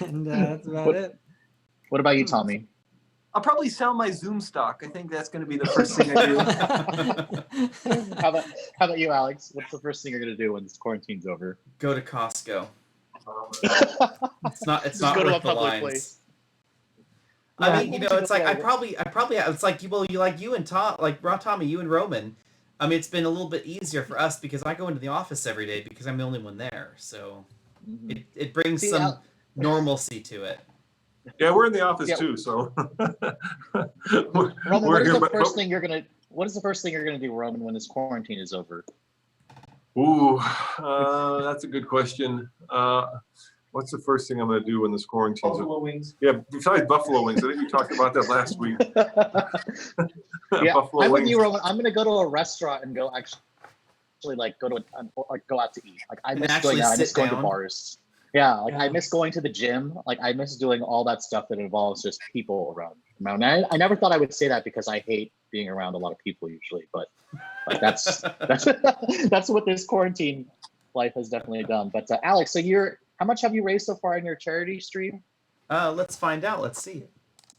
And that's about it. What about you, Tommy? I'll probably sell my Zoom stock. I think that's going to be the first thing I do. How about you, Alex? What's the first thing you're going to do when this quarantine's over? Go to Costco. It's not Just go to worth a the public lines. place. I mean, it's like I probably it's like you and Tom, like Tommy, you and Roman. I mean, it's been a little bit easier for us because I go into the office every day because I'm the only one there, so it brings some normalcy to it. Yeah, we're in the office too, so. Roman, what is the first thing you're gonna do, Roman, when this quarantine is over? Ooh, that's a good question. What's the first thing I'm going to do when this quarantine's over? Buffalo wings. Yeah, besides buffalo wings. I think we talked about that last week. Yeah, Buffalo I'm with wings. you, Roman. I'm gonna go to a restaurant and go go out to eat. Like I miss doing that. I miss going to bars. Yeah, I miss going to the gym. Like I miss doing all that stuff that involves just people around. I never thought I would say that because I hate being around a lot of people usually, but that's what this quarantine life has definitely done. But Alex, so how much have you raised so far in your charity stream? Let's find out. Let's see.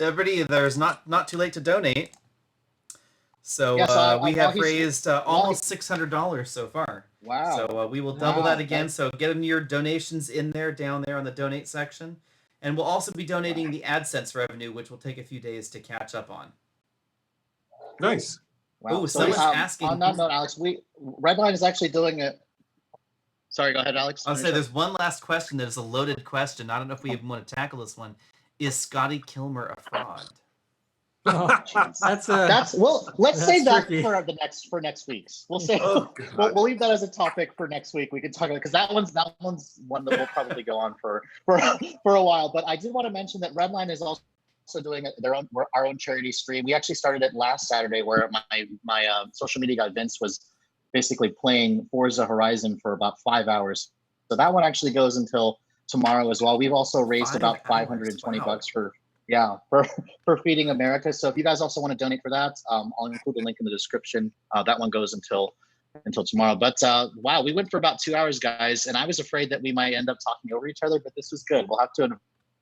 Everybody, there's not too late to donate. So we have raised almost $600 so far. Wow. So we will double that again. So get your donations in there, down there on the donate section. And we'll also be donating the AdSense revenue, which will take a few days to catch up on. Nice. Wow. Ooh, someone's asking. On that note, Alex, Redline is actually doing it. Sorry, go ahead, Alex. I'll say there's one last question that is a loaded question. I don't know if we even want to tackle this one. Is Scotty Kilmer a fraud? Oh, let's save that tricky. for next week's. We'll say we'll leave that as a topic for next week. We can talk about it because that one's one that will probably go on for a while. But I did want to mention that Redline is also doing our own charity stream. We actually started it last Saturday, where my social media guy Vince was basically playing Forza Horizon for about 5 hours. So that one actually goes until tomorrow as well. We've also raised about $520 for Yeah, for Feeding America. So if you guys also want to donate for that, I'll include the link in the description. That one goes until tomorrow. But wow, we went for about 2 hours, guys, and I was afraid that we might end up talking over each other, but this was good. We'll have to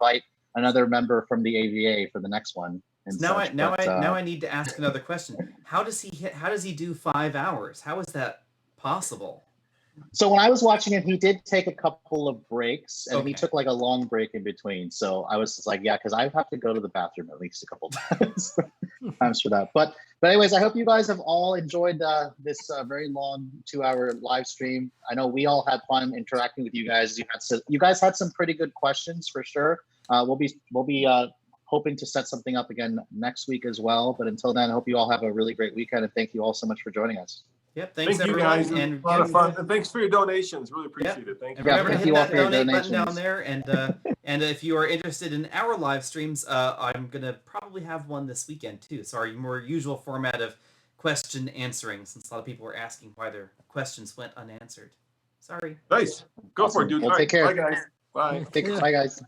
invite another member from the AVA for the next one. And Now such, I need to ask another question. How does he do 5 hours? How is that possible? So when I was watching him, he did take a couple of breaks, and he Okay. took like a long break in between. So I was just like, yeah, because I have to go to the bathroom at least a couple times for that. But anyways, I hope you guys have all enjoyed this very long 2-hour live stream. I know we all had fun interacting with you guys. You guys had some pretty good questions for sure. We'll be hoping to set something up again next week as well. But until then, I hope you all have a really great weekend, and thank you all so much for joining us. Yep, thanks Thank you everyone. guys. And A lot of fun. And thanks for your donations. Really appreciate it. Thank you. remember to thank hit you all that for your donate button down donations. there. And if you are interested in our live streams, I'm gonna probably have one this weekend too. So our more usual format of question answering, since a lot of people were asking why their questions went unanswered. Sorry. Nice. Go for it, Awesome. dude. Well, All take right. care. Bye, guys. Bye. Bye, guys.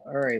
All right.